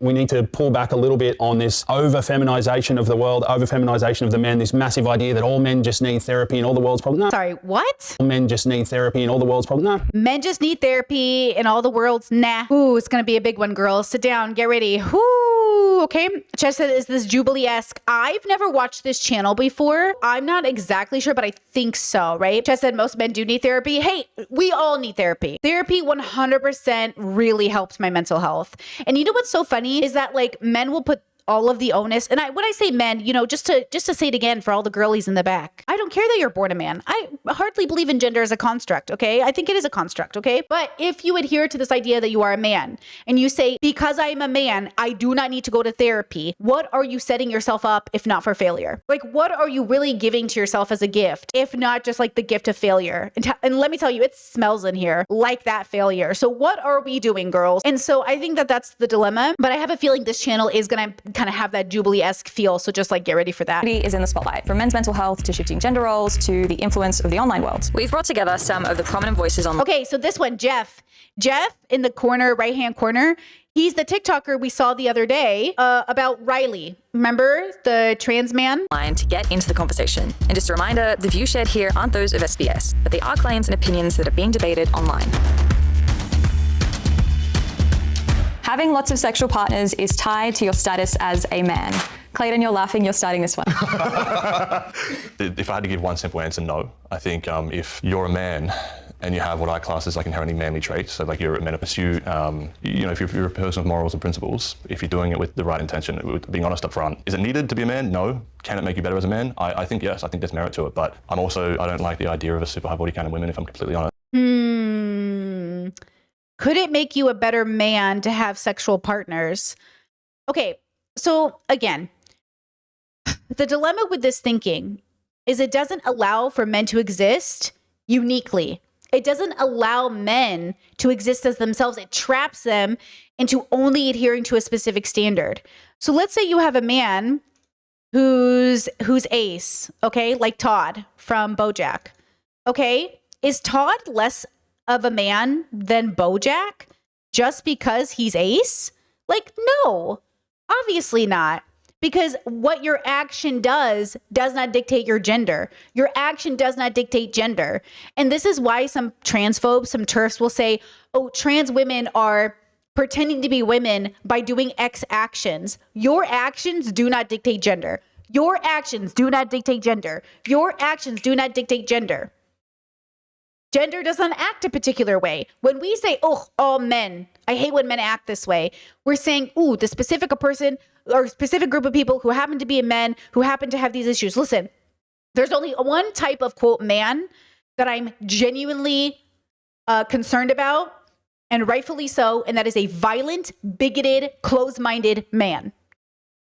We need to pull back a little bit on this over-feminization of the world, over-feminization of the men, this massive idea that all men just need therapy and all the world's problem. No. Sorry, what? All men just need therapy and all the world's problem. No. Men just need therapy and all the world's nah. Ooh, it's going to be a big one, girls. Sit down, get ready. Ooh, okay. Chess said, is this Jubilee-esque? I've never watched this channel before. I'm not exactly sure, but I think so, right? Chess said most men do need therapy. Hey, we all need therapy. Therapy 100% really helps my mental health. And you know what's so funny is that like men will put all of the onus, and when I say men, you know, just to say it again for all the girlies in the back, I don't care that you're born a man. I hardly believe in gender as a construct, okay? I think it is a construct, okay? But if you adhere to this idea that you are a man, and you say, because I am a man, I do not need to go to therapy, what are you setting yourself up if not for failure? Like, what are you really giving to yourself as a gift, if not just like the gift of failure? And let me tell you, it smells in here like that failure. So what are we doing, girls? And so I think that that's the dilemma, but I have a feeling this channel is gonna kind of have that Jubilee-esque feel. So just like get ready for that. Is in the spotlight, from men's mental health to shifting gender roles to the influence of the online world. We've brought together some of the prominent voices on. Okay, so this one, Jeff in the corner, right-hand corner, he's the TikToker we saw the other day about Riley. Remember the trans man? To get into the conversation. And just a reminder, the views shared here aren't those of SBS, but they are claims and opinions that are being debated online. Having lots of sexual partners is tied to your status as a man. Clayton, you're laughing, you're starting this one. If I had to give one simple answer, no. I think if you're a man and you have what I class as like inherently manly traits, so like you're a man of pursuit, you know, if you're a person with morals and principles, if you're doing it with the right intention, with being honest up front, is it needed to be a man? No. Can it make you better as a man? I think yes, I think there's merit to it, but I don't like the idea of a super high body count of women, if I'm completely honest. Could it make you a better man to have sexual partners? Okay, so again, the dilemma with this thinking is it doesn't allow for men to exist uniquely. It doesn't allow men to exist as themselves. It traps them into only adhering to a specific standard. So let's say you have a man who's ace, okay, like Todd from BoJack. Okay, is Todd less of a man than BoJack just because he's ace? Like, no, obviously not. Because what your action does not dictate your gender. Your action does not dictate gender. And this is why some transphobes, some TERFs will say, oh, trans women are pretending to be women by doing X actions. Your actions do not dictate gender. Your actions do not dictate gender. Your actions do not dictate gender. Gender does not act a particular way. When we say, oh, all men, I hate when men act this way, we're saying, ooh, the specific person or specific group of people who happen to be men who happen to have these issues. Listen, there's only one type of, quote, man that I'm genuinely concerned about, and rightfully so, and that is a violent, bigoted, closed-minded man.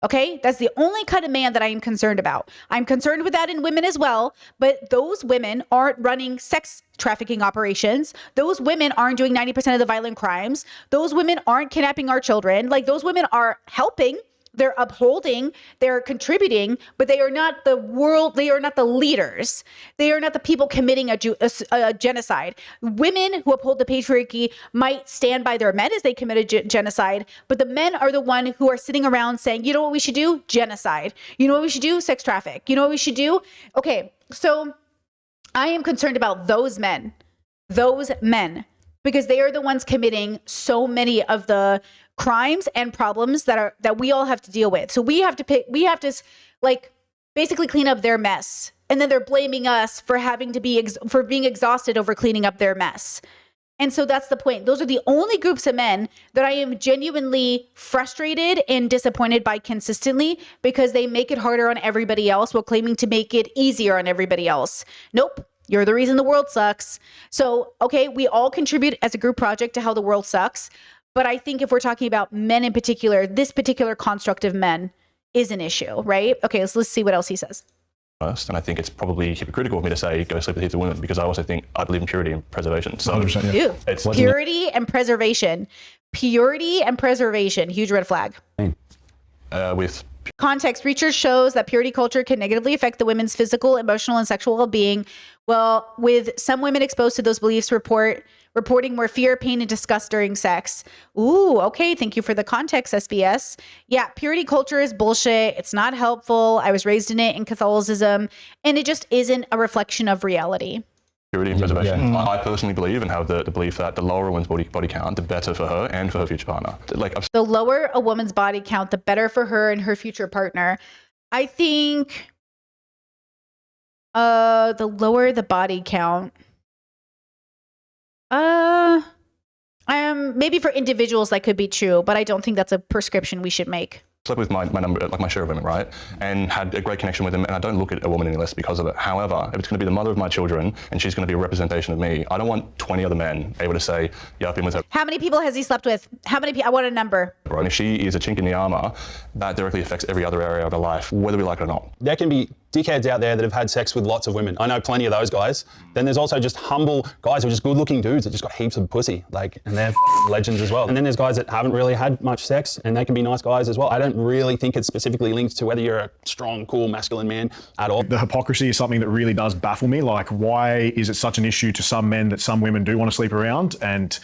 Okay, that's the only kind of man that I am concerned about. I'm concerned with that in women as well, but those women aren't running sex trafficking operations. Those women aren't doing 90% of the violent crimes. Those women aren't kidnapping our children. Like, those women are helping, they're upholding, they're contributing, but they are not the world, they are not the leaders. They are not the people committing a genocide. Women who uphold the patriarchy might stand by their men as they commit a genocide, but the men are the one who are sitting around saying, you know what we should do? Genocide. You know what we should do? Sex traffic. You know what we should do? Okay, so I am concerned about those men, because they are the ones committing so many of the crimes and problems that we all have to deal with. So we have to like basically clean up their mess. And then they're blaming us for having to for being exhausted over cleaning up their mess. And so that's the point. Those are the only groups of men that I am genuinely frustrated and disappointed by consistently, because they make it harder on everybody else while claiming to make it easier on everybody else. Nope. You're the reason the world sucks. So, okay, we all contribute as a group project to how the world sucks. But I think if we're talking about men in particular, this particular construct of men is an issue, right? Okay, let's see what else he says. First, and I think it's probably hypocritical of me to say go sleep with heaps of women, because I also think I believe in purity and preservation. So 100%, yeah. It's purity and preservation. Purity and preservation. Huge red flag. With context, research shows that purity culture can negatively affect the women's physical, emotional, and sexual well-being. Well, with some women exposed to those beliefs reporting more fear, pain, and disgust during sex. Ooh, okay. Thank you for the context, SBS. Yeah, purity culture is bullshit. It's not helpful. I was raised in it in Catholicism, and it just isn't a reflection of reality. Purity and preservation. I personally believe and have the belief that the lower a woman's body count, the better for her and for her future partner. Like I've The lower a woman's body count, the better for her and her future partner. I think the lower the body count, maybe for individuals that could be true, but I don't think that's a prescription we should make. slept with my number, like my share of women, right? And had a great connection with them. And I don't look at a woman any less because of it. However, if it's going to be the mother of my children and she's going to be a representation of me, I don't want 20 other men able to say, yeah, I've been with her. How many people has he slept with? How many people? I want a number. And if she is a chink in the armor, that directly affects every other area of her life, whether we like it or not. There can be dickheads out there that have had sex with lots of women. I know plenty of those guys. Then there's also just humble guys who are just good-looking dudes that just got heaps of pussy, like, and they're legends as well. And then there's guys that haven't really had much sex, and they can be nice guys as well. I don't really think it's specifically linked to whether you're a strong, cool, masculine man at all. The hypocrisy is something that really does baffle me. Like, why is it such an issue to some men that some women do want to sleep around, and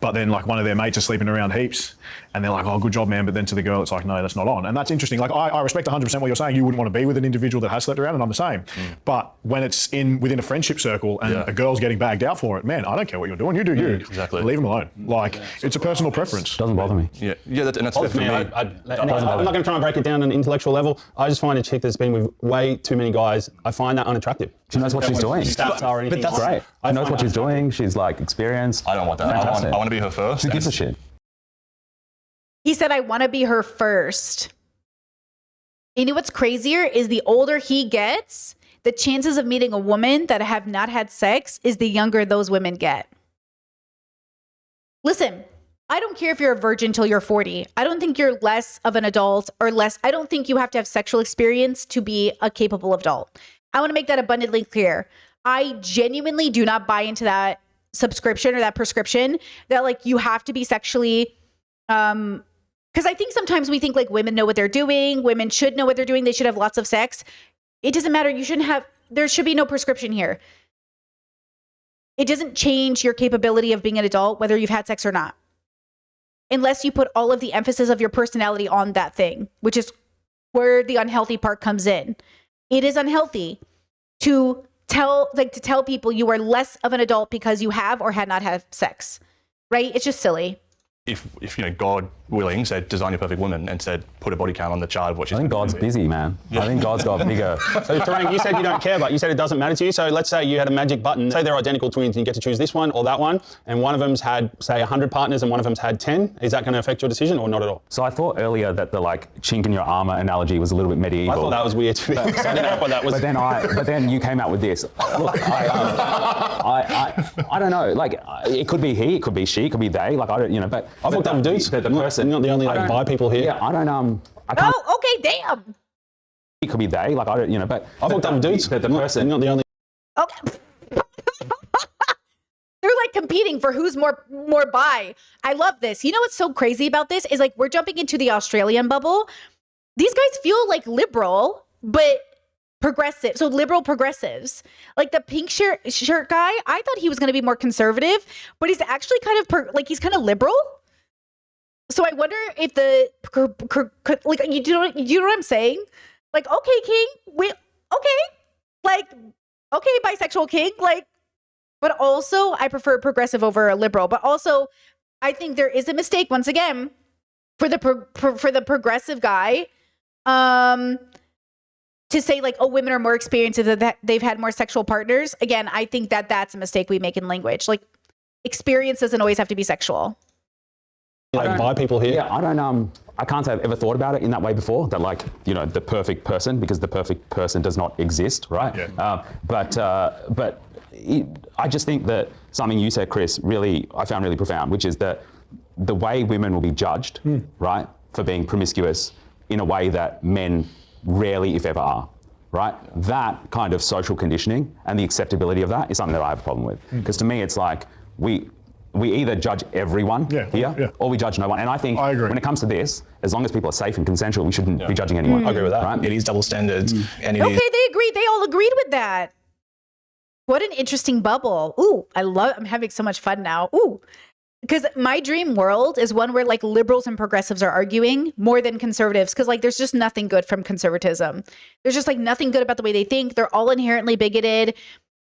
but then like one of their mates are sleeping around heaps, and they're like, oh, good job, man. But then to the girl, it's like, no, that's not on. And that's interesting. Like, I respect 100% what you're saying. You wouldn't want to be with an individual that has slept around, and I'm the same. But when it's within a friendship circle and a girl's getting bagged out for it, man, I don't care what you're doing. You do you. Exactly. Leave them alone. Like, it's a personal preference. Doesn't bother me. Yeah, and that's For for me, me. I'm not going to try and break it down on an intellectual level. I just find a chick that's been with way too many guys, I find that unattractive. She knows what she's doing. Stats are or anything. That's great. She knows what she's doing. She's like experienced. I don't want that. Fantastic. I want to be her first. Who gives a shit? He said, I want to be her first. You know what's crazier is the older he gets, the chances of meeting a woman that have not had sex is the younger those women get. Listen, I don't care if you're a virgin till you're 40. I don't think you're less of an adult or less. I don't think you have to have sexual experience to be a capable adult. I want to make that abundantly clear. I genuinely do not buy into that subscription or that prescription that like you have to be sexually, because I think sometimes we think like women know what they're doing. Women should know what they're doing. They should have lots of sex. It doesn't matter. You shouldn't have, there should be no prescription here. It doesn't change your capability of being an adult, whether you've had sex or not. Unless you put all of the emphasis of your personality on that thing, which is where the unhealthy part comes in. It is unhealthy to tell people you are less of an adult because you have or had not had sex, right? It's just silly. If you know, God willing, said design your perfect woman and said put a body count on the chart of what she's I think God's busy, man. I think God's got bigger. So Tarang, you said you don't care, but you said it doesn't matter to you. So let's say you had a magic button. Say they're identical twins and you get to choose this one or that one, and one of them's had, say, 100 partners and one of them's had 10. Is that going to affect your decision or not at all? So I thought earlier that the like chink in your armor analogy was a little bit medieval. I thought that was weird too. So I didn't know what that was. But then you came out with this. Look, I don't know. Like, it could be he, it could be she, it could be they. Like, I don't, you know. But I've looked up dudes. The person, not the only like bi people here. Yeah, I don't. I can't. Oh, okay, damn. It could be they. Like, I don't, you know. But I've looked up dudes. The person, not the only. Okay. They're like competing for who's more bi. I love this. You know what's so crazy about this is like we're jumping into the Australian bubble. These guys feel like liberal, but progressive. So liberal progressives. Like the pink shirt guy, I thought he was going to be more conservative, but he's actually kind of he's kind of liberal. So I wonder if like you know what I'm saying? Like, okay, king, okay, bisexual king, like, but also I prefer progressive over a liberal. But also, I think there is a mistake once again for the progressive guy, to say like, oh, women are more experienced that they've had more sexual partners. Again, I think that's a mistake we make in language. Like, experience doesn't always have to be sexual. Like bi people here. Yeah, I can't say I've ever thought about it in that way before, that like, you know, the perfect person, because the perfect person does not exist, right? Yeah. But I just think that something you said, Chris, I found really profound, which is that the way women will be judged, right, for being promiscuous in a way that men rarely, if ever, are. Right? That kind of social conditioning and the acceptability of that is something that I have a problem with. Because to me, it's like we either judge everyone here or we judge no one. And I think when it comes to this, as long as people are safe and consensual, we shouldn't be judging anyone. I agree with that. Right? It is double standards. And it Okay, is they agreed. They all agreed with that. What an interesting bubble. Ooh, I'm having so much fun now. Ooh. Because my dream world is one where like liberals and progressives are arguing more than conservatives. Because like there's just nothing good from conservatism. There's just like nothing good about the way they think. They're all inherently bigoted.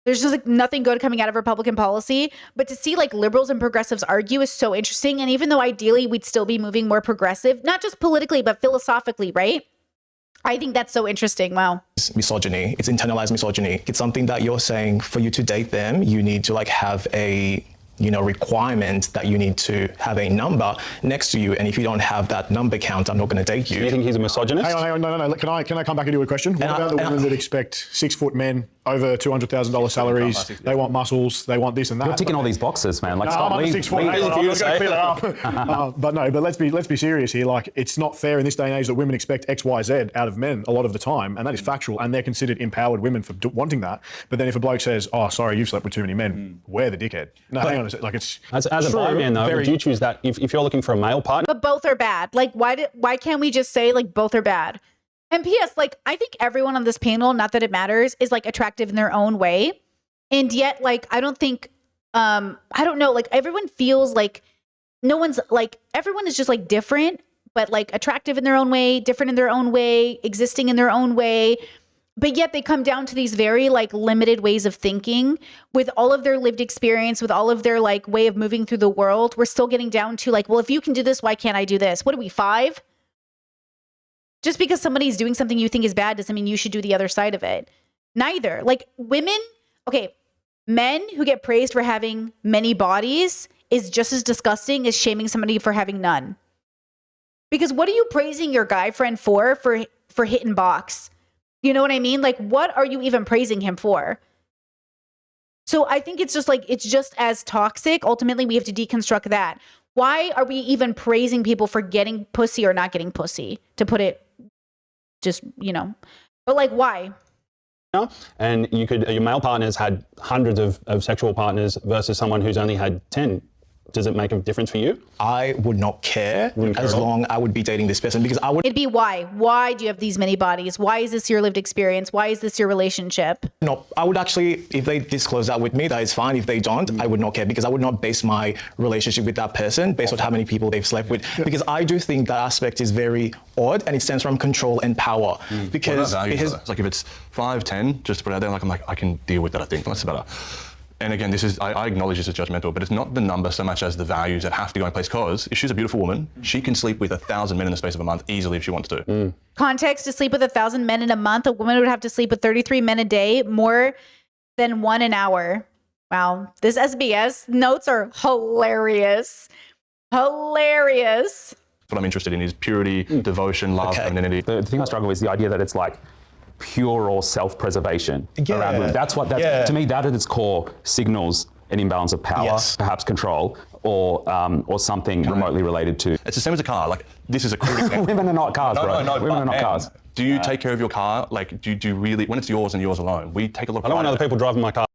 There's just like nothing good coming out of Republican policy. But to see like liberals and progressives argue is so interesting. And even though ideally we'd still be moving more progressive, not just politically, but philosophically, right? I think that's so interesting. Wow. It's misogyny. It's internalized misogyny. It's something that you're saying for you to date them, you need to like have a requirement that you need to have a number next to you. And if you don't have that number count, I'm not going to date you. Do you think he's a misogynist? Hang on. No. Can I come back and do a question? What about the women that expect 6-foot men over $200,000 salaries? They want muscles. They want this and that. You're ticking all these boxes, man. Like, No, stop. I'm under leave- 6 foot. leave- Hang on, I'm just going to clear that up. But let's be serious here. Like, it's not fair in this day and age that women expect X, Y, Z out of men a lot of the time, and that is factual. And they're considered empowered women for wanting that. But then if a bloke says, "Oh, sorry, you've slept with too many men," we're the dickhead. No, hang on a second. Like, it's As a bi man, though, would you choose that if you're looking for a male partner? But both are bad. Like, why can't we just say like both are bad? And P.S. like I think everyone on this panel, not that it matters, is like attractive in their own way, and yet like I don't think I don't know, like everyone feels like no one's like everyone is just like different, but like attractive in their own way, different in their own way, existing in their own way. But yet they come down to these very like limited ways of thinking with all of their lived experience, with all of their like way of moving through the world. We're still getting down to like, well, if you can do this, why can't I do this? What are we, 5? Just because somebody's doing something you think is bad doesn't mean you should do the other side of it. Neither. Like women, okay, men who get praised for having many bodies is just as disgusting as shaming somebody for having none. Because what are you praising your guy friend for hitting box? You know what I mean? Like, what are you even praising him for? So I think it's just like, it's just as toxic. Ultimately, we have to deconstruct that. Why are we even praising people for getting pussy or not getting pussy? To put it just, but like, why? And your male partner's had hundreds of sexual partners versus someone who's only had 10. Does it make a difference for you? I would not care as long I would be dating this person because I would It'd be why. Why do you have these many bodies? Why is this your lived experience? Why is this your relationship? not. I would actually, if they disclose that with me, that is fine. If they don't, I would not care because I would not base my relationship with that person based on how many people they've slept with. Because I do think that aspect is very odd and it stems from control and power. Because It's like if it's 5, 10, just to put it out there, I'm like, I can deal with that, I think. That's better. And again, I acknowledge this is judgmental, but it's not the number so much as the values that have to go in place. Because if she's a beautiful woman, she can sleep with 1,000 men in the space of a month easily if she wants to. Context: to sleep with 1,000 men in a month, a woman would have to sleep with 33 men a day, more than 1 an hour. Wow, this SBS notes are hilarious. Hilarious. What I'm interested in is purity, devotion, love, femininity. The thing I struggle with is the idea that it's like pure or self-preservation around women. That's what, to me, that at its core signals an imbalance of power, perhaps control, or something remotely related to. It's the same as a car. Like, this is a crude example. Women are not cars, bro. No, Women are not cars. Do you take care of your car? Like, do you really, when it's yours and yours alone, we take a look. I don't want other people driving my car.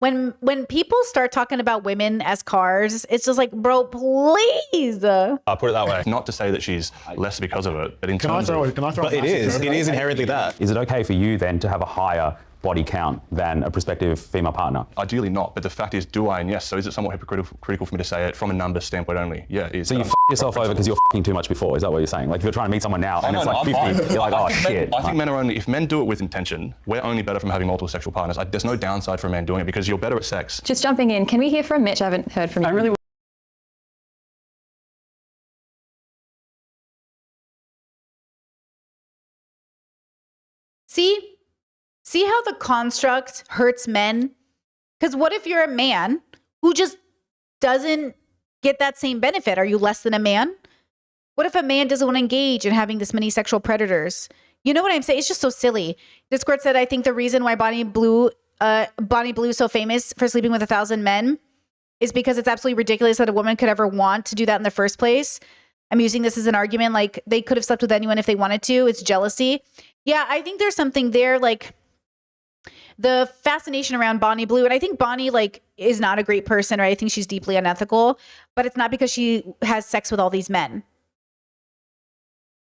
When people start talking about women as cars, it's just like, bro, please. I'll put it that way. Not to say that she's less because of it, but in Can I terms throw? of... Can I throw? But it is inherently that. Is it okay for you then to have a higher body count than a prospective female partner? Ideally not, but the fact is, do I? And yes. So is it somewhat hypocritical for me to say it from a numbers standpoint only? Yeah, it is. So you yourself over because you're too much before. Is that what you're saying? Like if you're trying to meet someone now and it's like 50, you're like, oh shit. I think men are only, if men do it with intention, we're only better from having multiple sexual partners. There's no downside for a man doing it because you're better at sex. Just jumping in, can we hear from Mitch? I haven't heard from you. See how the construct hurts men? Because what if you're a man who just doesn't get that same benefit? Are you less than a man? What if a man doesn't want to engage in having this many sexual predators? You know what I'm saying? It's just so silly. Discord said, I think the reason why Bonnie Blue is so famous for sleeping with 1,000 men is because it's absolutely ridiculous that a woman could ever want to do that in the first place. I'm using this as an argument. Like, they could have slept with anyone if they wanted to. It's jealousy. Yeah, I think there's something there, like the fascination around Bonnie Blue. And I think Bonnie is not a great person, right? I think she's deeply unethical, but it's not because she has sex with all these men.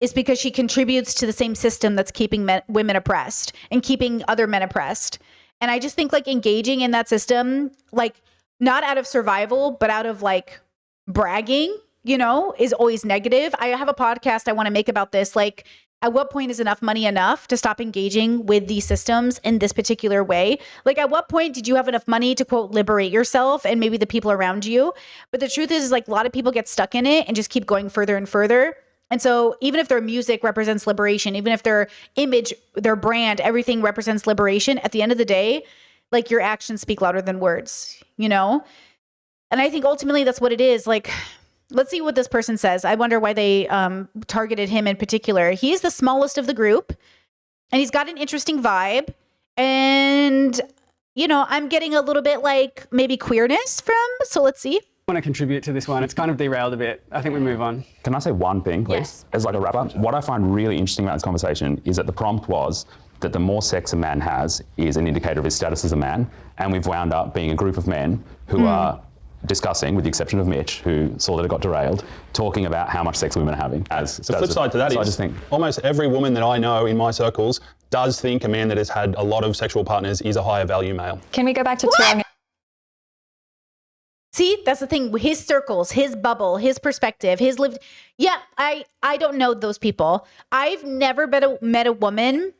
It's because she contributes to the same system that's keeping women oppressed and keeping other men oppressed. And I just think like engaging in that system, like not out of survival, but out of like bragging, you know, is always negative. I have a podcast I want to make about this. Like, at what point is enough money enough to stop engaging with these systems in this particular way? Like, at what point did you have enough money to, quote, liberate yourself and maybe the people around you? But the truth is like a lot of people get stuck in it and just keep going further and further. And so even if their music represents liberation, even if their image, their brand, everything represents liberation, at the end of the day, like your actions speak louder than words, you know? And I think ultimately that's what it is. Like, let's see what this person says. I wonder why they targeted him in particular. He's the smallest of the group and he's got an interesting vibe. And, you know, I'm getting a little bit like maybe queerness from, so let's see. I want to contribute to this one. It's kind of derailed a bit. I think we move on. Can I say one thing, please? Yes. As like a wrap up? What I find really interesting about this conversation is that the prompt was that the more sex a man has is an indicator of his status as a man. And we've wound up being a group of men who are discussing, with the exception of Mitch, who saw that it got derailed, talking about how much sex women are having. As The flip side to that so I is just think almost every woman that I know in my circles does think a man that has had a lot of sexual partners is a higher value male. Can we go back to Turing? See, that's the thing. His circles, his bubble, his perspective, his lived. Yeah, I don't know those people. I've never met a woman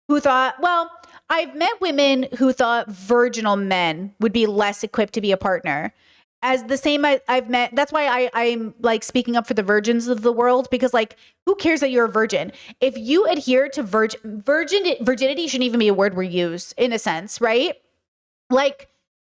who thought, well, I've met women who thought virginal men would be less equipped to be a partner. As the same I've met, that's why I'm like speaking up for the virgins of the world, because like, who cares that you're a virgin? If you adhere to virginity shouldn't even be a word we use in a sense, right? Like,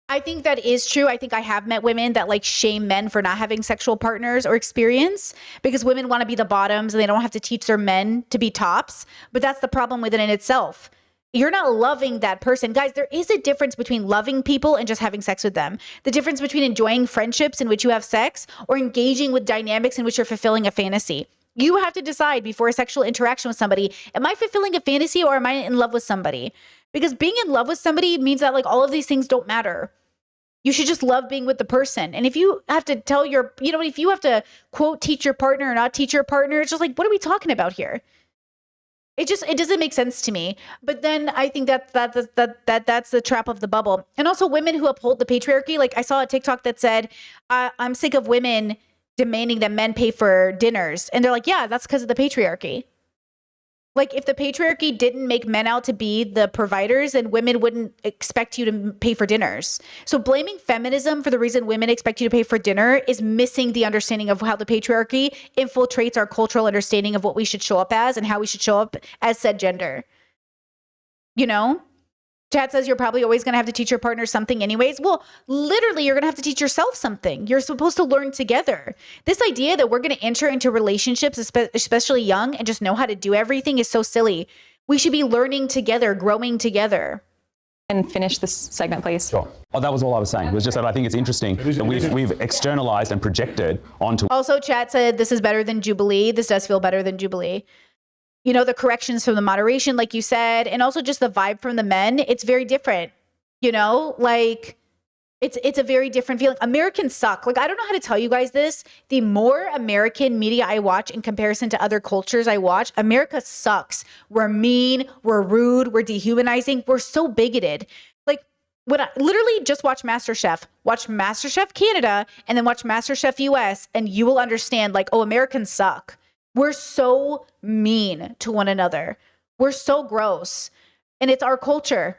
I think that is true. I think I have met women that like shame men for not having sexual partners or experience because women want to be the bottoms and they don't have to teach their men to be tops. But that's the problem with it in itself. You're not loving that person. Guys, there is a difference between loving people and just having sex with them. The difference between enjoying friendships in which you have sex or engaging with dynamics in which you're fulfilling a fantasy. You have to decide before a sexual interaction with somebody, am I fulfilling a fantasy or am I in love with somebody? Because being in love with somebody means that like all of these things don't matter. You should just love being with the person. And if you have to tell your, you know, if you have to quote, teach your partner or not teach your partner, it's just like, what are we talking about here? It doesn't make sense to me. But then I think that's the trap of the bubble. And also women who uphold the patriarchy. Like I saw a TikTok that said, I'm sick of women demanding that men pay for dinners. And they're like, yeah, that's because of the patriarchy. Like if the patriarchy didn't make men out to be the providers, then women wouldn't expect you to pay for dinners. So blaming feminism for the reason women expect you to pay for dinner is missing the understanding of how the patriarchy infiltrates our cultural understanding of what we should show up as and how we should show up as said gender. You know? Chad says you're probably always going to have to teach your partner something anyways. Well, literally, you're going to have to teach yourself something. You're supposed to learn together. This idea that we're going to enter into relationships, especially young, and just know how to do everything is so silly. We should be learning together, growing together. And finish this segment, please. Sure. Oh, that was all I was saying. It was just that I think it's interesting that we've externalized and projected onto. Also, Chad said this is better than Jubilee. This does feel better than Jubilee. You know, the corrections from the moderation, like you said, and also just the vibe from the men, it's very different. You know, like it's a very different feeling. Americans suck. Like, I don't know how to tell you guys this. The more American media I watch in comparison to other cultures I watch, America sucks. We're mean, we're rude, we're dehumanizing, we're so bigoted. Like, when I literally just watch MasterChef, watch MasterChef Canada, and then watch MasterChef US, and you will understand, like, oh, Americans suck. We're so mean to one another. We're so gross. And it's our culture.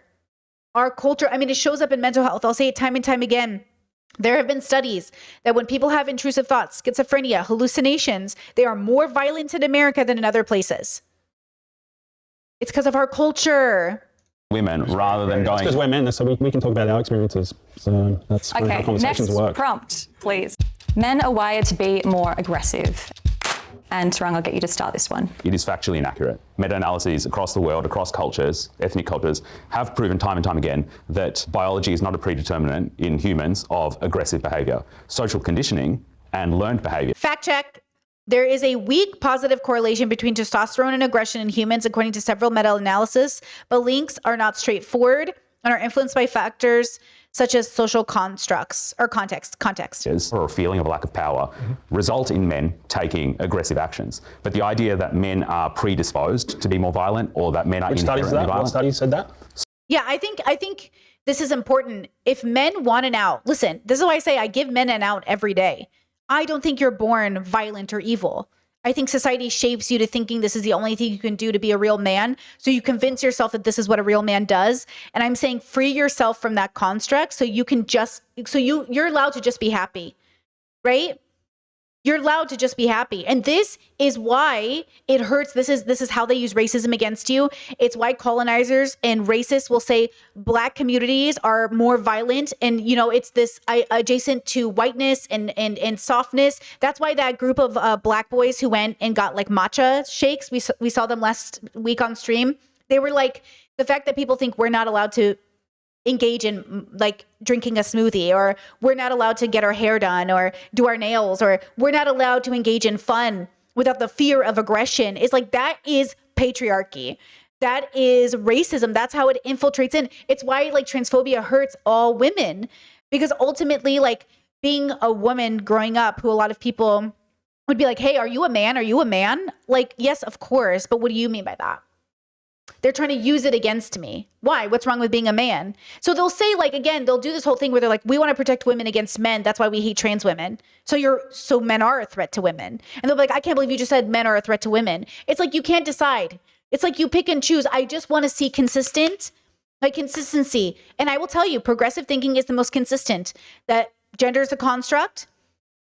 Our culture, I mean, it shows up in mental health. I'll say it time and time again. There have been studies that when people have intrusive thoughts, schizophrenia, hallucinations, they are more violent in America than in other places. It's because of our culture. Women rather than going. Because we're men, so we can talk about our experiences. So that's how Okay, conversations next work. prompt, please. Men are wired to be more aggressive. And Tarang, I'll get you to start this one. It is factually inaccurate. Meta-analyses across the world, across cultures, ethnic cultures, have proven time and time again that biology is not a predeterminant in humans of aggressive behavior. Social conditioning and learned behavior. Fact check. There is a weak positive correlation between testosterone and aggression in humans, according to several meta-analyses, but links are not straightforward and are influenced by factors such as social constructs or context. Or a feeling of a lack of power result in men taking aggressive actions. But the idea that men are predisposed to be more violent or that men are Which study is inherently that? What violent. study said that? Yeah, I think this is important. If men want an out, listen, this is why I say I give men an out every day. I don't think you're born violent or evil. I think society shapes you to thinking this is the only thing you can do to be a real man. So you convince yourself that this is what a real man does. And I'm saying free yourself from that construct so you can you're allowed to just be happy, right? You're allowed to just be happy. And this is why it hurts. This is how they use racism against you. It's why colonizers and racists will say black communities are more violent. And, it's this adjacent to whiteness and softness. That's why that group of black boys who went and got like matcha shakes, we saw them last week on stream. They were like, the fact that people think we're not allowed to engage in like drinking a smoothie, or we're not allowed to get our hair done or do our nails, or we're not allowed to engage in fun without the fear of aggression, is like, that is patriarchy. That is racism. That's how it infiltrates in. It's why like transphobia hurts all women, because ultimately, like, being a woman growing up, who a lot of people would be like, hey, are you a man? Are you a man? Like, yes, of course. But what do you mean by that? They're trying to use it against me. Why? What's wrong with being a man? So they'll say, like, again, they'll do this whole thing where they're like, we want to protect women against men. That's why we hate trans women. So men are a threat to women. And they'll be like, I can't believe you just said men are a threat to women. It's like, you can't decide. It's like you pick and choose. I just want to see consistency. And I will tell you, progressive thinking is the most consistent, that gender is a construct,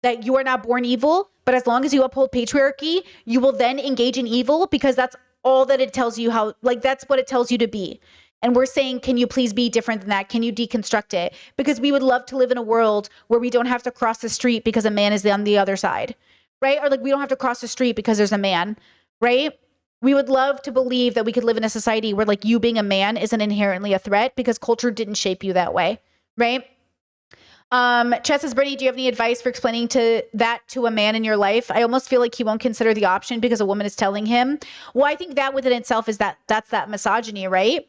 that you are not born evil, but as long as you uphold patriarchy, you will then engage in evil, because that's all that it tells you that's what it tells you to be. And we're saying, can you please be different than that? Can you deconstruct it? Because we would love to live in a world where we don't have to cross the street because a man is on the other side, right? Or like, we don't have to cross the street because there's a man, right? We would love to believe that we could live in a society where like you being a man isn't inherently a threat because culture didn't shape you that way, right? Chet says, Brittany, do you have any advice for explaining that to a man in your life? I almost feel like he won't consider the option because a woman is telling him. Well, I think that within itself is that's that misogyny, right?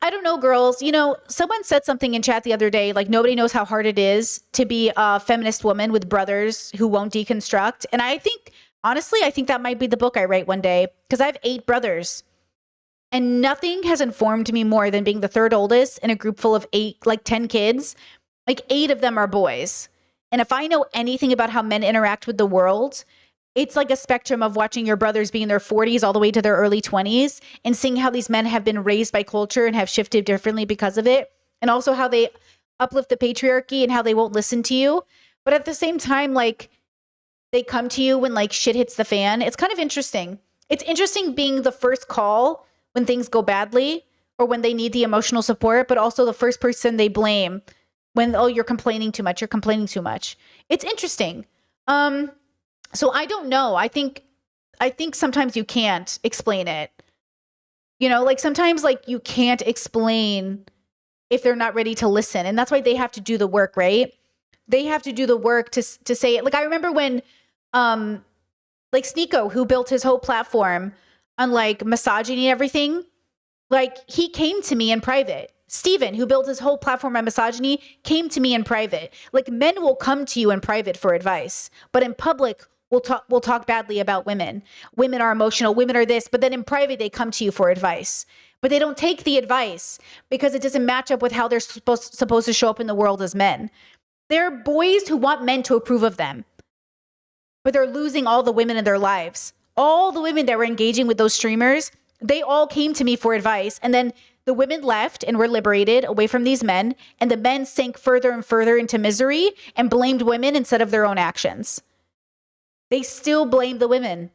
I don't know, girls. Someone said something in chat the other day, like, nobody knows how hard it is to be a feminist woman with brothers who won't deconstruct. And I think, honestly, that might be the book I write one day, because I have 8 brothers. And nothing has informed me more than being the third oldest in a group full of 10 kids. Like, 8 of them are boys. And if I know anything about how men interact with the world, it's like a spectrum of watching your brothers be in their 40s all the way to their early 20s and seeing how these men have been raised by culture and have shifted differently because of it. And also how they uplift the patriarchy and how they won't listen to you. But at the same time, like, they come to you when like shit hits the fan. It's kind of interesting. It's interesting being the first call when things go badly or when they need the emotional support, but also the first person they blame when, oh, you're complaining too much. It's interesting. So I don't know. I think sometimes you can't explain it. Like sometimes like you can't explain if they're not ready to listen. And that's why they have to do the work, right? They have to do the work to say it. Like I remember when like Sneeko, who built his whole platform on like misogyny and everything, like he came to me in private. Steven, who built his whole platform on misogyny, came to me in private. Like men will come to you in private for advice, but in public, we'll talk badly about women. Women are emotional. Women are this. But then in private, they come to you for advice. But they don't take the advice because it doesn't match up with how they're supposed to show up in the world as men. They're boys who want men to approve of them. But they're losing all the women in their lives. All the women that were engaging with those streamers, they all came to me for advice. And then the women left and were liberated away from these men. And the men sank further and further into misery and blamed women instead of their own actions. They still blame the women.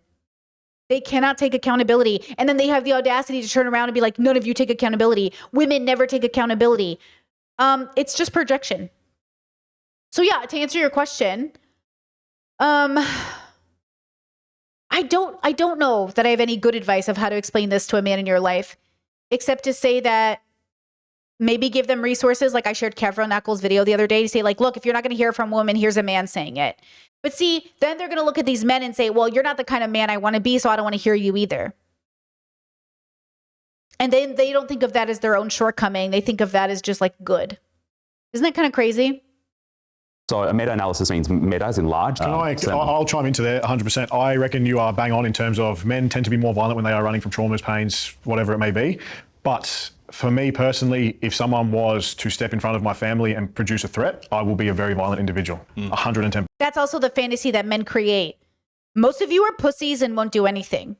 They cannot take accountability. And then they have the audacity to turn around and be like, none of you take accountability. Women never take accountability. It's just projection. So yeah, to answer your question, I don't know that I have any good advice of how to explain this to a man in your life, except to say that maybe give them resources. Like I shared Kevron Knuckles' video the other day to say like, look, if you're not going to hear from a woman, here's a man saying it. But see, then they're going to look at these men and say, well, you're not the kind of man I want to be, so I don't want to hear you either. And then they don't think of that as their own shortcoming. They think of that as just like good. Isn't that kind of crazy? So a meta-analysis means meta as in large. I'll chime into there 100%. I reckon you are bang on in terms of men tend to be more violent when they are running from traumas, pains, whatever it may be. But for me personally, if someone was to step in front of my family and produce a threat, I will be a very violent individual. 110%. That's also the fantasy that men create. Most of you are pussies and won't do anything.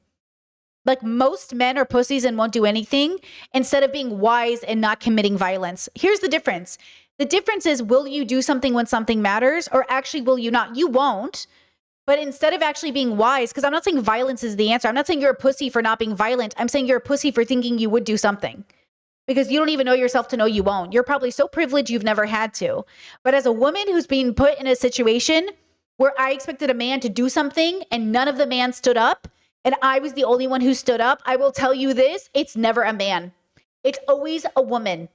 Like most men are pussies and won't do anything instead of being wise and not committing violence. Here's the difference. The difference is, will you do something when something matters, or actually will you not? You won't. But instead of actually being wise, because I'm not saying violence is the answer. I'm not saying you're a pussy for not being violent. I'm saying you're a pussy for thinking you would do something because you don't even know yourself to know you won't. You're probably so privileged you've never had to. But as a woman who's being put in a situation where I expected a man to do something and none of the men stood up, and I was the only one who stood up, I will tell you this, it's never a man. It's always a woman.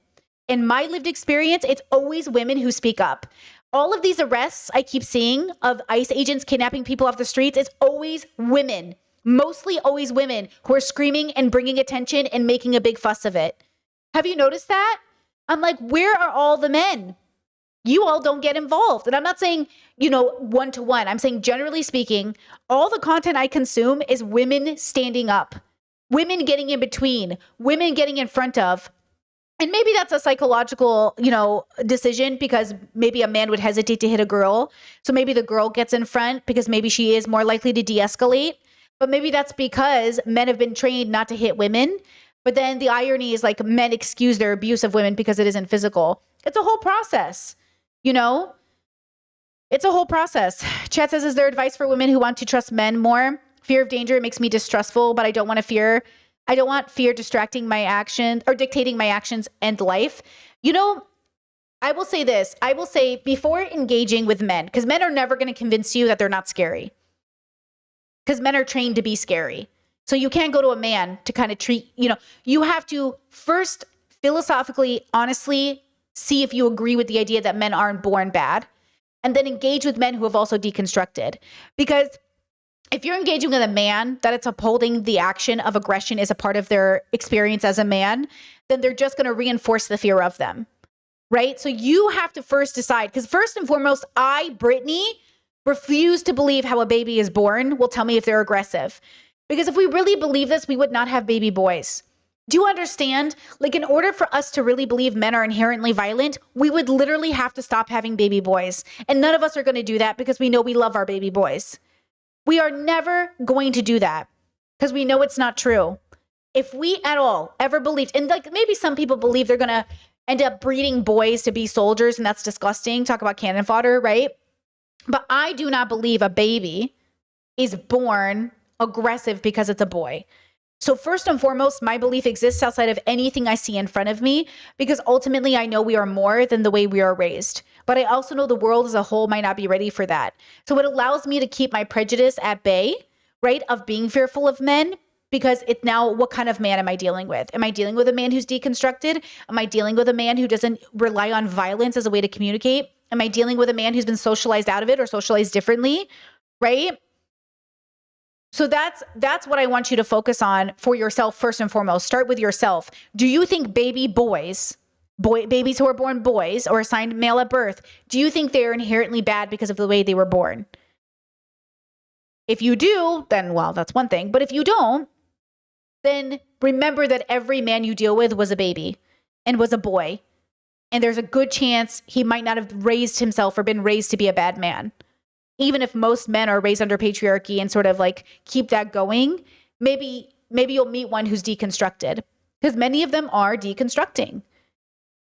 In my lived experience, it's always women who speak up. All of these arrests I keep seeing of ICE agents kidnapping people off the streets, it's always women, mostly always women who are screaming and bringing attention and making a big fuss of it. Have you noticed that? I'm like, where are all the men? You all don't get involved. And I'm not saying, one-to-one. I'm saying, generally speaking, all the content I consume is women standing up, women getting in between, women getting in front of. And maybe that's a psychological, decision because maybe a man would hesitate to hit a girl. So maybe the girl gets in front because maybe she is more likely to de-escalate. But maybe that's because men have been trained not to hit women. But then the irony is like men excuse their abuse of women because it isn't physical. It's a whole process, It's a whole process. Chat says, is there advice for women who want to trust men more? Fear of danger makes me distrustful, but I don't want fear distracting my actions or dictating my actions and life. I will say this. I will say before engaging with men, because men are never going to convince you that they're not scary. Because men are trained to be scary. So you can't go to a man to kind of treat, you have to first philosophically, honestly, see if you agree with the idea that men aren't born bad, and then engage with men who have also deconstructed. Because if you're engaging with a man that it's upholding the action of aggression is a part of their experience as a man, then they're just going to reinforce the fear of them, right? So you have to first decide, because first and foremost, Brittany, refuse to believe how a baby is born will tell me if they're aggressive. Because if we really believe this, we would not have baby boys. Do you understand? Like, in order for us to really believe men are inherently violent, we would literally have to stop having baby boys. And none of us are going to do that because we know we love our baby boys. We are never going to do that because we know it's not true. If we at all ever believed, and like maybe some people believe they're going to end up breeding boys to be soldiers, and that's disgusting. Talk about cannon fodder, right? But I do not believe a baby is born aggressive because it's a boy. So first and foremost, my belief exists outside of anything I see in front of me, because ultimately I know we are more than the way we are raised. But I also know the world as a whole might not be ready for that. So it allows me to keep my prejudice at bay, right, of being fearful of men, because it's now, what kind of man am I dealing with? Am I dealing with a man who's deconstructed? Am I dealing with a man who doesn't rely on violence as a way to communicate? Am I dealing with a man who's been socialized out of it or socialized differently, right? So that's what I want you to focus on for yourself first and foremost. Start with yourself. Do you think babies who are born boys or assigned male at birth, do you think they're inherently bad because of the way they were born? If you do, then, well, that's one thing. But if you don't, then remember that every man you deal with was a baby and was a boy. And there's a good chance he might not have raised himself or been raised to be a bad man. Even if most men are raised under patriarchy and sort of like keep that going, maybe you'll meet one who's deconstructed, because many of them are deconstructing.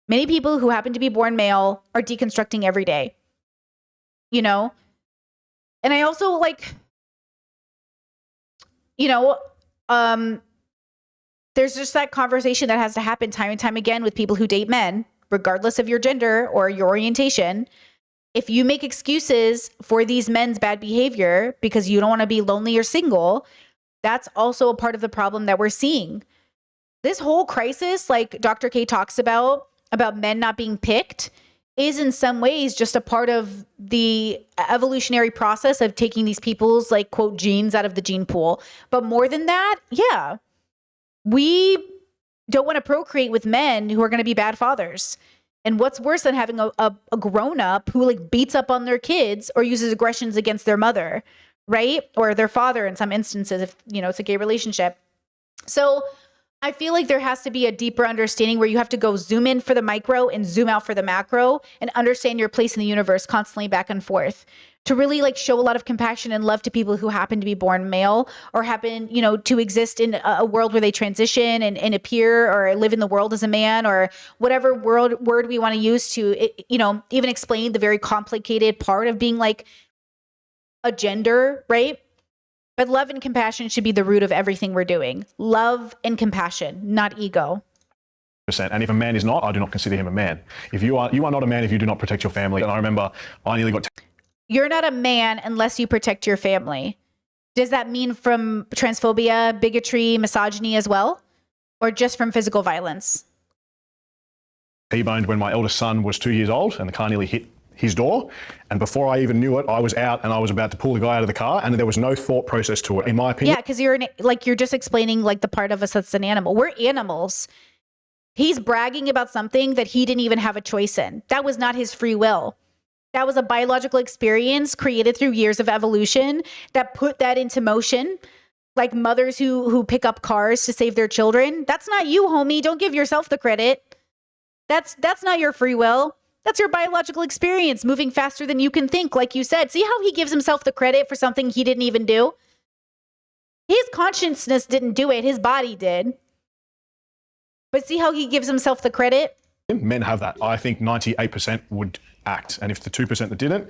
Many people who happen to be born male are deconstructing every day, And I also there's just that conversation that has to happen time and time again with people who date men, regardless of your gender or your orientation. If you make excuses for these men's bad behavior because you don't want to be lonely or single, that's also a part of the problem that we're seeing. This whole crisis, like Dr. K talks about men not being picked, is in some ways just a part of the evolutionary process of taking these people's, like, quote, genes out of the gene pool. But more than that, yeah, we don't want to procreate with men who are going to be bad fathers. And what's worse than having a grown up who like beats up on their kids or uses aggressions against their mother, right? Or their father in some instances, if you know it's a gay relationship. So I feel like there has to be a deeper understanding where you have to go zoom in for the micro and zoom out for the macro and understand your place in the universe constantly back and forth to really like show a lot of compassion and love to people who happen to be born male or happen, you know, to exist in a world where they transition and appear or live in the world as a man or whatever word we want to use to, you know, even explain the very complicated part of being like a gender, right? But love and compassion should be the root of everything we're doing. Love and compassion, not ego. And if a man is not, I do not consider him a man. If you are not a man if you do not protect your family. And I remember I nearly got You're not a man unless you protect your family. Does that mean from transphobia, bigotry, misogyny as well? Or just from physical violence? T-boned when my eldest son was 2 years old and the car nearly hit his door. And before I even knew it, I was out and I was about to pull the guy out of the car and there was no thought process to it, in my opinion. Yeah, because you're just explaining like the part of us that's an animal. We're animals. He's bragging about something that he didn't even have a choice in. That was not his free will. That was a biological experience created through years of evolution that put that into motion. Like mothers who pick up cars to save their children. That's not you, homie. Don't give yourself the credit. That's not your free will. That's your biological experience moving faster than you can think, like you said. See how he gives himself the credit for something he didn't even do? His consciousness didn't do it. His body did. But see how he gives himself the credit? Men have that. I think 98% would act. And if the 2% that didn't,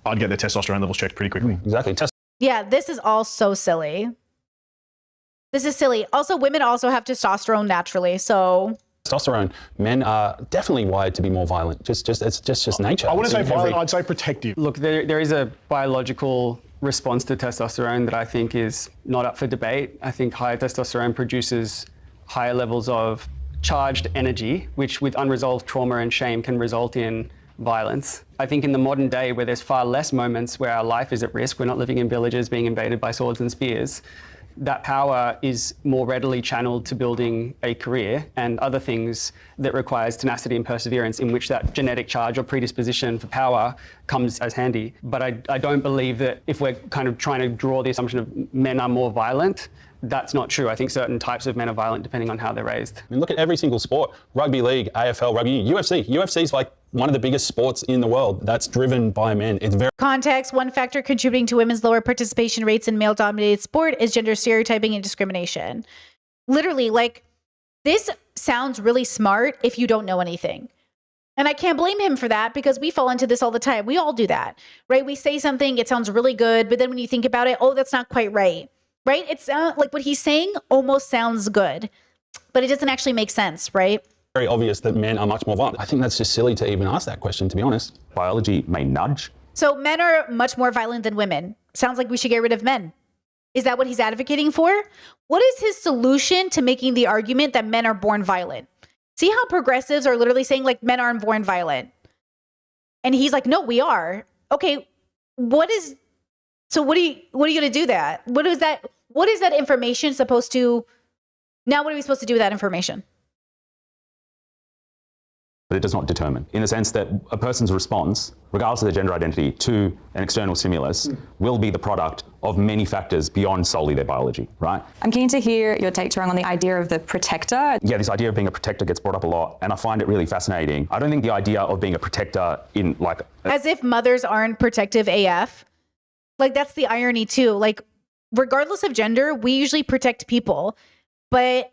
I'd get their testosterone levels checked pretty quickly. Exactly. Yeah, this is all so silly. This is silly. Also, women also have testosterone naturally, so... Testosterone, men are definitely wired to be more violent. It's just nature. I wouldn't say It's violent, I'd say protective. Look, there is a biological response to testosterone that I think is not up for debate. I think higher testosterone produces higher levels of charged energy, which with unresolved trauma and shame can result in violence. I think in the modern day where there's far less moments where our life is at risk, we're not living in villages being invaded by swords and spears, that power is more readily channeled to building a career and other things that requires tenacity and perseverance, in which that genetic charge or predisposition for power comes as handy. But I don't believe that if we're kind of trying to draw the assumption of men are more violent, that's not true. I think certain types of men are violent depending on how they're raised. I mean, look at every single sport. Rugby league, AFL, rugby, UFC. UFC is like one of the biggest sports in the world that's driven by men. It's very... Context, one factor contributing to women's lower participation rates in male-dominated sport is gender stereotyping and discrimination. Literally, like, this sounds really smart if you don't know anything. And I can't blame him for that because we fall into this all the time. We all do that, right? We say something, it sounds really good, but then when you think about it, oh, that's not quite right. Right? It's like what he's saying almost sounds good, but it doesn't actually make sense, right? Very obvious that men are much more violent. I think that's just silly to even ask that question, to be honest. Biology may nudge. So men are much more violent than women. Sounds like we should get rid of men. Is that what he's advocating for? What is his solution to making the argument that men are born violent? See how progressives are literally saying like men aren't born violent. And he's like, no, we are. Okay, so what are you going to do that? What is that information supposed to, now what are we supposed to do with that information? But it does not determine, in the sense that a person's response, regardless of their gender identity, to an external stimulus will be the product of many factors beyond solely their biology, right? I'm keen to hear your take, Tarang, on the idea of the protector. Yeah, this idea of being a protector gets brought up a lot, and I find it really fascinating. I don't think the idea of being a protector in like... As if mothers aren't protective AF. Like, that's the irony too. Like, regardless of gender, we usually protect people. But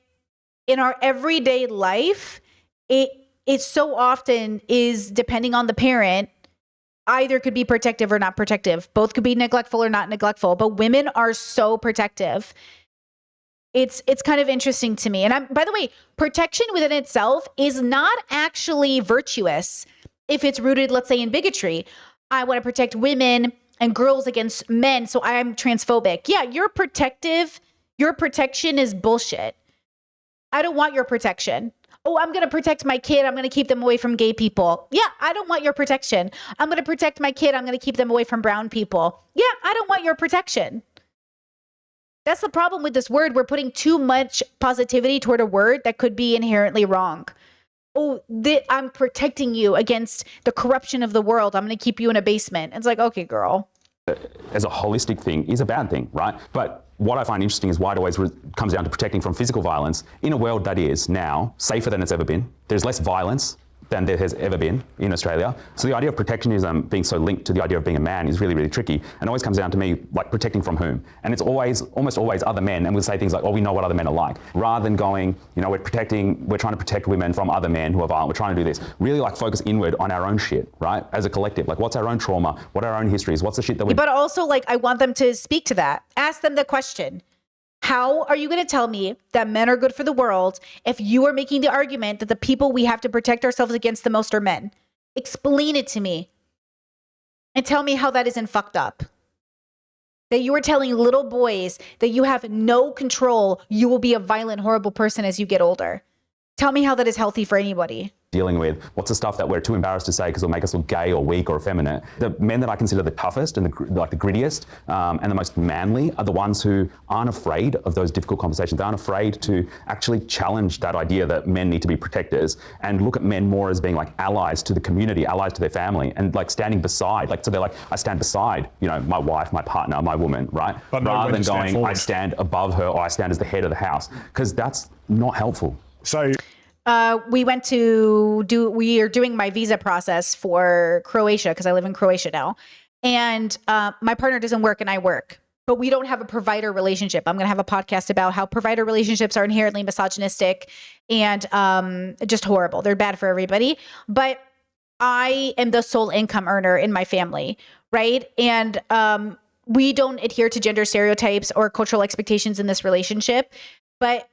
in our everyday life, it so often is depending on the parent, either could be protective or not protective. Both could be neglectful or not neglectful. But women are so protective. It's kind of interesting to me. And by the way, protection within itself is not actually virtuous if it's rooted, let's say, in bigotry. I want to protect women and girls against men, so I'm transphobic. Yeah, you're protective. Your protection is bullshit. I don't want your protection. Oh, I'm going to protect my kid. I'm going to keep them away from gay people. Yeah, I don't want your protection. I'm going to protect my kid. I'm going to keep them away from brown people. Yeah, I don't want your protection. That's the problem with this word. We're putting too much positivity toward a word that could be inherently wrong. oh, I'm protecting you against the corruption of the world. I'm going to keep you in a basement. It's like, okay, girl. As a holistic thing is a bad thing, right? But what I find interesting is why it always comes down to protecting from physical violence in a world that is now safer than it's ever been. There's less violence than there has ever been in Australia. So the idea of protectionism being so linked to the idea of being a man is really, really tricky. And it always comes down to me, like, protecting from whom? And it's almost always other men. And we'll say things like, oh, we know what other men are like. Rather than going, you know, we're trying to protect women from other men who are violent. We're trying to do this. Really, like, focus inward on our own shit, right? As a collective. Like, what's our own trauma? What are our own histories? What's the shit that we... But also, like, I want them to speak to that. Ask them the question. How are you going to tell me that men are good for the world if you are making the argument that the people we have to protect ourselves against the most are men? Explain it to me. And tell me how that isn't fucked up. That you are telling little boys that you have no control, you will be a violent, horrible person as you get older. Tell me how that is healthy for anybody. Dealing with what's the stuff that we're too embarrassed to say because it'll make us look gay or weak or effeminate. The men that I consider the toughest and the grittiest and the most manly are the ones who aren't afraid of those difficult conversations. They aren't afraid to actually challenge that idea that men need to be protectors and look at men more as being like allies to the community, allies to their family, and like standing beside. Like, so they're like, I stand beside, you know, my wife, my partner, my woman, right? But rather than stand going, forward. I stand above her or I stand as the head of the house, because that's not helpful. So we are doing my visa process for Croatia because I live in Croatia now. And my partner doesn't work and I work, but we don't have a provider relationship. I'm going to have a podcast about how provider relationships are inherently misogynistic and just horrible. They're bad for everybody. But I am the sole income earner in my family, right? And we don't adhere to gender stereotypes or cultural expectations in this relationship. But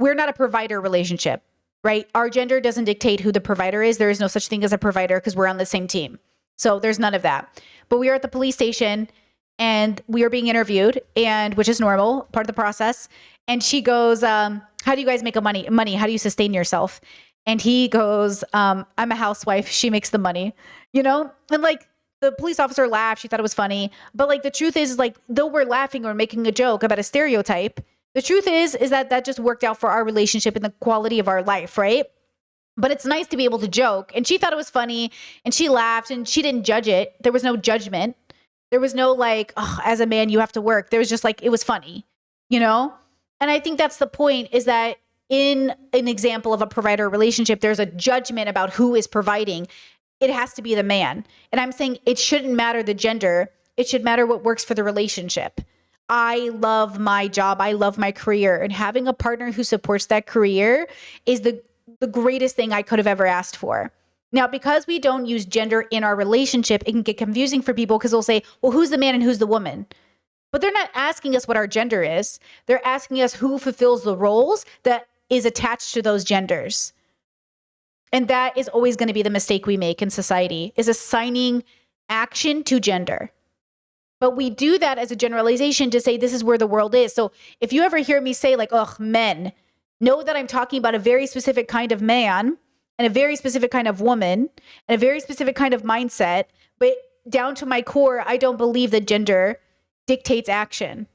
we're not a provider relationship, right? Our gender doesn't dictate who the provider is. There is no such thing as a provider because we're on the same team. So there's none of that. But we are at the police station and we are being interviewed, and which is normal, part of the process. And she goes, how do you guys make money? How do you sustain yourself? And he goes, I'm a housewife. She makes the money, you know? And like the police officer laughed. She thought it was funny. But like the truth is like, though we're laughing or making a joke about a stereotype, the truth is that just worked out for our relationship and the quality of our life, right? But it's nice to be able to joke. And she thought it was funny and she laughed and she didn't judge it. There was no judgment. There was no like, oh, as a man, you have to work. There was just like, it was funny, you know? And I think that's the point, is that in an example of a provider relationship, there's a judgment about who is providing. It has to be the man. And I'm saying it shouldn't matter the gender. It should matter what works for the relationship. I love my job. I love my career. And having a partner who supports that career is the greatest thing I could have ever asked for. Now, because we don't use gender in our relationship, it can get confusing for people because they'll say, well, who's the man and who's the woman? But they're not asking us what our gender is. They're asking us who fulfills the roles that is attached to those genders. And that is always going to be the mistake we make in society, is assigning action to gender. But we do that as a generalization to say this is where the world is. So if you ever hear me say like, ugh, men, know that I'm talking about a very specific kind of man and a very specific kind of woman and a very specific kind of mindset. But down to my core, I don't believe that gender dictates action.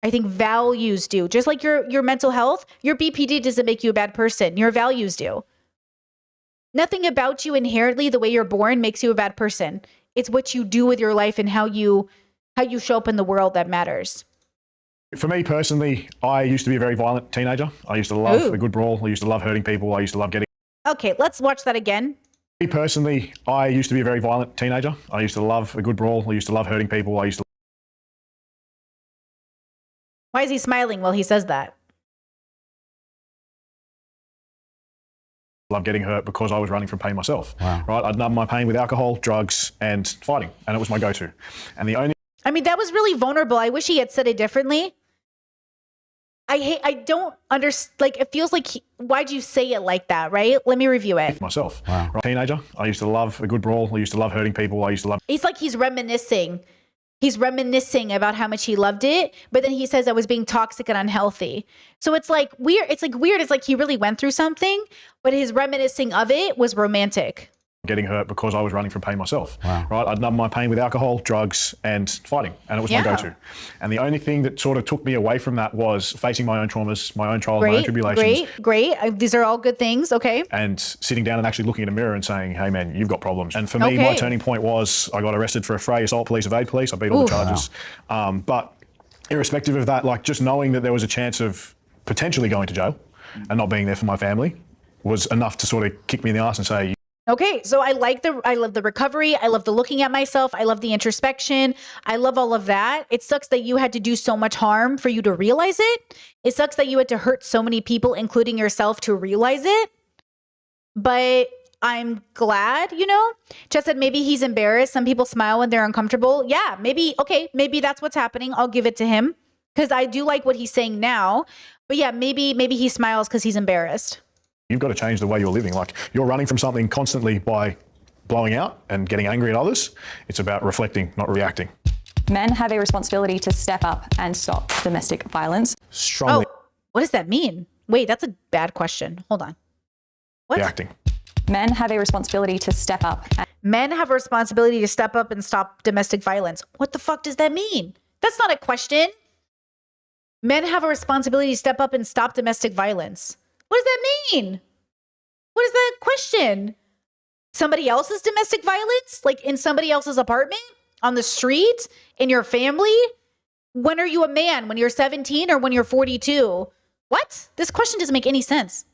I think values do. Just like your mental health, your BPD doesn't make you a bad person. Your values do. Nothing about you inherently, the way you're born, makes you a bad person. It's what you do with your life and how you show up in the world that matters. For me personally, I used to be a very violent teenager. I used to love a good brawl. I used to love hurting people. I used to love getting... Okay, let's watch that again. Me personally, I used to be a very violent teenager. I used to love a good brawl. I used to love hurting people. I used to... Why is he smiling while he says that? love getting hurt because I was running from pain myself. Wow. Right? I'd numb my pain with alcohol, drugs, and fighting, and it was my go-to. And the only... I mean, that was really vulnerable. I wish he had said it differently. I don't understand, like, it feels like, why'd you say it like that, right? Let me review it. Myself. Wow. Right? Teenager, I used to love a good brawl. I used to love hurting people. I used to love... It's like he's reminiscing. He's reminiscing about how much he loved it, but then he says I was being toxic and unhealthy. So it's like weird. It's like weird. It's like he really went through something, but his reminiscing of it was romantic. getting hurt because I was running from pain myself. Right? I'd numb my pain with alcohol, drugs, and fighting, and it was my go-to. And the only thing that sort of took me away from that was facing my own traumas, my own trials, my own tribulations. Great. These are all good things. Okay. And sitting down and actually looking in a mirror and saying, hey man, you've got problems. And for me, my turning point was I got arrested for affray, assault, police, evade police. I beat all the charges. But irrespective of that, like just knowing that there was a chance of potentially going to jail and not being there for my family was enough to sort of kick me in the ass and say, okay, so I love the recovery. I love the looking at myself. I love the introspection. I love all of that. It sucks that you had to do so much harm for you to realize it. It sucks that you had to hurt so many people, including yourself, to realize it. But I'm glad, Jess said maybe he's embarrassed. Some people smile when they're uncomfortable. Yeah, maybe that's what's happening. I'll give it to him because I do like what he's saying now. But yeah, maybe he smiles because he's embarrassed. You've got to change the way you're living. Like you're running from something constantly by blowing out and getting angry at others. It's about reflecting, not reacting. Men have a responsibility to step up and stop domestic violence. Strongly. Oh, what does that mean? Wait, that's a bad question. Hold on. What? Reacting. Men have a responsibility to step up. Men have a responsibility to step up and stop domestic violence. What the fuck does that mean? That's not a question. Men have a responsibility to step up and stop domestic violence. What does that mean? What is that question? Somebody else's domestic violence? Like in somebody else's apartment? On the street? In your family? When are you a man? When you're 17 or when you're 42? What? This question doesn't make any sense.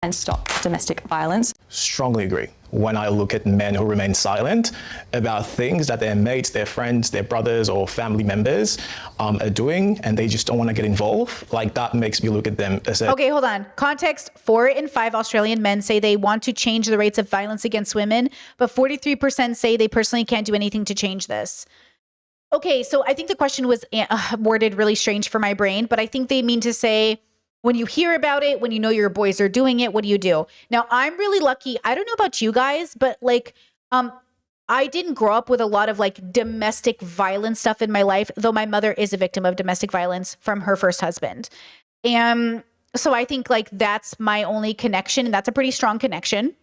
And stop domestic violence. Strongly agree. When I look at men who remain silent about things that their mates, their friends, their brothers or family members are doing and they just don't want to get involved, like that makes me look at them as a... Okay, hold on. Context, 4 in 5 Australian men say they want to change the rates of violence against women, but 43% say they personally can't do anything to change this. Okay, so I think the question was worded really strange for my brain, but I think they mean to say, when you hear about it, when you know your boys are doing it, what do you do? Now, I'm really lucky. I don't know about you guys, but I didn't grow up with a lot of domestic violence stuff in my life, though my mother is a victim of domestic violence from her first husband. And so I think that's my only connection, and that's a pretty strong connection.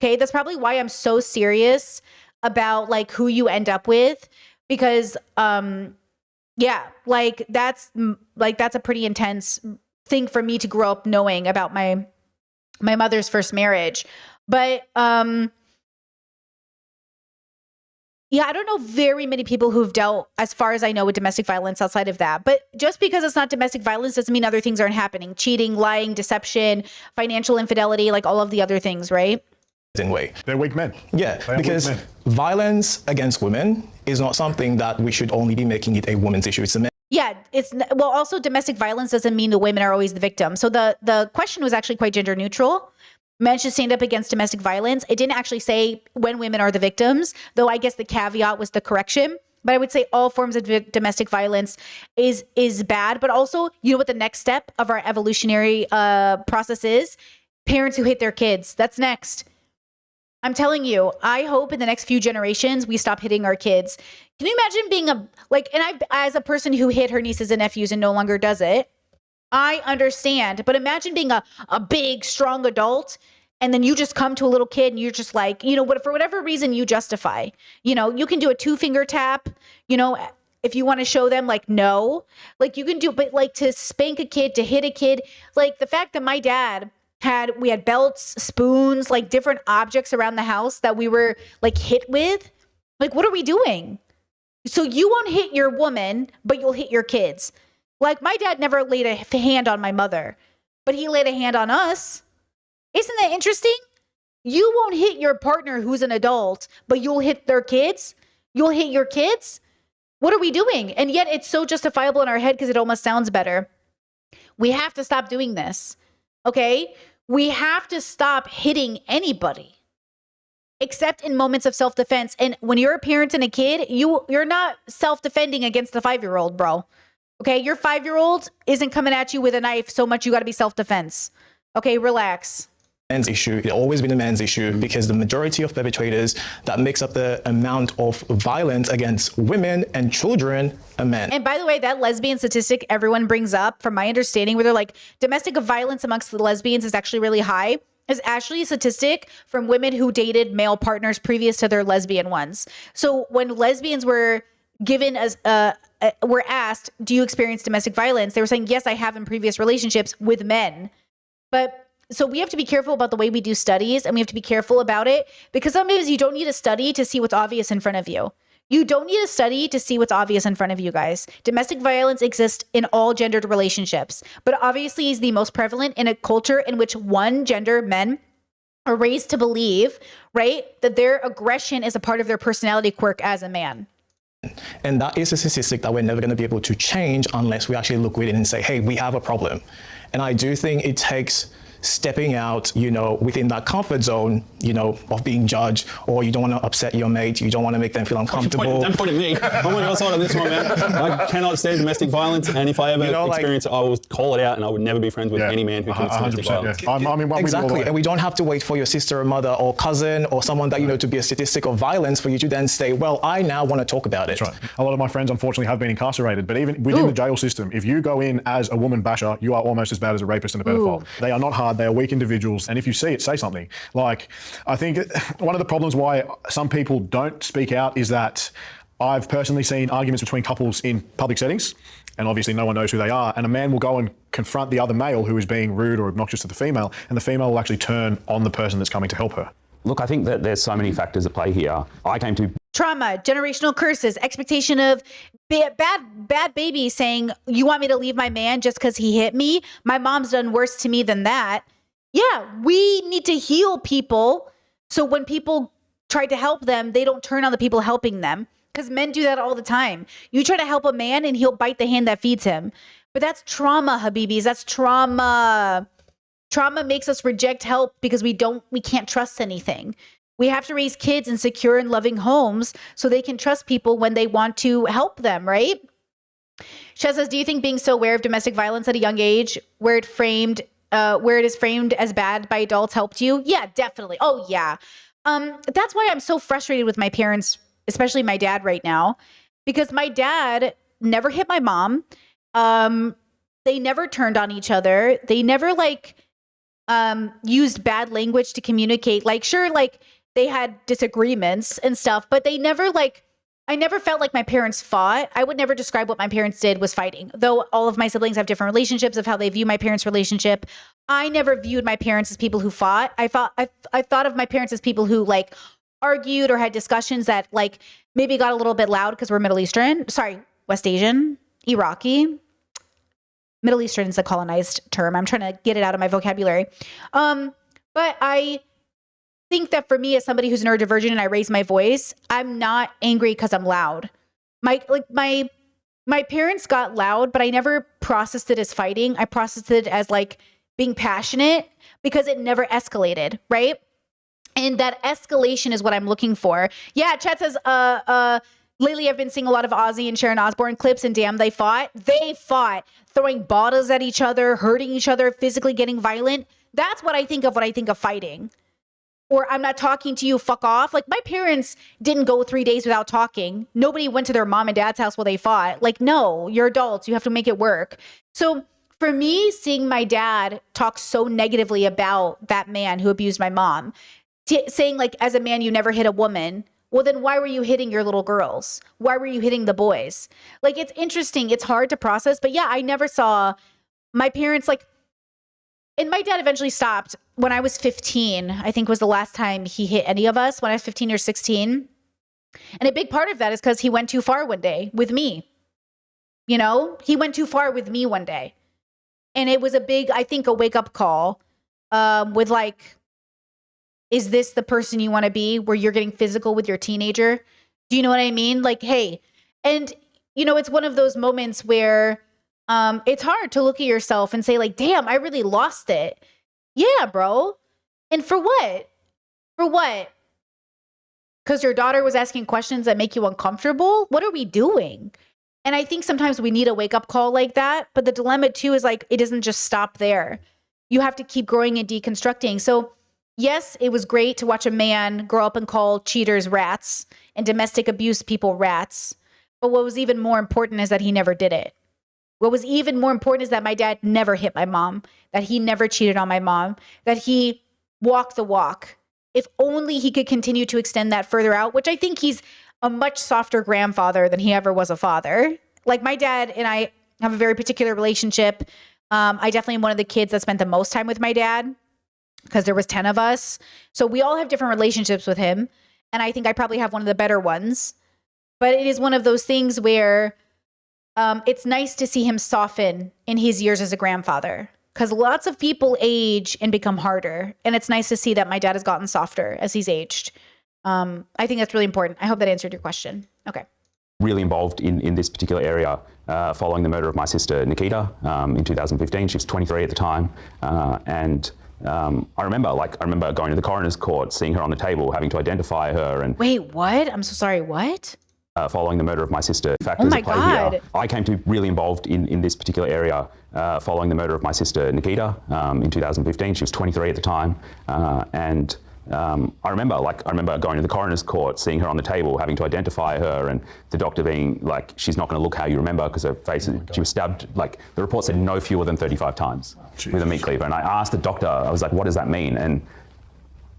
Okay, that's probably why I'm so serious about who you end up with, because that's a pretty intense thing for me to grow up knowing about my mother's first marriage. But I don't know very many people who've dealt, as far as I know, with domestic violence outside of that. But just because it's not domestic violence doesn't mean other things aren't happening. Cheating, lying, deception, financial infidelity, all of the other things, right? Way. They're weak men. Yeah, because violence against women is not something that we should only be making it a woman's issue. It's a man. Yeah, also domestic violence doesn't mean the women are always the victim. So the question was actually quite gender neutral. Men should stand up against domestic violence. It didn't actually say when women are the victims, though I guess the caveat was the correction. But I would say all forms of domestic violence is bad. But also, you know what the next step of our evolutionary process is? Parents who hit their kids. That's next. I'm telling you, I hope in the next few generations, we stop hitting our kids. Can you imagine being as a person who hit her nieces and nephews and no longer does it, I understand. But imagine being a big, strong adult, and then you just come to a little kid and you're just for whatever reason you justify. You can do a 2-finger tap, if you want to show them no. You can do, but to spank a kid, to hit a kid, the fact that my dad we had belts, spoons, different objects around the house that we were hit with. What are we doing? So you won't hit your woman, but you'll hit your kids. My dad never laid a hand on my mother, but he laid a hand on us. Isn't that interesting? You won't hit your partner who's an adult, but you'll hit their kids. You'll hit your kids. What are we doing? And yet it's so justifiable in our head because it almost sounds better. We have to stop doing this. Okay? We have to stop hitting anybody, except in moments of self-defense. And when you're a parent and a kid, you're not self-defending against the 5-year-old, bro. Okay, your 5-year-old isn't coming at you with a knife so much you got to be self-defense. Okay, relax. Man's issue. It's always been a man's issue because the majority of perpetrators that makes up the amount of violence against women and children are men. And by the way, that lesbian statistic everyone brings up, from my understanding, where they're domestic violence amongst the lesbians is actually really high. is actually a statistic from women who dated male partners previous to their lesbian ones. So when lesbians were given as were asked, do you experience domestic violence? They were saying, yes, I have in previous relationships with men. But so we have to be careful about the way we do studies, and we have to be careful about it, because sometimes you don't need a study to see what's obvious in front of you. You don't need a study to see what's obvious in front of you, guys. Domestic violence exists in all gendered relationships, but obviously is the most prevalent in a culture in which one gender men are raised to believe, right, that their aggression is a part of their personality quirk as a man. And that is a statistic that we're never going to be able to change unless we actually look within and say, hey, we have a problem. And I do think it takes stepping out, within that comfort zone, of being judged, or you don't want to upset your mate, you don't want to make them feel uncomfortable. Don't point at me. I'm on your side of this one, man. I cannot stand domestic violence, and if I ever experience it, I will call it out, and I would never be friends with any man who commits domestic violence. Yeah. I'm in one exactly, with you all the way. and we don't have to wait for your sister or mother or cousin or someone that to be a statistic of violence for you to then say, well, I now want to talk about it. That's right. A lot of my friends, unfortunately, have been incarcerated, but even within the jail system, if you go in as a woman basher, you are almost as bad as a rapist and a pedophile. They are not hard, they are weak individuals, and if you see it, say something. Like, I think one of the problems why some people don't speak out is that I've personally seen arguments between couples in public settings, and obviously no one knows who they are, and a man will go and confront the other male who is being rude or obnoxious to the female, and the female will actually turn on the person that's coming to help her. Look, I think that there's so many factors at play here. I came to Trauma, generational curses, expectation of bad baby saying, you want me to leave my man just because he hit me? My mom's done worse to me than that. Yeah, we need to heal people, so when people try to help them, they don't turn on the people helping them, because men do that all the time. You try to help a man and he'll bite the hand that feeds him. But that's trauma, Habibis. That's trauma. Trauma makes us reject help because we can't trust anything. We have to raise kids in secure and loving homes so they can trust people when they want to help them, right? Shez says, do you think being so aware of domestic violence at a young age, where it is framed as bad by adults, helped you? Yeah, definitely. Oh, yeah. That's why I'm so frustrated with my parents, especially my dad right now, because my dad never hit my mom. They never turned on each other. They never used bad language to communicate. Sure, they had disagreements and stuff, but they never I never felt like my parents fought. I would never describe what my parents did was fighting. Though all of my siblings have different relationships of how they view my parents' relationship, I never viewed my parents as people who fought. I thought of my parents as people who argued or had discussions that maybe got a little bit loud because we're West Asian, Iraqi. Middle Eastern is a colonized term. I'm trying to get it out of my vocabulary. But I think that for me, as somebody who's neurodivergent and I raise my voice, I'm not angry because I'm loud. My parents got loud, but I never processed it as fighting. I processed it as being passionate, because it never escalated, right? And that escalation is what I'm looking for. Yeah, Chat says, lately I've been seeing a lot of Ozzy and Sharon Osbourne clips, and damn, they fought. They fought, throwing bottles at each other, hurting each other, physically getting violent. That's what I think of when I think of fighting. Or I'm not talking to you, fuck off. My parents didn't go 3 days without talking. Nobody went to their mom and dad's house while they fought. No, you're adults. You have to make it work. So for me, seeing my dad talk so negatively about that man who abused my mom, saying as a man, you never hit a woman. Well, then why were you hitting your little girls? Why were you hitting the boys? It's interesting. It's hard to process. But yeah, I never saw my parents and my dad eventually stopped when I was 15, I think was the last time he hit any of us, when I was 15 or 16. And a big part of that is because he went too far one day with me. He went too far with me one day. And it was a wake-up call with is this the person you want to be, where you're getting physical with your teenager? Do you know what I mean? Hey. And, it's one of those moments where it's hard to look at yourself and say damn, I really lost it. Yeah, bro. And for what? For what? Because your daughter was asking questions that make you uncomfortable? What are we doing? And I think sometimes we need a wake-up call like that. But the dilemma too is it doesn't just stop there. You have to keep growing and deconstructing. So yes, it was great to watch a man grow up and call cheaters rats and domestic abuse people rats. But what was even more important is that he never did it. What was even more important is that my dad never hit my mom, that he never cheated on my mom, that he walk the walk. If only he could continue to extend that further out, which I think he's a much softer grandfather than he ever was a father. Like my dad and I have a very particular relationship. I definitely am one of the kids that spent the most time with my dad because there was 10 of us. So we all have different relationships with him. And I think I probably have one of the better ones. But it is one of those things where it's nice to see him soften in his years as a grandfather, because lots of people age and become harder. And it's nice to see that my dad has gotten softer as he's aged. I think that's really important. I hope that answered your question. Okay. Really involved in this particular area following the murder of my sister Nikita in 2015. She was 23 at the time. I remember going to the coroner's court, seeing her on the table, having to identify her. And wait, what? I'm so sorry. What? Following the murder of my sister. Oh my God. I came to be really involved in this particular area following the murder of my sister Nikita in 2015. She was 23 at the time. I remember going to the coroner's court, seeing her on the table, having to identify her, and the doctor being like, she's not going to look how you remember because her face, she was stabbed, like the report said no fewer than 35 times with a meat cleaver. And I asked the doctor, I was like, what does that mean? And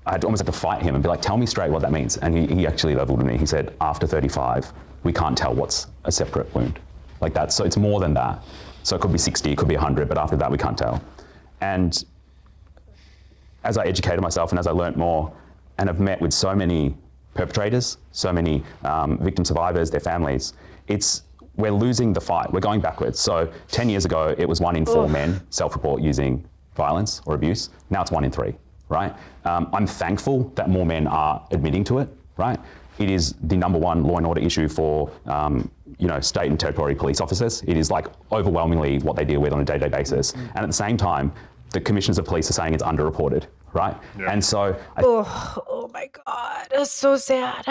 I almost had to fight him and be like, tell me straight what that means. And he actually leveled with me. He said, after 35, we can't tell what's a separate wound. Like that. So it's more than that. So it could be 60, it could be 100, but after that, we can't tell. And as I educated myself and as I learned more, and I've met with so many perpetrators, so many victim survivors, their families, we're losing the fight. We're going backwards. So 10 years ago, it was 1 in 4 men self-report using violence or abuse. Now it's 1 in 3. Right? I'm thankful that more men are admitting to it, right? It is the number one law and order issue for, state and territory police officers. It is like overwhelmingly what they deal with on a day-to-day basis. And at the same time, the commissioners of police are saying it's underreported, right? Yeah. And so... Oh my God, that's so sad.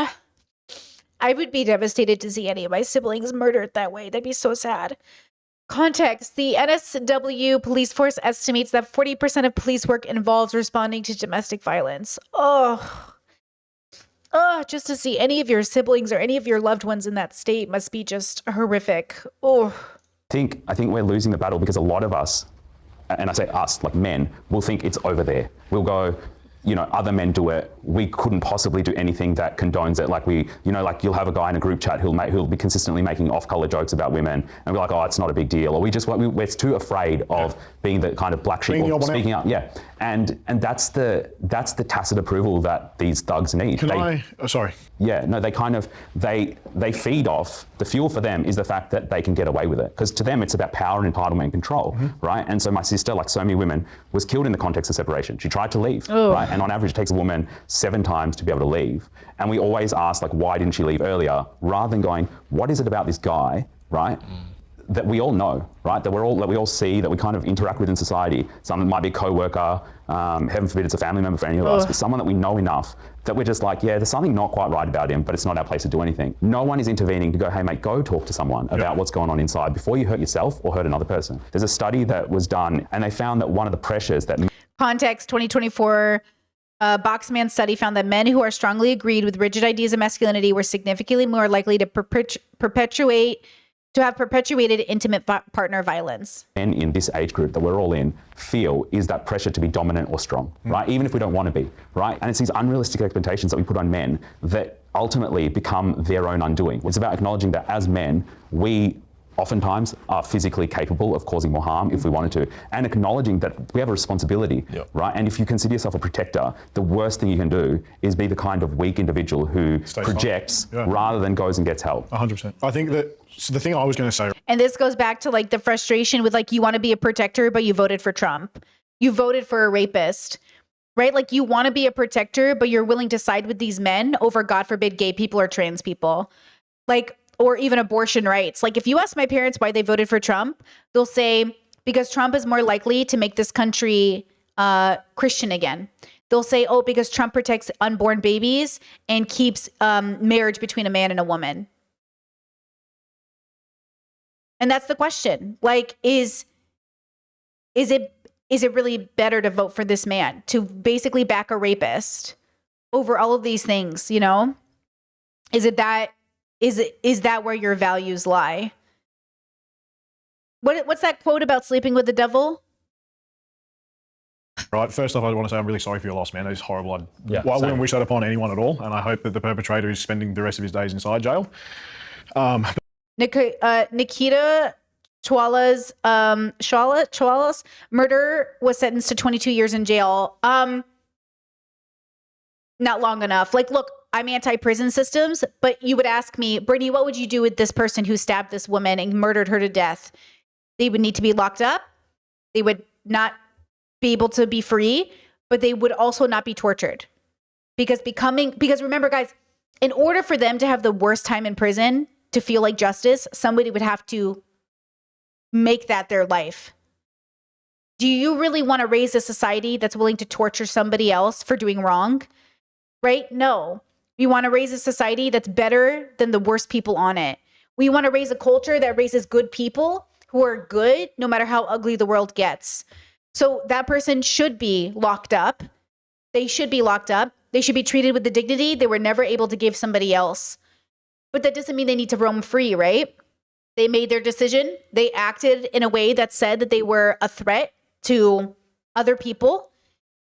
I would be devastated to see any of my siblings murdered that way. That'd be so sad. Context: the NSW police force estimates that 40% of police work involves responding to domestic violence. Just to see any of your siblings or any of your loved ones in that state must be just horrific. I think we're losing the battle because a lot of us, and I say us, like men, will think it's over there. We'll go, other men do it. We couldn't possibly do anything that condones it. Like you'll have a guy in a group chat who'll be consistently making off-color jokes about women, and we're like, oh, it's not a big deal. Or we're too afraid of being the kind of black sheep or speaking up. Yeah, and that's the tacit approval that these thugs need. Sorry. Yeah, no, they feed off, the fuel for them is the fact that they can get away with it. Because to them, it's about power and entitlement and control, right? And so my sister, like so many women, was killed in the context of separation. She tried to leave, right? And on average, it takes a woman 7 times to be able to leave. And we always ask, like, why didn't she leave earlier? Rather than going, what is it about this guy, right? That we all know, right? That we all see, that we kind of interact with in society. Someone might be a co-worker, heaven forbid it's a family member for any of us, but someone that we know enough that we're just like, yeah, there's something not quite right about him, but it's not our place to do anything. No one is intervening to go, hey mate, go talk to someone about what's going on inside before you hurt yourself or hurt another person. There's a study that was done and they found that one of the pressures that... Context 2024 Boxman study found that men who are strongly agreed with rigid ideas of masculinity were significantly more likely to have perpetuated intimate partner violence. Men in this age group that we're all in feel is that pressure to be dominant or strong, right? Even if we don't want to be, right? And it's these unrealistic expectations that we put on men that ultimately become their own undoing. It's about acknowledging that as men, we oftentimes are physically capable of causing more harm if we wanted to, and acknowledging that we have a responsibility, right? And if you consider yourself a protector, the worst thing you can do is be the kind of weak individual who projects rather than goes and gets help. 100%. I think that the thing I was going to say, and this goes back to like the frustration with like, you want to be a protector, but you voted for Trump. You voted for a rapist, right? Like you want to be a protector, but you're willing to side with these men over, God forbid, gay people or trans people. Like, or even abortion rights. Like if you ask my parents why they voted for Trump, they'll say, because Trump is more likely to make this country Christian again. They'll say, oh, because Trump protects unborn babies and keeps marriage between a man and a woman. And that's the question. Like, is it really better to vote for this man, to basically back a rapist over all of these things, you know? Is that where your values lie? What's that quote about sleeping with the devil? Right. First off, I want to say I'm really sorry for your loss, man. It's horrible. I Yeah, wouldn't same. wish that upon anyone at all. And I hope that the perpetrator is spending the rest of his days inside jail. Nikita Chawla's murder was sentenced to 22 years in jail. Not long enough. Like, look, I'm anti-prison systems, but you would ask me, Brittany, what would you do with this person who stabbed this woman and murdered her to death? They would need to be locked up. They would not be able to be free, but they would also not be tortured. Because remember, guys, in order for them to have the worst time in prison to feel like justice, somebody would have to make that their life. Do you really want to raise a society that's willing to torture somebody else for doing wrong? Right? No. We want to raise a society that's better than the worst people on it. We want to raise a culture that raises good people who are good no matter how ugly the world gets. So that person should be locked up. They should be locked up. They should be treated with the dignity they were never able to give somebody else. But that doesn't mean they need to roam free, right? They made their decision. They acted in a way that said that they were a threat to other people,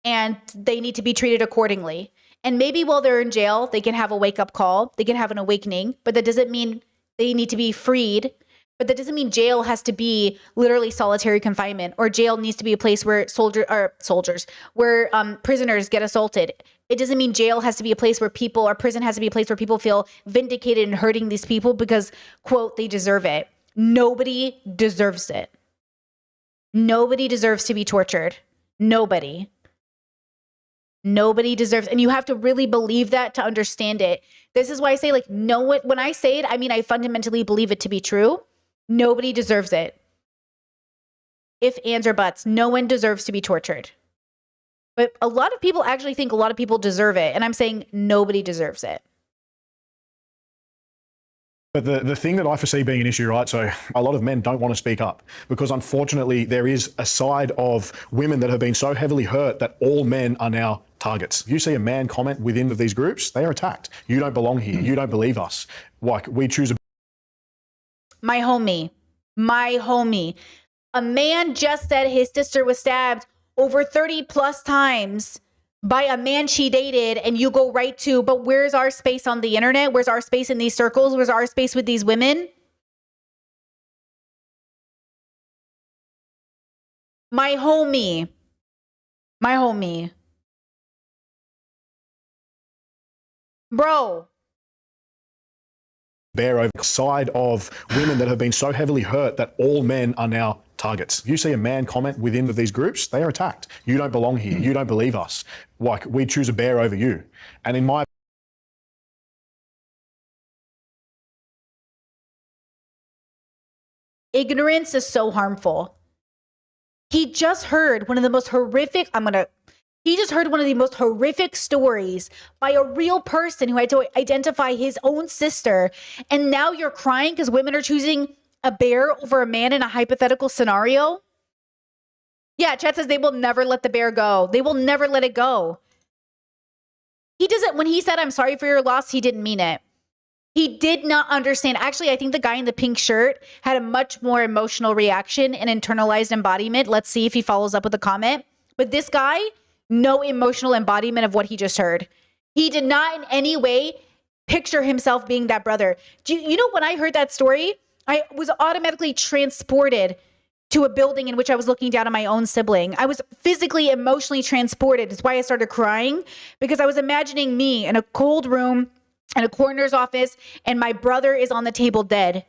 and they need to be treated accordingly. And maybe while they're in jail, they can have a wake-up call. They can have an awakening, but that doesn't mean they need to be freed. But that doesn't mean jail has to be literally solitary confinement, or jail needs to be a place where prisoners get assaulted. It doesn't mean jail has to be a place where prison has to be a place where people feel vindicated in hurting these people because, quote, they deserve it. Nobody deserves it. Nobody deserves to be tortured. Nobody. Nobody deserves, and you have to really believe that to understand it. This is why I say, like, no, when I say it, I mean, I fundamentally believe it to be true. Nobody deserves it. If ands or buts, no one deserves to be tortured. But a lot of people actually think a lot of people deserve it. And I'm saying nobody deserves it. But the thing that I foresee being an issue, right? So a lot of men don't want to speak up because unfortunately there is a side of women that have been so heavily hurt that all men are now targets. You see a man comment within these groups, they are attacked. You don't belong here. You don't believe us. Like, we choose a... My homie. A man just said his sister was stabbed over 30 plus times by a man she dated, and you go right to, but where's our space on the internet? Where's our space in these circles? Where's our space with these women? My homie. Bro. Bear over the side of women that have been so heavily hurt that all men are now targets. You see a man comment within these groups, they are attacked. You don't belong here. You don't believe us. Like, we choose a bear over you. And in my... Ignorance is so harmful. He just heard one of the most horrific, he just heard one of the most horrific stories by a real person who had to identify his own sister. And now you're crying because women are choosing a bear over a man in a hypothetical scenario? Yeah, Chet says they will never let the bear go. They will never let it go. When he said, I'm sorry for your loss, he didn't mean it. He did not understand. Actually, I think the guy in the pink shirt had a much more emotional reaction and internalized embodiment. Let's see if he follows up with a comment. But this guy, no emotional embodiment of what he just heard. He did not in any way picture himself being that brother. You know, when I heard that story, I was automatically transported to a building in which I was looking down on my own sibling. I was physically, emotionally transported. It's why I started crying, because I was imagining me in a cold room in a coroner's office, and my brother is on the table dead.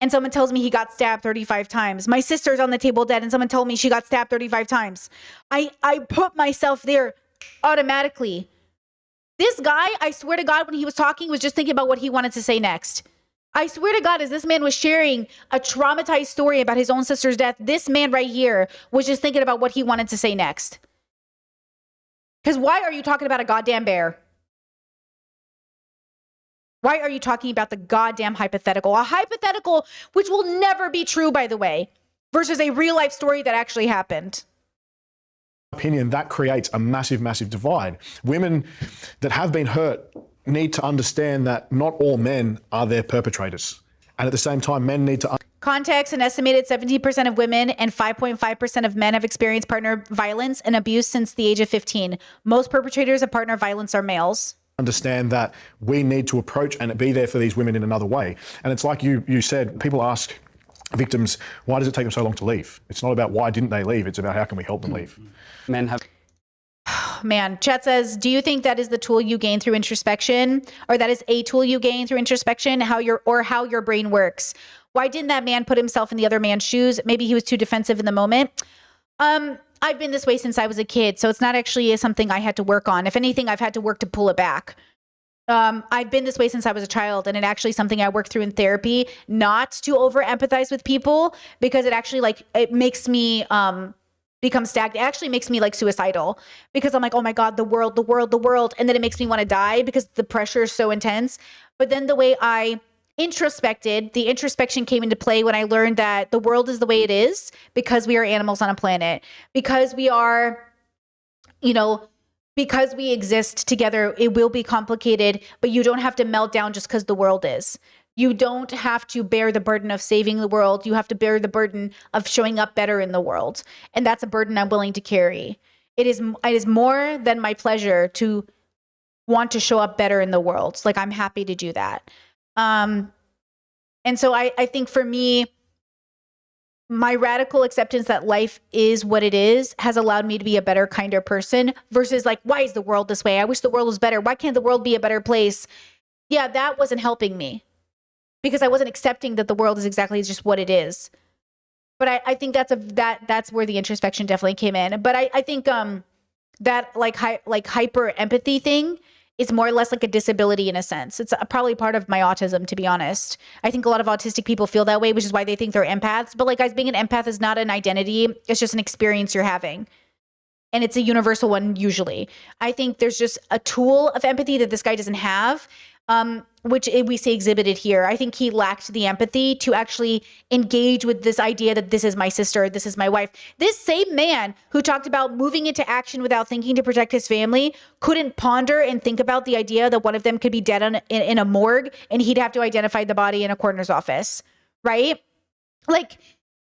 And someone tells me he got stabbed 35 times. My sister's on the table dead, and someone told me she got stabbed 35 times. I put myself there automatically. This guy, I swear to God, when he was talking, was just thinking about what he wanted to say next. I swear to God, as this man was sharing a traumatized story about his own sister's death, this man right here was just thinking about what he wanted to say next. Because why are you talking about a goddamn bear? Why are you talking about the goddamn hypothetical? A hypothetical which will never be true, by the way, versus a real life story that actually happened. Opinion, that creates a massive, massive divide. Women that have been hurt need to understand that not all men are their perpetrators. And at the same time, men need to... Context: an estimated 17% of women and 5.5% of men have experienced partner violence and abuse since the age of 15. Most perpetrators of partner violence are males. Understand that we need to approach and be there for these women in another way. And it's like you said, people ask victims, why does it take them so long to leave? It's not about why didn't they leave, it's about how can we help them leave. Men have Man, chat says, do you think that is the tool you gain through introspection, or that is a tool you gain through introspection, how your brain works? Why didn't that man put himself in the other man's shoes? Maybe he was too defensive in the moment. I've been this way since I was a kid, so it's not actually something I had to work on. If anything, I've had to work to pull it back. I've been this way since I was a child, and it's actually something I worked through in therapy, not to over empathize with people, because it actually it makes me become stagnant. It actually makes me suicidal, because I'm like, oh my God, the world. And then it makes me want to die because the pressure is so intense. But then the way I introspected, the introspection came into play when I learned that the world is the way it is because we are animals on a planet, because we are, because we exist together. It will be complicated, but you don't have to melt down just because the world is. You don't have to bear the burden of saving the world. You have to bear the burden of showing up better in the world. And that's a burden I'm willing to carry. It is more than my pleasure to want to show up better in the world. I'm happy to do that. And so I think for me, my radical acceptance that life is what it is has allowed me to be a better, kinder person, versus why is the world this way? I wish the world was better. Why can't the world be a better place? Yeah, that wasn't helping me, because I wasn't accepting that the world is exactly just what it is. But I think that's where the introspection definitely came in. But I think that hyper empathy thing is more or less like a disability in a sense. It's probably part of my autism, to be honest. I think a lot of autistic people feel that way, which is why they think they're empaths. But guys, being an empath is not an identity. It's just an experience you're having. And it's a universal one usually. I think there's just a tool of empathy that this guy doesn't have, which we see exhibited here. I think he lacked the empathy to actually engage with this idea that this is my sister, this is my wife. This same man who talked about moving into action without thinking to protect his family couldn't ponder and think about the idea that one of them could be dead in a morgue and he'd have to identify the body in a coroner's office, right?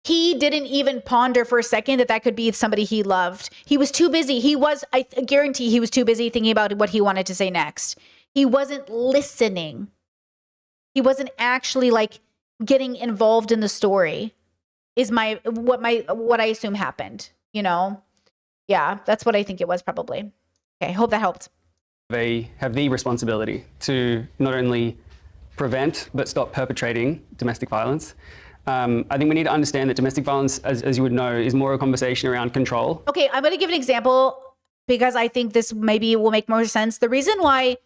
He didn't even ponder for a second that could be somebody he loved. He was too busy. I guarantee he was too busy thinking about what he wanted to say next. He wasn't listening. He wasn't actually getting involved in the story is what I assume happened, Yeah, that's what I think it was probably. Okay, hope that helped. They have the responsibility to not only prevent but stop perpetrating domestic violence. I think we need to understand that domestic violence, as you would know, is more a conversation around control. Okay, I'm going to give an example because I think this maybe will make more sense. The reason why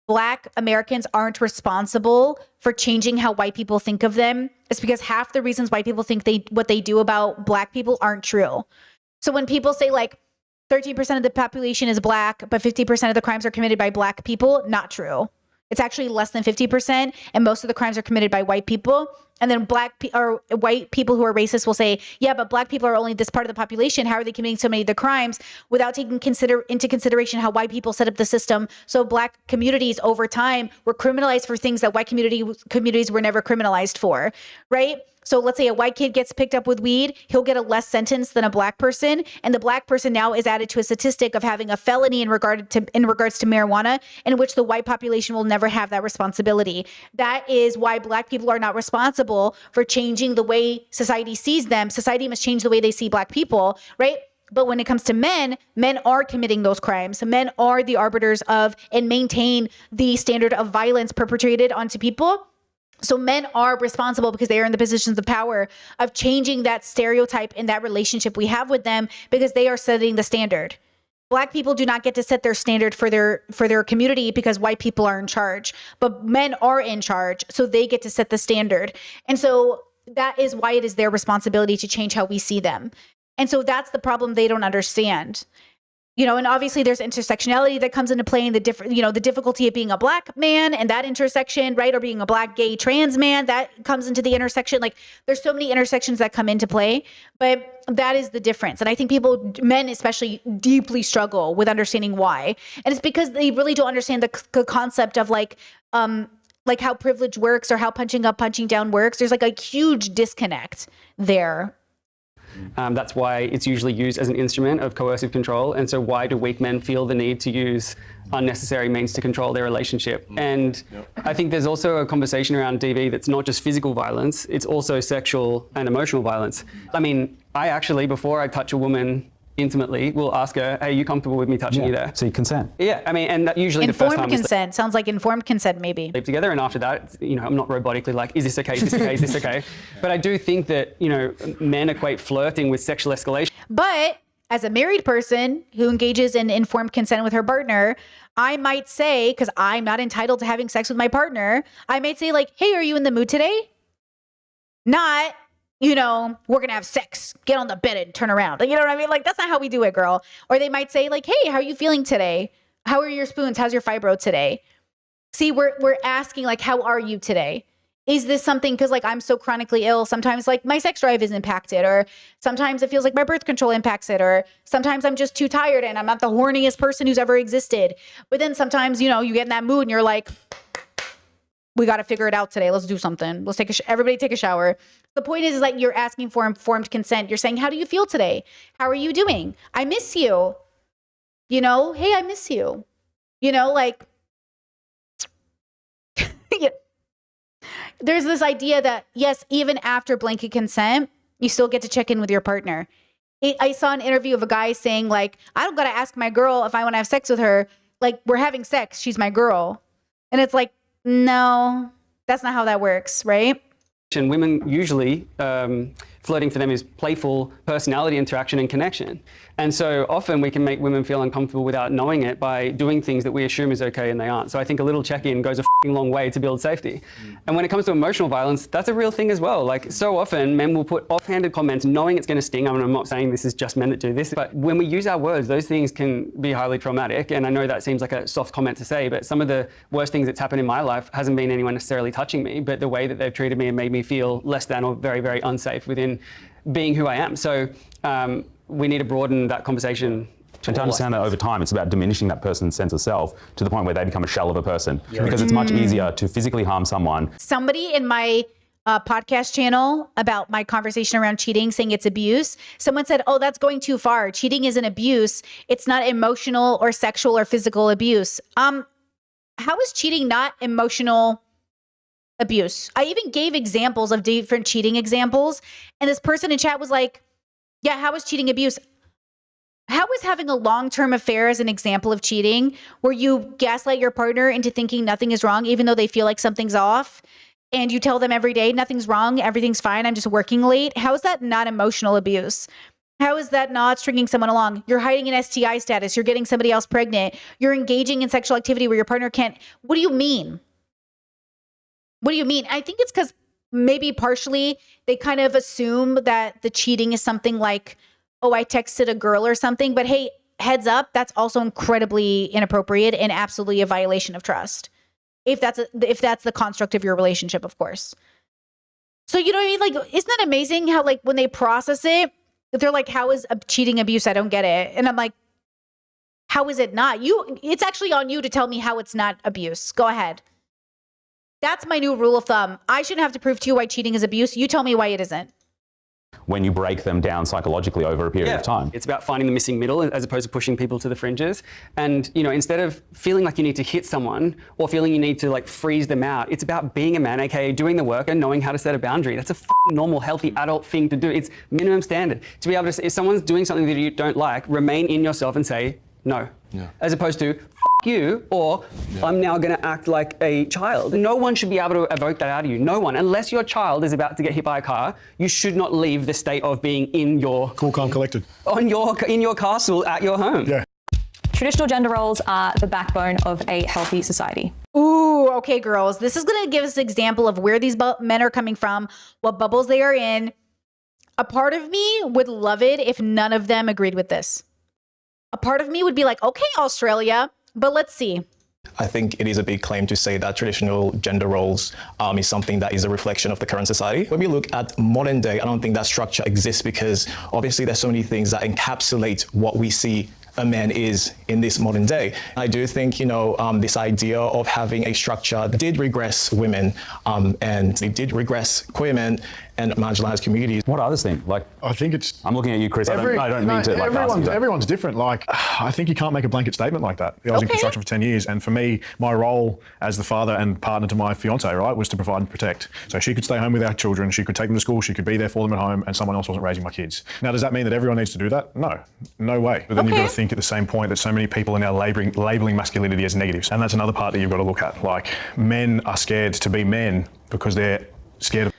Black Americans aren't responsible for changing how white people think of them is because half the reasons white people think what they do about Black people aren't true. So when people say 13% of the population is Black, but 50% of the crimes are committed by Black people, not true. It's actually less than 50%, and most of the crimes are committed by white people. And then white people who are racist will say, yeah, but Black people are only this part of the population. How are they committing so many of the crimes, without taking into consideration how white people set up the system? So Black communities over time were criminalized for things that white communities were never criminalized for, right? So let's say a white kid gets picked up with weed, he'll get a less sentence than a Black person. And the Black person now is added to a statistic of having a felony in regards to marijuana, in which the white population will never have that responsibility. That is why Black people are not responsible for changing the way society sees them. Society must change the way they see Black people, right? But when it comes to men are committing those crimes. Men are the arbiters of and maintain the standard of violence perpetrated onto people. So men are responsible because they are in the positions of power of changing that stereotype in that relationship we have with them, because they are setting the standard. Black people do not get to set their standard for their community because white people are in charge, but men are in charge, so they get to set the standard. And so that is why it is their responsibility to change how we see them. And so that's the problem they don't understand. And obviously there's intersectionality that comes into play, in the difficulty of being a Black man and that intersection, right? Or being a Black gay trans man, that comes into the intersection. There's so many intersections that come into play, but that is the difference. And I think men especially, deeply struggle with understanding why. And it's because they really don't understand the concept of like how privilege works or how punching up, punching down works. There's like a huge disconnect there. That's why it's usually used as an instrument of coercive control. And so why do weak men feel the need to use unnecessary means to control their relationship? And I think there's also a conversation around DV that's not just physical violence, it's also sexual and emotional violence. I mean, I actually, before I touch a woman intimately, will ask her, hey, are you comfortable with me touching you there? So you consent. Yeah, I mean, and that usually the first Informed time consent. Sounds like informed consent, maybe. sleep together, and after that, I'm not robotically like, is this okay, is this okay, is this okay? But I do think that, men equate flirting with sexual escalation. But as a married person who engages in informed consent with her partner, I might say, because I'm not entitled to having sex with my partner, I might say like, hey, are you in the mood today? Not, we're going to have sex, get on the bed and turn around. You know what I mean? Like, that's not how we do it, girl. Or they might say like, hey, how are you feeling today? How are your spoons? How's your fibro today? See, we're asking like, how are you today? Is this something, because like I'm so chronically ill, sometimes like my sex drive is impacted, or sometimes it feels like my birth control impacts it, or sometimes I'm just too tired and I'm not the horniest person who's ever existed. But then sometimes, you get in that mood and you're like, we got to figure it out today. Let's do something. Let's everybody take a shower. The point is like you're asking for informed consent. You're saying, how do you feel today? How are you doing? I miss you. Hey, I miss you. Like, there's this idea that, yes, even after blanket consent, you still get to check in with your partner. I saw an interview of a guy saying, like, I don't got to ask my girl if I want to have sex with her. Like, we're having sex. She's my girl. And it's like, no, that's not how that works, right? And women usually, flirting for them is playful personality interaction and connection. And so often we can make women feel uncomfortable without knowing it by doing things that we assume is okay and they aren't. So I think a little check-in goes a long way to build safety. And when it comes to emotional violence, that's a real thing as well. Like, so often men will put offhanded comments knowing it's going to sting. I mean, I'm not saying this is just men that do this, but when we use our words, those things can be highly traumatic. And I know that seems like a soft comment to say, but some of the worst things that's happened in my life hasn't been anyone necessarily touching me, but the way that they've treated me and made me feel less than or very, very unsafe within being who I am. So we need to broaden that conversation. And to understand that over time, it's about diminishing that person's sense of self to the point where they become a shell of a person. Because it's much easier to physically harm someone. Somebody in my podcast channel about my conversation around cheating saying it's abuse, someone said, oh, that's going too far. Cheating isn't abuse. It's not emotional or sexual or physical abuse. How is cheating not emotional abuse? I even gave examples of different cheating examples. And this person in chat was like, yeah, how is cheating abuse? How is having a long-term affair as an example of cheating, where you gaslight your partner into thinking nothing is wrong, even though they feel like something's off, and you tell them every day, nothing's wrong, everything's fine, I'm just working late? How is that not emotional abuse? How is that not stringing someone along? You're hiding an STI status. You're getting somebody else pregnant. You're engaging in sexual activity where your partner can't. What do you mean? What do you mean? I think it's because maybe partially they kind of assume that the cheating is something like, oh, I texted a girl or something. But hey, heads up, that's also incredibly inappropriate and absolutely a violation of trust. If that's the construct of your relationship, of course. So you know what I mean? Like, isn't that amazing how like when they process it, they're like, how is cheating abuse? I don't get it. And I'm like, how is it not? It's actually on you to tell me how it's not abuse. Go ahead. That's my new rule of thumb. I shouldn't have to prove to you why cheating is abuse. You tell me why it isn't. When you break them down psychologically over a period of time. It's about finding the missing middle as opposed to pushing people to the fringes. And, instead of feeling like you need to hit someone or feeling you need to like freeze them out, it's about being a man, aka doing the work and knowing how to set a boundary. That's a normal, healthy adult thing to do. It's minimum standard. To be able to say, if someone's doing something that you don't like, remain in yourself and say no. Yeah. As opposed to you, or I'm now going to act like a child. No one should be able to evoke that out of you. No one. Unless your child is about to get hit by a car, you should not leave the state of being in your... Cool, calm, collected. In your castle at your home. Yeah. Traditional gender roles are the backbone of a healthy society. Ooh, okay, girls. This is going to give us an example of where these men are coming from, what bubbles they are in. A part of me would love it if none of them agreed with this. A part of me would be like, okay, Australia, but let's see. I think it is a big claim to say that traditional gender roles is something that is a reflection of the current society. When we look at modern day, I don't think that structure exists because obviously there's so many things that encapsulate what we see a man is in this modern day. I do think, this idea of having a structure did regress women, and it did regress queer men and marginalized communities. What others think? Like, I think it's. I'm looking at you, Chris. I don't mean to like ask you that. Everyone's different. Like, I think you can't make a blanket statement like that. I was in Okay. construction for 10 years, and for me, my role as the father and partner to my fiance, right, was to provide and protect. So she could stay home with our children, she could take them to school, she could be there for them at home, and someone else wasn't raising my kids. Now, does that mean that everyone needs to do that? No way. But then you've got to think at the same point that so many people are now labeling masculinity as negatives, and that's another part that you've got to look at. Like, men are scared to be men because they're scared of.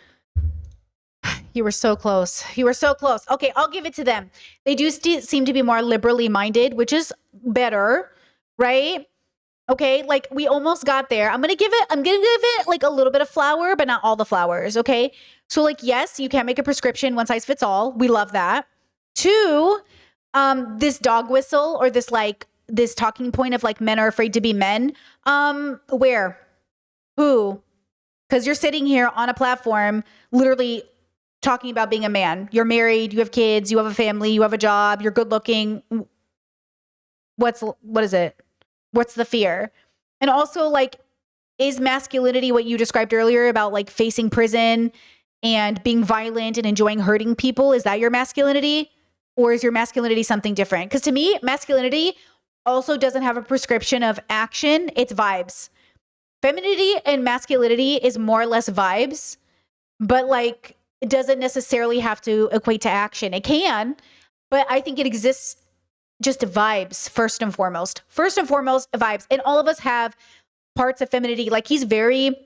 You were so close. You were so close. Okay, I'll give it to them. They do seem to be more liberally minded, which is better, right? Okay, like we almost got there. I'm gonna give it like a little bit of flour, but not all the flowers. Okay, so like yes, you can't make a prescription one size fits all. We love that. 2, this dog whistle or this talking point of like men are afraid to be men. Where? Who? Because you're sitting here on a platform, literally talking about being a man. You're married, you have kids, you have a family, you have a job, you're good looking. What is it? What's the fear? And also, like, is masculinity what you described earlier about like facing prison and being violent and enjoying hurting people? Is that your masculinity? Or is your masculinity something different? Because to me, masculinity also doesn't have a prescription of action. It's vibes. Femininity and masculinity is more or less vibes, but like it doesn't necessarily have to equate to action. It can, but I think it exists just vibes first and foremost. First and foremost, vibes. And all of us have parts of femininity. Like he's very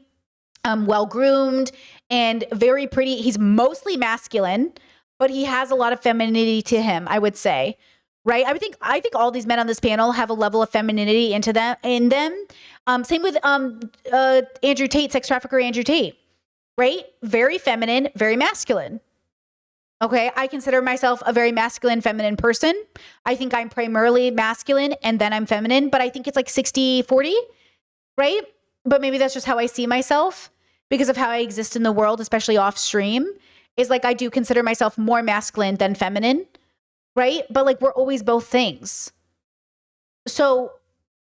well-groomed and very pretty. He's mostly masculine, but he has a lot of femininity to him, I would say. Right? I think all these men on this panel have a level of femininity in them. Same with Andrew Tate, sex trafficker Andrew Tate. Right? Very feminine, very masculine. Okay, I consider myself a very masculine, feminine person. I think I'm primarily masculine and then I'm feminine, but I think it's like 60-40, right? But maybe that's just how I see myself because of how I exist in the world, especially off stream, is like I do consider myself more masculine than feminine, right? But like we're always both things. So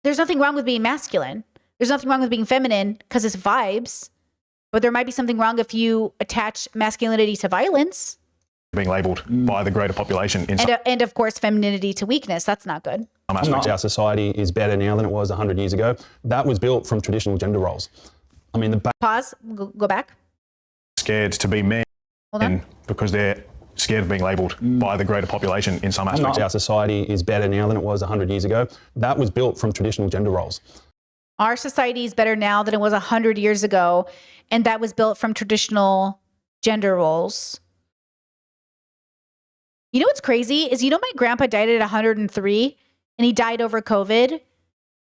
there's nothing wrong with being masculine. There's nothing wrong with being feminine because it's vibes, but there might be something wrong if you attach masculinity to violence. Being labelled by the greater population in And of course, femininity to weakness. That's not good. some aspects. Our society is better now than it was 100 years ago. That was built from traditional gender roles. I mean, Pause. Go back. Scared to be men Hold on. because they're scared of being labelled by the greater population in some aspects. our society is better now than it was 100 years ago. That was built from traditional gender roles. Our society is better now than it was 100 years ago, and that was built from traditional gender roles. You know what's crazy is, my grandpa died at 103 and he died over COVID.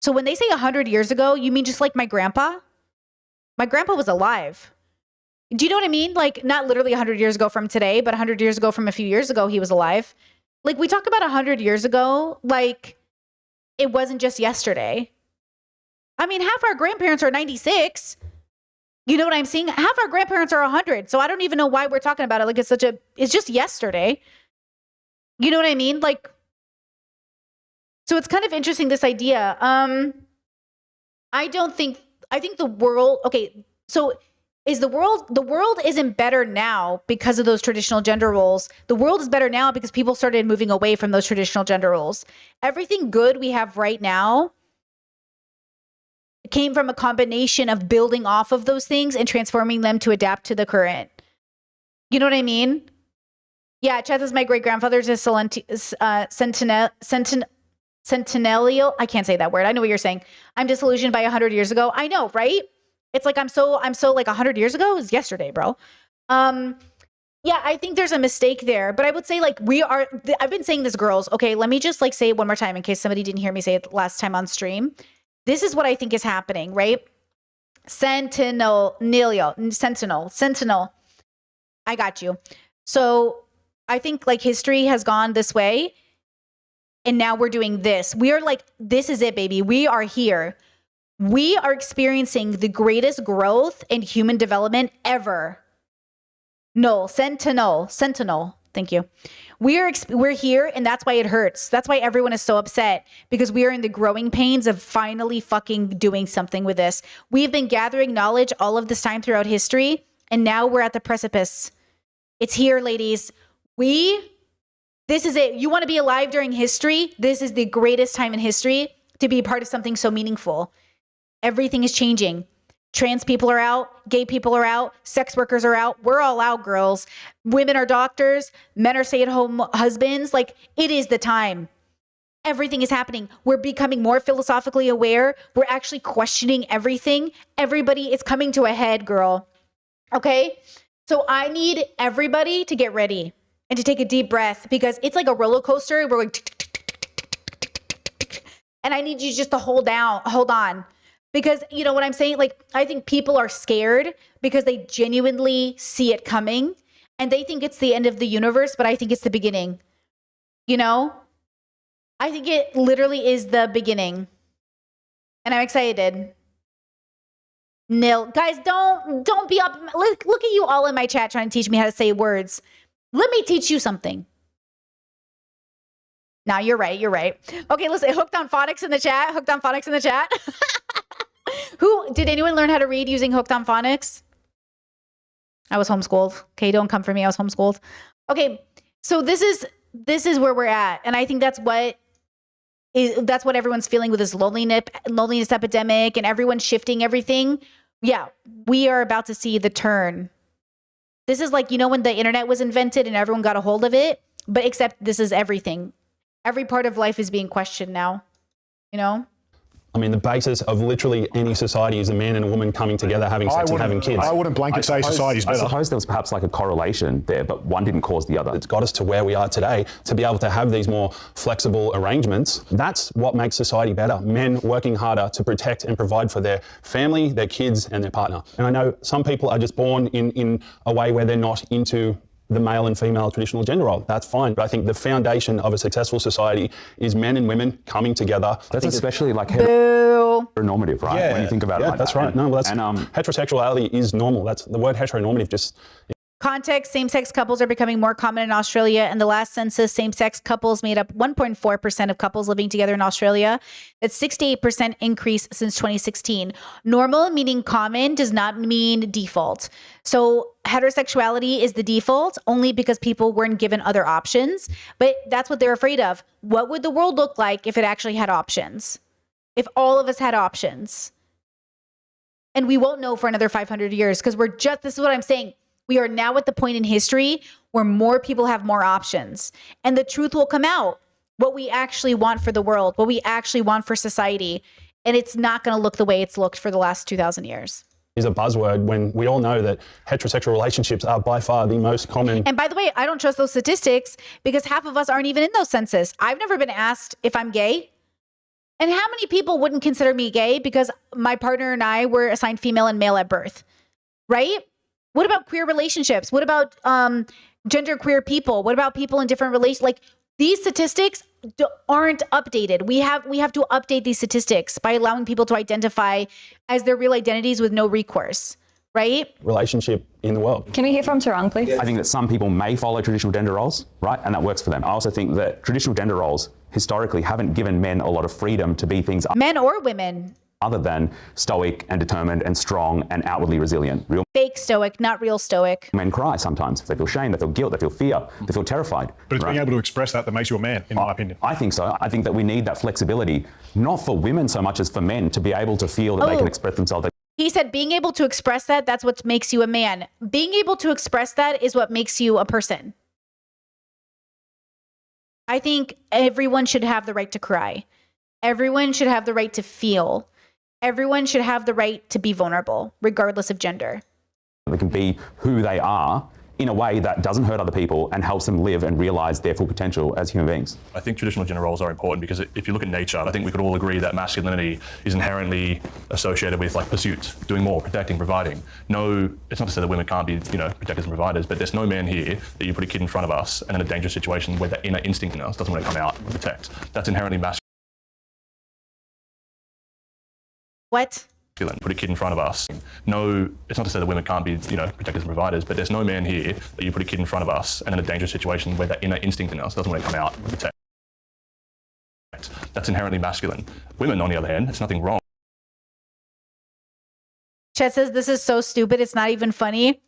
So when they say 100 years ago, you mean just like my grandpa? My grandpa was alive. Do you know what I mean? Like not literally 100 years ago from today, but 100 years ago from a few years ago, he was alive. Like we talk about 100 years ago, like it wasn't just yesterday. I mean, half our grandparents are 96. You know what I'm saying? Half our grandparents are 100. So I don't even know why we're talking about it. Like it's just yesterday. You know what I mean? Like, so it's kind of interesting, this idea. I think the world, okay, so is the world isn't better now because of those traditional gender roles. The world is better now because people started moving away from those traditional gender roles. Everything good we have right now came from a combination of building off of those things and transforming them to adapt to the current. You know what I mean? Yeah, Chet is my great-grandfather's a centennial. I can't say that word. I know what you're saying. I'm disillusioned by 100 years ago. I know, right? It's like I'm so like 100 years ago is yesterday, bro. Yeah, I think there's a mistake there, but I would say like I've been saying this, girls. Okay, let me just like say it one more time in case somebody didn't hear me say it last time on stream. This is what I think is happening, right? Sentinel. I got you. So I think like history has gone this way and now we're doing this. We are like, this is it, baby. We are here. We are experiencing the greatest growth in human development ever. No, sentinel. Thank you. We're here, and that's why it hurts. That's why everyone is so upset, because we are in the growing pains of finally fucking doing something with this. We've been gathering knowledge all of this time throughout history, and now we're at the precipice. It's here, ladies. This is it. You want to be alive during history? This is the greatest time in history to be a part of something so meaningful. Everything is changing. Trans people are out, gay people are out, sex workers are out. We're all out, girls. Women are doctors, men are stay-at-home husbands. Like, it is the time. Everything is happening. We're becoming more philosophically aware. We're actually questioning everything. Everybody is coming to a head, girl. Okay? So I need everybody to get ready and to take a deep breath, because it's like a roller coaster. We're like, and I need you just to hold on. Because, you know what I'm saying? Like, I think people are scared because they genuinely see it coming and they think it's the end of the universe, but I think it's the beginning. You know? I think it literally is the beginning. And I'm excited. Nil. Guys, don't be up. Look at you all in my chat trying to teach me how to say words. Let me teach you something. Nah, you're right. Okay, listen, Hooked on Phonics in the chat. Did anyone learn how to read using Hooked on Phonics? I was homeschooled. Okay, don't come for me. I was homeschooled. Okay, so this is where we're at, and I think that's what everyone's feeling with this loneliness epidemic, and everyone's shifting everything. Yeah, we are about to see the turn. This is like, you know, when the internet was invented and everyone got a hold of it, but except this is everything. Every part of life is being questioned now, you know? I mean, the basis of literally any society is a man and a woman coming together, having sex and having kids. I wouldn't blanket say society's better. I suppose there was perhaps like a correlation there, but one didn't cause the other. It's got us to where we are today, to be able to have these more flexible arrangements. That's what makes society better. Men working harder to protect and provide for their family, their kids, and their partner. And I know some people are just born in a way where they're not into the male and female traditional gender role. That's fine. But I think the foundation of a successful society is men and women coming together. That's especially like heteronormative, right? Yeah, when you think about it. Yeah, like that's that. right. No, well, that's and, heterosexuality is normal. That's the word heteronormative just. Context, same-sex couples are becoming more common in Australia. In the last census, same-sex couples made up 1.4% of couples living together in Australia. That's 68% increase since 2016. Normal, meaning common, does not mean default. So heterosexuality is the default only because people weren't given other options. But that's what they're afraid of. What would the world look like if it actually had options? If all of us had options? And we won't know for another 500 years because this is what I'm saying. We are now at the point in history where more people have more options, and the truth will come out. What we actually want for the world, what we actually want for society, and it's not going to look the way it's looked for the last 2,000 years. Is a buzzword when we all know that heterosexual relationships are by far the most common. And by the way, I don't trust those statistics because half of us aren't even in those census. I've never been asked if I'm gay. And how many people wouldn't consider me gay because my partner and I were assigned female and male at birth, right? What about queer relationships? What about gender queer people? What about people in different relations? Like, these statistics aren't updated. We have to update these statistics by allowing people to identify as their real identities with no recourse, right? Relationship in the world. Can we hear from Tarang, please? I think that some people may follow traditional gender roles, right? And that works for them. I also think that traditional gender roles historically haven't given men a lot of freedom to be things Men or women. other than stoic and determined and strong and outwardly resilient. Real Fake stoic, not real stoic. men cry sometimes. They feel shame, they feel guilt, they feel fear, they feel terrified. But it's being able to express that makes you a man, in my opinion. I think so. I think that we need that flexibility, not for women so much as for men, to be able to feel that they can express themselves. He said being able to express that's what makes you a man. Being able to express that is what makes you a person. I think everyone should have the right to cry. Everyone should have the right to feel. Everyone should have the right to be vulnerable, regardless of gender. They can be who they are in a way that doesn't hurt other people and helps them live and realize their full potential as human beings. I think traditional gender roles are important because if you look at nature, I think we could all agree that masculinity is inherently associated with like pursuits, doing more, protecting, providing. No, it's not to say that women can't be, protectors and providers, but there's no man here that you put a kid in front of us and in a dangerous situation where that inner instinct in us doesn't want to come out and protect. That's inherently masculine. What? masculine. Put a kid in front of us. No, it's not to say that women can't be, protectors and providers, but there's no man here that you put a kid in front of us and in a dangerous situation where that inner instinct in us doesn't want to come out and protect. That's inherently masculine. Women, on the other hand, it's nothing wrong. Chet says, this is so stupid. It's not even funny.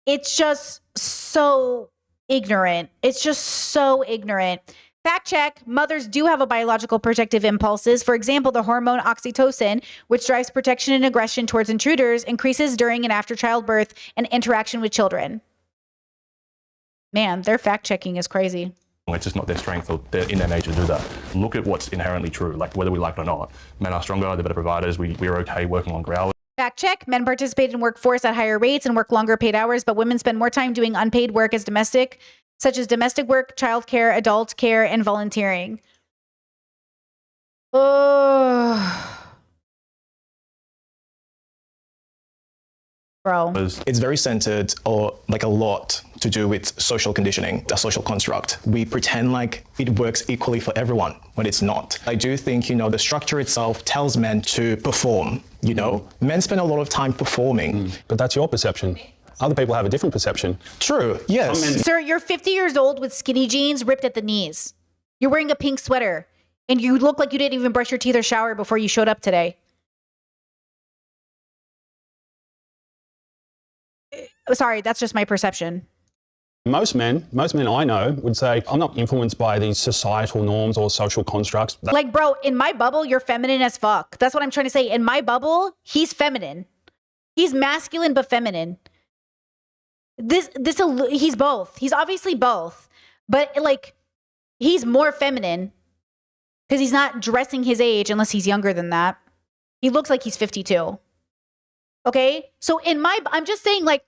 It's just so ignorant. It's just so ignorant. Fact check, mothers do have a biological protective impulses. For example, the hormone oxytocin, which drives protection and aggression towards intruders, increases during and after childbirth and interaction with children. Man, their fact checking is crazy. It's just not their strength or they're in their nature to do that. Look at what's inherently true, like whether we like it or not. Men are stronger, they're better providers, we're okay working longer hours. Fact check, men participate in workforce at higher rates and work longer paid hours, but women spend more time doing unpaid work as domestic, such as domestic work, childcare, adult care, and volunteering. Oh. Bro. It's very centered or like a lot to do with social conditioning, a social construct. We pretend like it works equally for everyone when it's not. I do think, the structure itself tells men to perform, Men spend a lot of time performing. But that's your perception. Other people have a different perception. True, yes. Sir, you're 50 years old with skinny jeans ripped at the knees. You're wearing a pink sweater, and you look like you didn't even brush your teeth or shower before you showed up today. Sorry, that's just my perception. Most men I know would say, I'm not influenced by these societal norms or social constructs. Like, bro, in my bubble, you're feminine as fuck. That's what I'm trying to say. In my bubble, he's feminine. He's masculine but feminine. He's both. He's obviously both. But like, he's more feminine because he's not dressing his age unless he's younger than that. He looks like he's 52. Okay? So I'm just saying, like,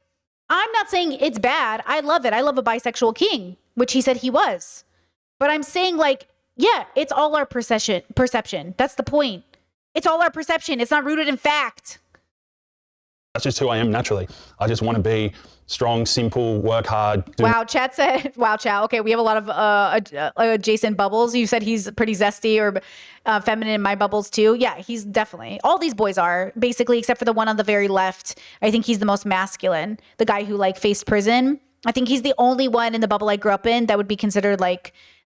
I'm not saying it's bad. I love it. I love a bisexual king, which he said he was. But I'm saying, like, yeah, it's all our perception. That's the point. It's all our perception. It's not rooted in fact. That's just who I am naturally. I just want to be strong, simple, work hard. Wow, Chat said, wow, Chat. Okay, we have a lot of adjacent bubbles. You said he's pretty zesty or feminine in my bubbles too. Yeah, he's definitely. All these boys are, basically, except for the one on the very left. I think he's the most masculine. The guy who faced prison. I think he's the only one in the bubble I grew up in that would be considered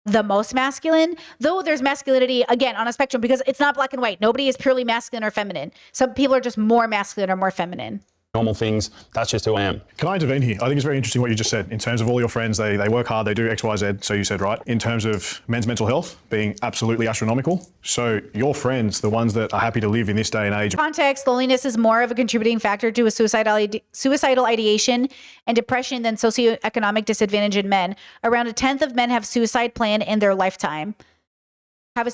the most masculine, though there's masculinity, again, on a spectrum, because it's not black and white. Nobody is purely masculine or feminine. Some people are just more masculine or more feminine. Normal things, that's just who I am. Can I intervene here? I think it's very interesting what you just said. In terms of all your friends, they work hard, they do X, Y, Z, so you said, right? In terms of men's mental health being absolutely astronomical. So your friends, the ones that are happy to live in this day and age. Context, loneliness is more of a contributing factor to a suicidal ideation and depression than socioeconomic disadvantage in men. Around 1/10 of men have suicide plan in their lifetime. Around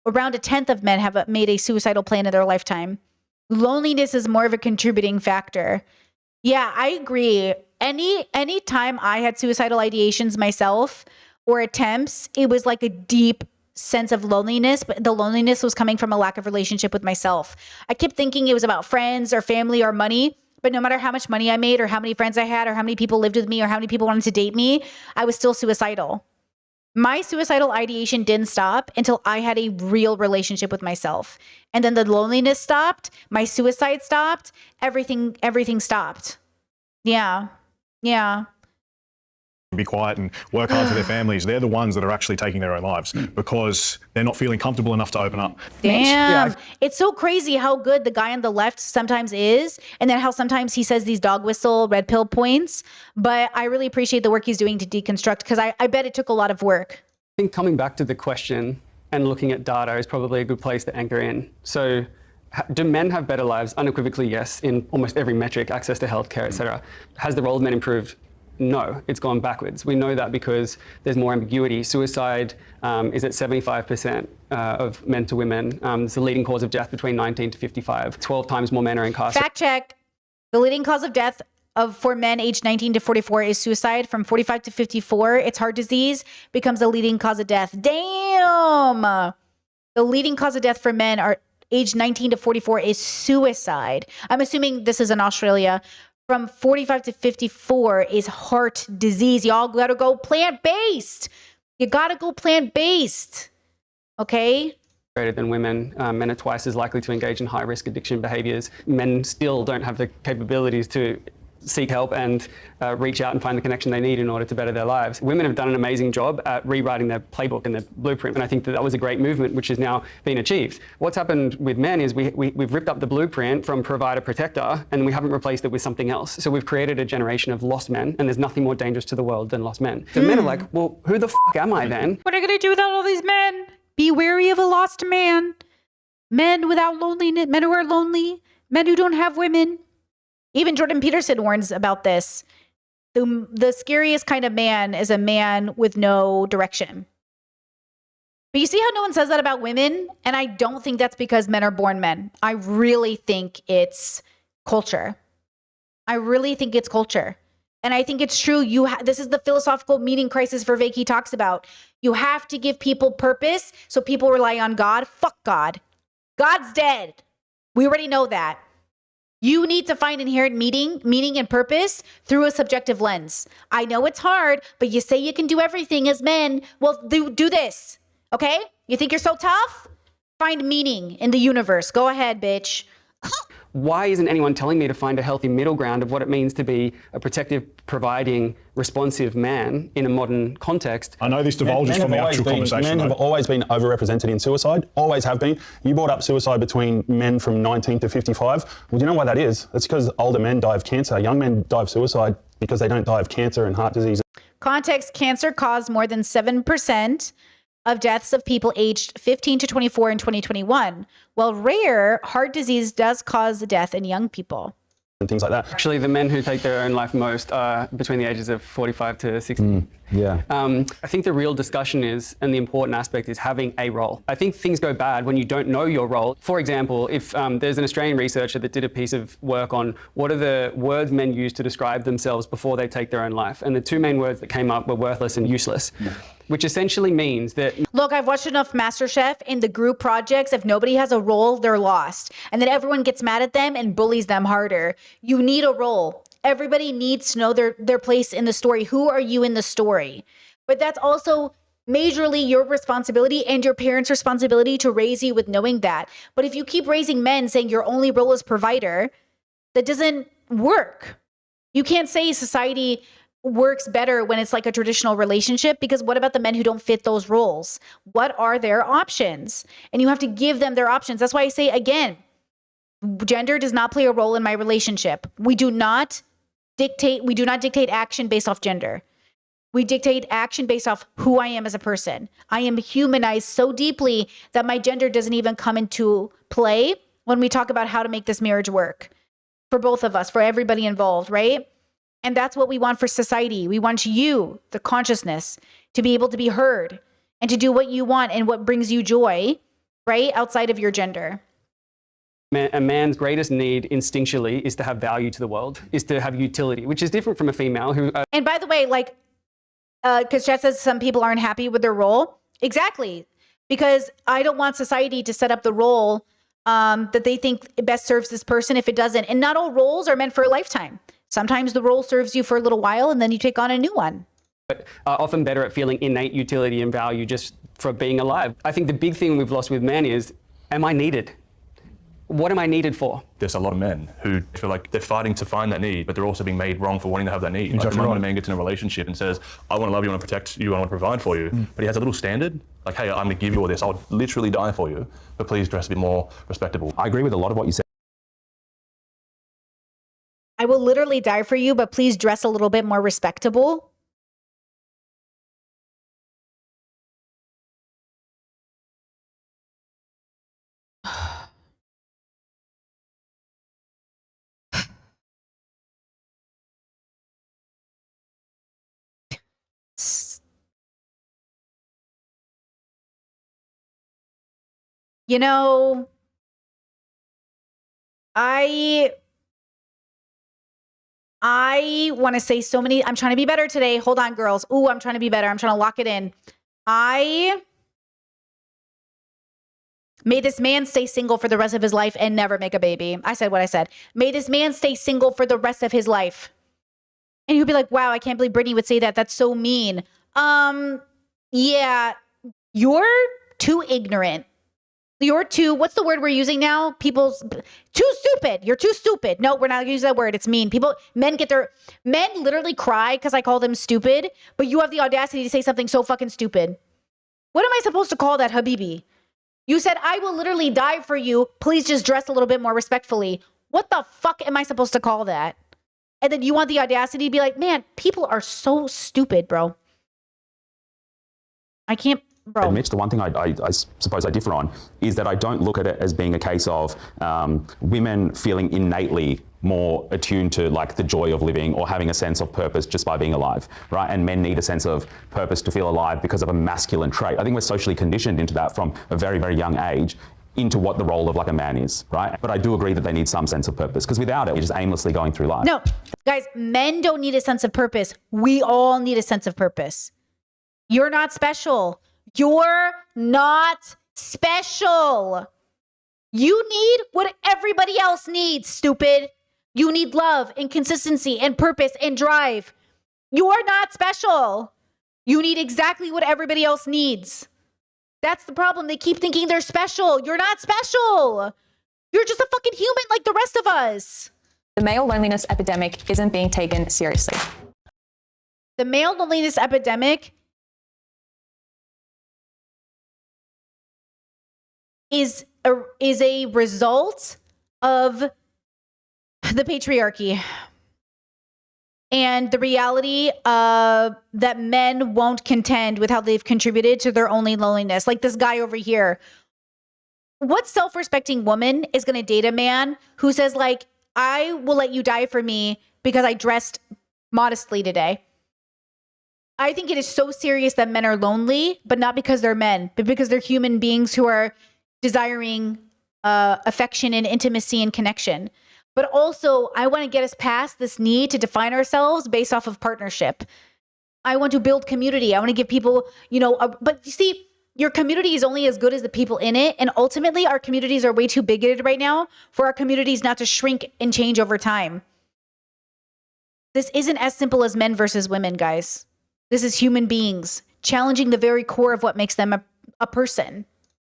1/10 of men have made a suicidal plan in their lifetime. Loneliness is more of a contributing factor. Yeah, I agree. Any time I had suicidal ideations myself or attempts, it was like a deep sense of loneliness, but the loneliness was coming from a lack of relationship with myself. I kept thinking it was about friends or family or money, but no matter how much money I made or how many friends I had or how many people lived with me or how many people wanted to date me, I was still suicidal. My suicidal ideation didn't stop until I had a real relationship with myself. And then the loneliness stopped, my suicide stopped, everything stopped. Yeah. Be quiet and work hard for their families. They're the ones that are actually taking their own lives because they're not feeling comfortable enough to open up. Damn. It's so crazy how good the guy on the left sometimes is, and then how sometimes he says these dog whistle, red pill points. But I really appreciate the work he's doing to deconstruct, because I bet it took a lot of work. I think coming back to the question and looking at data is probably a good place to anchor in. So do men have better lives? Unequivocally, yes, in almost every metric, access to healthcare, et cetera. Has the role of men improved? No, it's gone backwards. We know that because there's more ambiguity. Suicide is at 75% of men to women. It's the leading cause of death between 19 to 55. 12 times more men are incarcerated. Fact check. The leading cause of death for men aged 19 to 44 is suicide. From 45 to 54, it's heart disease becomes the leading cause of death. Damn! The leading cause of death for men are aged 19 to 44 is suicide. I'm assuming this is in Australia. From 45 to 54 is heart disease. Y'all gotta go plant-based. You gotta go plant-based. Okay? than women. Men are twice as likely to engage in high-risk addiction behaviours. Men still don't have the capabilities to seek help and reach out and find the connection they need in order to better their lives. Women have done an amazing job at rewriting their playbook and their blueprint, and I think that was a great movement which has now been achieved. What's happened with men is we've ripped up the blueprint from provider protector and we haven't replaced it with something else. So we've created a generation of lost men, and there's nothing more dangerous to the world than lost men. So men are like, well, who the am I then? What are I going to do without all these men? Be wary of a lost man. Men without loneliness, men who are lonely, men who don't have women. Even Jordan Peterson warns about this. The scariest kind of man is a man with no direction. But you see how no one says that about women? And I don't think that's because men are born men. I really think it's culture. I really think it's culture. And I think it's true. This is the philosophical meaning crisis Vervaeke he talks about. You have to give people purpose so people rely on God. Fuck God. God's dead. We already know that. You need to find inherent meaning and purpose through a subjective lens. I know it's hard, but you say you can do everything as men. Well, do this, okay? You think you're so tough? Find meaning in the universe. Go ahead, bitch. Why isn't anyone telling me to find a healthy middle ground of what it means to be a protective, providing, responsive man in a modern context? I know this divulges from the actual conversation. Men have always been overrepresented in suicide, always have been. You brought up suicide between men from 19 to 55. Well, do you know why that is? That's because older men die of cancer. Young men die of suicide because they don't die of cancer and heart disease. Context: cancer caused more than 7% of deaths of people aged 15 to 24 in 2021, while rare heart disease does cause death in young people. And things like that. Actually, the men who take their own life most are between the ages of 45 to 60. Yeah. I think the real discussion is, and the important aspect is having a role. I think things go bad when you don't know your role. For example, if there's an Australian researcher that did a piece of work on what are the words men use to describe themselves before they take their own life. And the two main words that came up were worthless and useless, which essentially means that... Look, I've watched enough MasterChef in the group projects. If nobody has a role, they're lost. And then everyone gets mad at them and bullies them harder. You need a role. Everybody needs to know their place in the story. Who are you in the story? But that's also majorly your responsibility and your parents' responsibility to raise you with knowing that. But if you keep raising men saying your only role is provider, that doesn't work. You can't say society works better when it's like a traditional relationship, because what about the men who don't fit those roles? What are their options? And you have to give them their options. That's why I say, again, gender does not play a role in my relationship. We do not dictate action based off gender. We dictate action based off who I am as a person. I am humanized so deeply that my gender doesn't even come into play when we talk about how to make this marriage work for both of us, for everybody involved, right? And that's what we want for society. We want you, the consciousness, to be able to be heard and to do what you want and what brings you joy, right? Outside of your gender. A man's greatest need instinctually is to have value to the world, is to have utility, which is different from a female who... And by the way, like, because Chet says some people aren't happy with their role. Exactly. Because I don't want society to set up the role that they think best serves this person if it doesn't. And not all roles are meant for a lifetime. Sometimes the role serves you for a little while and then you take on a new one. But are often better at feeling innate utility and value just for being alive. I think the big thing we've lost with men is, am I needed? What am I needed for? There's a lot of men who feel like they're fighting to find that need, but they're also being made wrong for wanting to have that need. Like the moment a man gets in a relationship and says, I want to love you, I want to protect you, I want to provide for you, but he has a little standard, like, hey, I'm going to give you all this, I'll literally die for you, but please dress a bit more respectable. I agree with a lot of what you said. I will literally die for you, but please dress a little bit more respectable. You know, I want to say so many. I'm trying to be better today. Hold on, girls. Ooh, I'm trying to be better. I'm trying to lock it in. May this man stay single for the rest of his life and never make a baby. I said what I said. May this man stay single for the rest of his life. And you'd be like, wow, I can't believe Brittany would say that. That's so mean. Yeah, you're too ignorant You're too, what's the word we're using now? People's too stupid. You're too stupid. No, we're not gonna use that word. It's mean. Men literally cry because I call them stupid, but you have the audacity to say something so fucking stupid. What am I supposed to call that, Habibi? You said, I will literally die for you. Please just dress a little bit more respectfully. What the fuck am I supposed to call that? And then you want the audacity to be like, man, people are so stupid, bro. I can't, bro. Mitch, the one thing I suppose I differ on is that I don't look at it as being a case of women feeling innately more attuned to like the joy of living or having a sense of purpose just by being alive, right? And men need a sense of purpose to feel alive because of a masculine trait. I think we're socially conditioned into that from a very, very young age into what the role of like a man is, right? But I do agree that they need some sense of purpose because without it, you're just aimlessly going through life. No, guys, men don't need a sense of purpose. We all need a sense of purpose. You're not special. You're not special. You need what everybody else needs, stupid. You need love and consistency and purpose and drive. You're not special. You need exactly what everybody else needs. That's the problem. They keep thinking they're special. You're not special. You're just a fucking human like the rest of us. The male loneliness epidemic isn't being taken seriously. The male loneliness epidemic is a result of the patriarchy and the reality that men won't contend with how they've contributed to their own loneliness. Like this guy over here. What self-respecting woman is going to date a man who says like, I will let you die for me because I dressed modestly today? I think it is so serious that men are lonely, but not because they're men, but because they're human beings who are desiring affection and intimacy and connection. But also, I want to get us past this need to define ourselves based off of partnership. I want to build community. I want to give people, but you see, your community is only as good as the people in it. And ultimately, our communities are way too bigoted right now for our communities not to shrink and change over time. This isn't as simple as men versus women, guys. This is human beings challenging the very core of what makes them a person.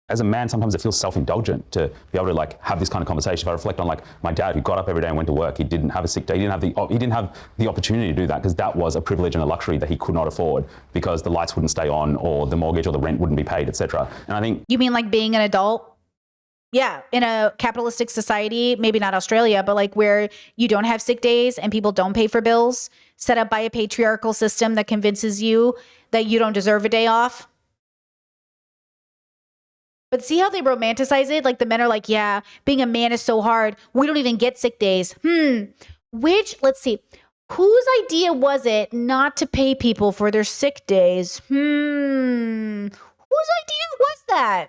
As a man, sometimes it feels self-indulgent to be able to like have this kind of conversation. If I reflect on like my dad who got up every day and went to work, he didn't have a sick day. He didn't have the opportunity to do that because that was a privilege and a luxury that he could not afford because the lights wouldn't stay on or the mortgage or the rent wouldn't be paid, etc. And I think you mean like being an adult? Yeah, in a capitalistic society, maybe not Australia, but like where you don't have sick days and people don't pay for bills, set up by a patriarchal system that convinces you that you don't deserve a day off. But see how they romanticize it? Like the men are like, yeah, being a man is so hard. We don't even get sick days. Let's see. Whose idea was it not to pay people for their sick days? Whose idea was that?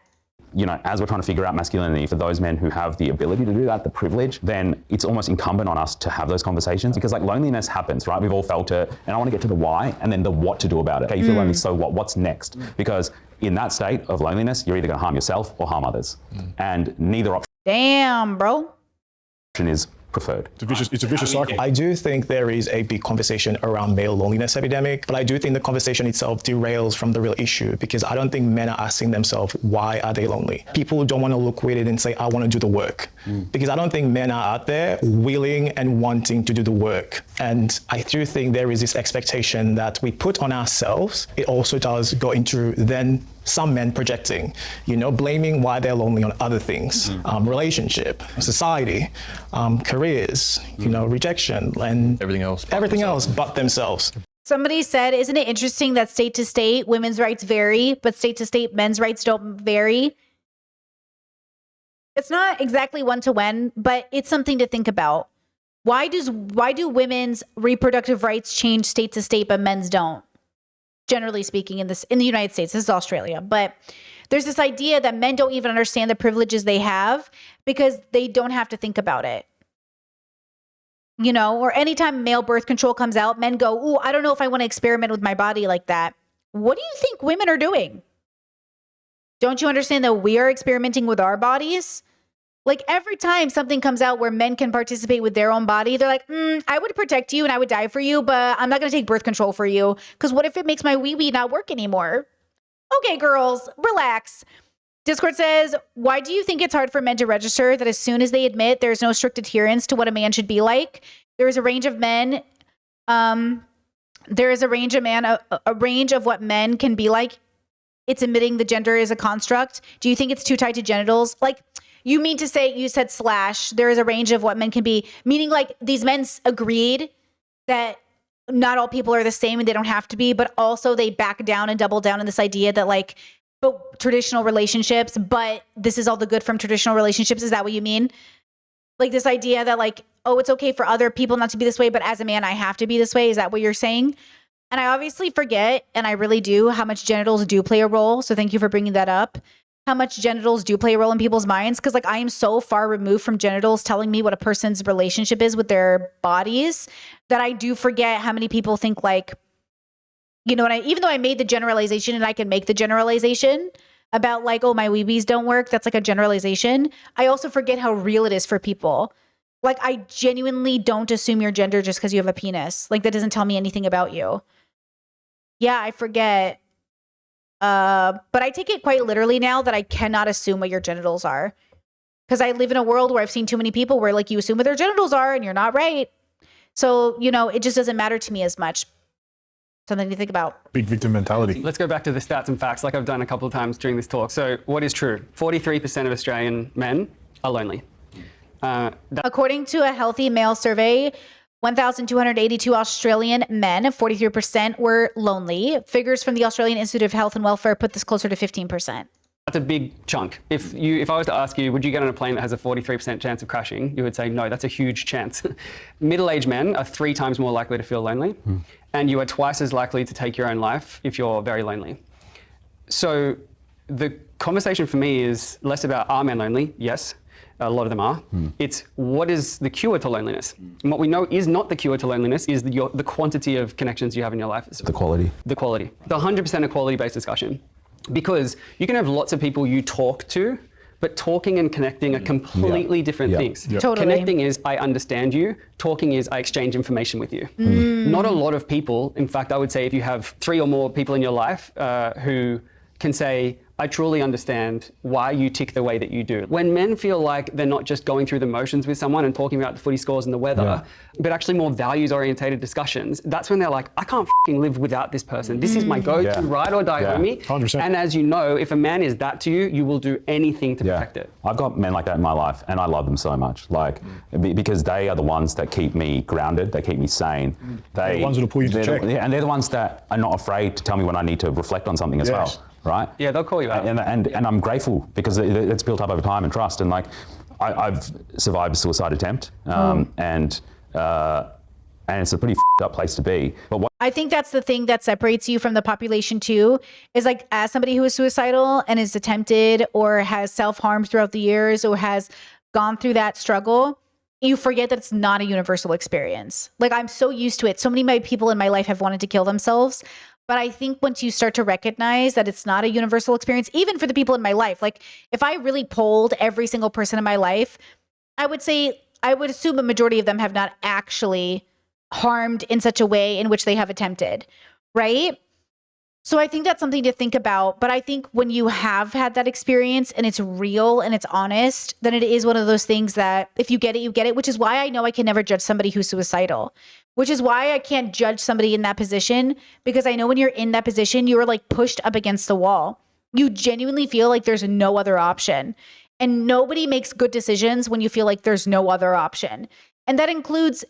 As we're trying to figure out masculinity for those men who have the ability to do that, the privilege, then it's almost incumbent on us to have those conversations because like loneliness happens, right? We've all felt it. And I want to get to the why and then the what to do about it. Okay, you feel lonely, so what? What's next? Because in that state of loneliness, you're either going to harm yourself or harm others. And neither option Damn, bro. is preferred. It's a vicious cycle. I do think there is a big conversation around male loneliness epidemic, but I do think the conversation itself derails from the real issue because I don't think men are asking themselves, why are they lonely? People don't want to look with it and say, I want to do the work. Because I don't think men are out there willing and wanting to do the work. And I do think there is this expectation that we put on ourselves. It also does go into then some men projecting, blaming why they're lonely on other things, relationship, society, careers, rejection, and everything else but themselves. Somebody said, isn't it interesting that state to state women's rights vary, but state to state men's rights don't vary? It's not exactly one-to-one, but it's something to think about. Why do women's reproductive rights change state to state, but men's don't? Generally speaking, in the United States, this is Australia, but there's this idea that men don't even understand the privileges they have because they don't have to think about it. Or anytime male birth control comes out, men go, ooh, I don't know if I want to experiment with my body like that. What do you think women are doing? Don't you understand that we are experimenting with our bodies? Like every time something comes out where men can participate with their own body, they're like, I would protect you and I would die for you, but I'm not going to take birth control for you. Because what if it makes my wee-wee not work anymore? Okay, girls, relax. Discord says, why do you think it's hard for men to register that as soon as they admit there's no strict adherence to what a man should be like? There is a range of men. There is a range of what men can be like. It's admitting the gender is a construct. Do you think it's too tied to genitals? Like, you mean to say, you said / there is a range of what men can be, meaning like these men agreed that not all people are the same and they don't have to be, but also they back down and double down on this idea that like, but traditional relationships, but this is all the good from traditional relationships. Is that what you mean? Like this idea that like, oh, it's okay for other people not to be this way, but as a man, I have to be this way. Is that what you're saying? And I obviously forget, and I really do, how much genitals do play a role. So thank you for bringing that up. How much genitals do play a role in people's minds. Because like I am so far removed from genitals telling me what a person's relationship is with their bodies that I do forget how many people think like, you know, even though I made the generalization and I can make the generalization about like, oh, my weebies don't work. That's like a generalization. I also forget how real it is for people. Like I genuinely don't assume your gender just because you have a penis. Like that doesn't tell me anything about you. Yeah, I forget. But I take it quite literally now that I cannot assume what your genitals are. Because I live in a world where I've seen too many people where like you assume what their genitals are and you're not right. So, you know, it just doesn't matter to me as much. Something to think about. Big victim mentality. Let's go back to the stats and facts like I've done a couple of times during this talk. So what is true? 43% of Australian men are lonely. According to a Healthy Male survey, 1,282 Australian men, 43% were lonely. Figures from the Australian Institute of Health and Welfare put this closer to 15%. That's a big chunk. If I was to ask you, would you get on a plane that has a 43% chance of crashing? You would say, no, that's a huge chance. Middle-aged men are 3 times more likely to feel lonely, and you are twice as likely to take your own life if you're very lonely. So the conversation for me is less about, are men lonely? Yes, a lot of them are. It's what is the cure to loneliness? And what we know is not the cure to loneliness is the quantity of connections you have in your life. The quality. The quality. The 100% equality-based discussion. Because you can have lots of people you talk to, but talking and connecting are completely different things. Totally. Connecting is I understand you. Talking is I exchange information with you. Not a lot of people, in fact, I would say if you have 3 or more people in your life who can say, I truly understand why you tick the way that you do. When men feel like they're not just going through the motions with someone and talking about the footy scores and the weather, but actually more values-orientated discussions, that's when they're like, I can't f***ing live without this person. This is my go-to ride or die homie. 100%. And as you know, if a man is that to you, you will do anything to protect it. I've got men like that in my life, and I love them so much. Like, because they are the ones that keep me grounded, they keep me sane. They're the ones that'll pull you to check. And they're the ones that are not afraid to tell me when I need to reflect on something as well. Right? Yeah, they'll call you out. And I'm grateful because it's built up over time and trust. And like, I've survived a suicide attempt, and it's a pretty f***ed up place to be. But I think that's the thing that separates you from the population too, is like as somebody who is suicidal and is attempted or has self-harmed throughout the years or has gone through that struggle, you forget that it's not a universal experience. Like I'm so used to it. So many of my people in my life have wanted to kill themselves. But I think once you start to recognize that it's not a universal experience, even for the people in my life, like if I really polled every single person in my life, I would assume a majority of them have not actually harmed in such a way in which they have attempted, right? So I think that's something to think about. But I think when you have had that experience and it's real and it's honest, then it is one of those things that if you get it, you get it, which is why I know I can never judge somebody who's suicidal, which is why I can't judge somebody in that position, because I know when you're in that position, you are like pushed up against the wall. You genuinely feel like there's no other option. And nobody makes good decisions when you feel like there's no other option. And that includes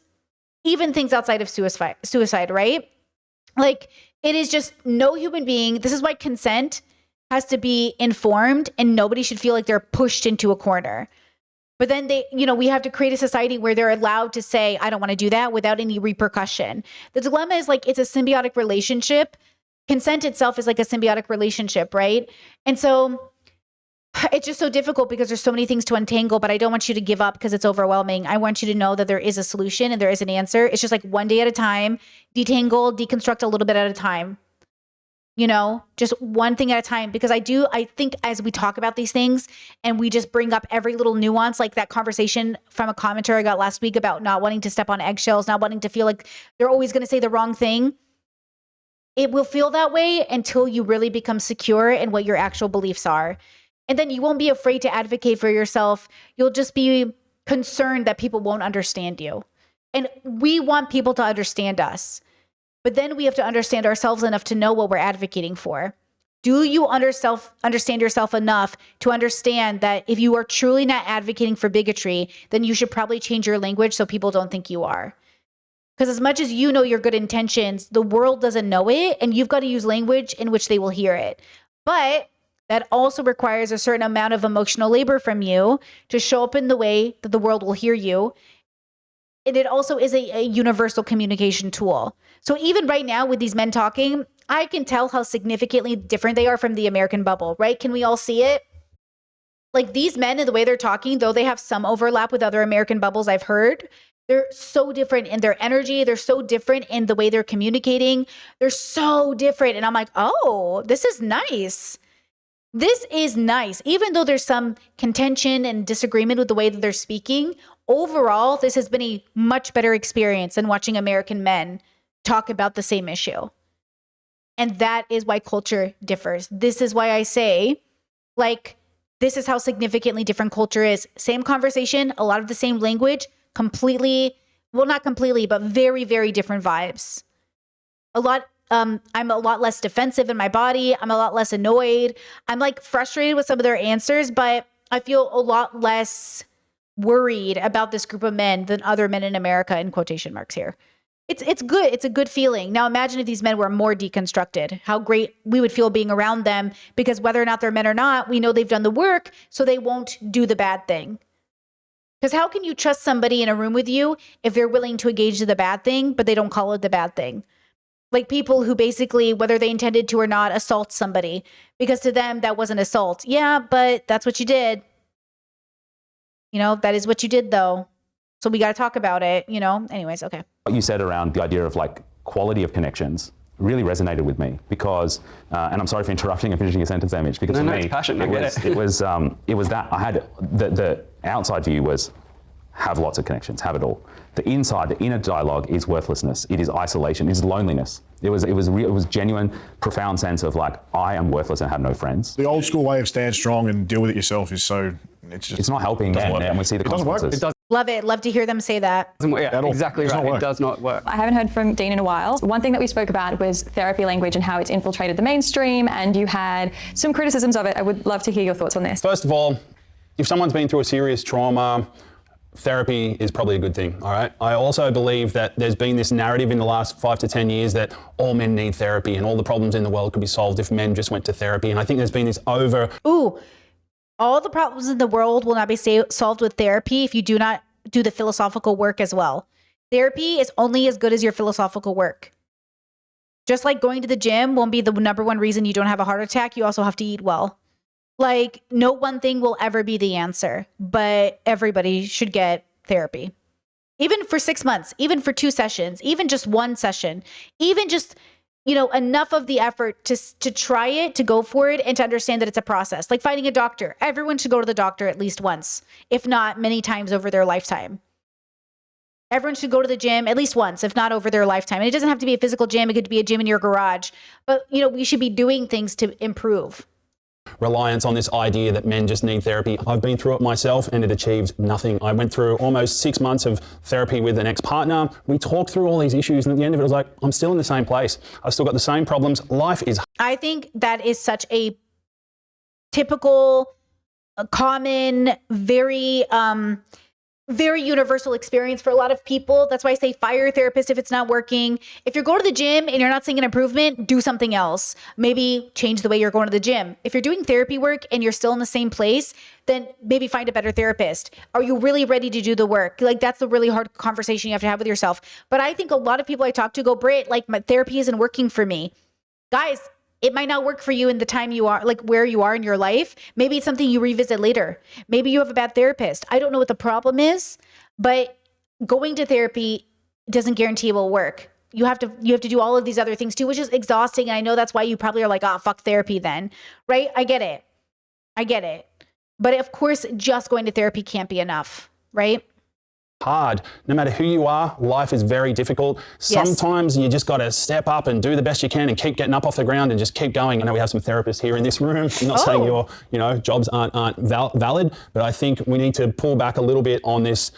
even things outside of suicide, right? Like it is just no human being. This is why consent has to be informed and nobody should feel like they're pushed into a corner. But then we have to create a society where they're allowed to say, I don't want to do that without any repercussion. The dilemma is like, it's a symbiotic relationship. Consent itself is like a symbiotic relationship, right? And so it's just so difficult because there's so many things to untangle, but I don't want you to give up because it's overwhelming. I want you to know that there is a solution and there is an answer. It's just like one day at a time, detangle, deconstruct a little bit at a time. Just one thing at a time, because I think as we talk about these things and we just bring up every little nuance, like that conversation from a commenter I got last week about not wanting to step on eggshells, not wanting to feel like they're always going to say the wrong thing. It will feel that way until you really become secure in what your actual beliefs are. And then you won't be afraid to advocate for yourself. You'll just be concerned that people won't understand you. And we want people to understand us. But then we have to understand ourselves enough to know what we're advocating for. Do you understand yourself enough to understand that if you are truly not advocating for bigotry, then you should probably change your language so people don't think you are? Because as much as you know your good intentions, the world doesn't know it, and you've got to use language in which they will hear it. But that also requires a certain amount of emotional labor from you to show up in the way that the world will hear you. And it also is a universal communication tool. So even right now with these men talking, I can tell how significantly different they are from the American bubble, right? Can we all see it? Like these men and the way they're talking, though they have some overlap with other American bubbles I've heard, they're so different in their energy. They're so different in the way they're communicating. They're so different. And I'm like, oh, this is nice. This is nice. Even though there's some contention and disagreement with the way that they're speaking, overall, this has been a much better experience than watching American men talk about the same issue. And that is why culture differs. This is why I say, like, this is how significantly different culture is. Same conversation, a lot of the same language, completely, well, not completely, but very, very different vibes. I'm a lot less defensive in my body. I'm a lot less annoyed. I'm like frustrated with some of their answers, but I feel a lot less worried about this group of men than other men in America, in quotation marks here. It's good. It's a good feeling. Now imagine if these men were more deconstructed, how great we would feel being around them, because whether or not they're men or not, we know they've done the work, so they won't do the bad thing. Because how can you trust somebody in a room with you if they're willing to engage in the bad thing, but they don't call it the bad thing? Like people who basically, whether they intended to or not, assault somebody, because to them that wasn't assault. Yeah, but that's what you did. You know, that is what you did though. So we got to talk about it, you know? Anyways, okay. What you said around the idea of like quality of connections really resonated with me because, and I'm sorry for interrupting and finishing your sentence, Amish, because for me, it's passion. I get it. It was that I had, the outside view was have lots of connections, have it all. The inside, the inner dialogue is worthlessness. It is isolation. It is loneliness. It was genuine, profound sense of like, I am worthless and have no friends. The old school way of stand strong and deal with it yourself is so, it's not helping men, and we see the consequences. It doesn't Love it. Love to hear them say that. work. Yeah, At all. exactly It does right. not work. It does not work. I haven't heard from Dean in a while. One thing that we spoke about was therapy language and how it's infiltrated the mainstream, and you had some criticisms of it. I would love to hear your thoughts on this. First of all, if someone's been through a serious trauma, therapy is probably a good thing, all right? I also believe that there's been this narrative in the last 5 to 10 years that all men need therapy and all the problems in the world could be solved if men just went to therapy. And I think there's been this All the problems in the world will not be solved with therapy if you do not do the philosophical work as well. Therapy is only as good as your philosophical work. Just like going to the gym won't be the number one reason you don't have a heart attack, you also have to eat well. Like, no one thing will ever be the answer, but everybody should get therapy. Even for 6 months, even for 2 sessions, even just 1 session, even just, you know, enough of the effort to try it, to go for it, and to understand that it's a process. Like finding a doctor. Everyone should go to the doctor at least once, if not many times over their lifetime. Everyone should go to the gym at least once, if not over their lifetime. And it doesn't have to be a physical gym. It could be a gym in your garage. But, you know, we should be doing things to improve. reliance on this idea that men just need therapy. I've been through it myself and it achieved nothing. I went through almost 6 months of therapy with an ex-partner. We talked through all these issues and at the end of it, I was like, I'm still in the same place. I've still got the same problems. Life is... I think that is such a typical, common, very universal experience for a lot of people. That's why I say fire a therapist if it's not working. If you're going to the gym and you're not seeing an improvement, do something else. Maybe change the way you're going to the gym. If you're doing therapy work and you're still in the same place, then maybe find a better therapist. Are you really ready to do the work? Like, that's the really hard conversation you have to have with yourself. But I think a lot of people I talk to go, Britt, like, my therapy isn't working for me. Guys, it might not work for you in the time you are, like where you are in your life. Maybe it's something you revisit later. Maybe you have a bad therapist. I don't know what the problem is, but going to therapy doesn't guarantee it will work. You have to do all of these other things too, which is exhausting. And I know that's why you probably are like, fuck therapy then, right? I get it. But of course, just going to therapy can't be enough, right? hard. No matter who you are, life is very difficult. Yes. Sometimes you just got to step up and do the best you can and keep getting up off the ground and just keep going. I know we have some therapists here in this room. I'm not saying your jobs aren't valid, but I think we need to pull back a little bit on this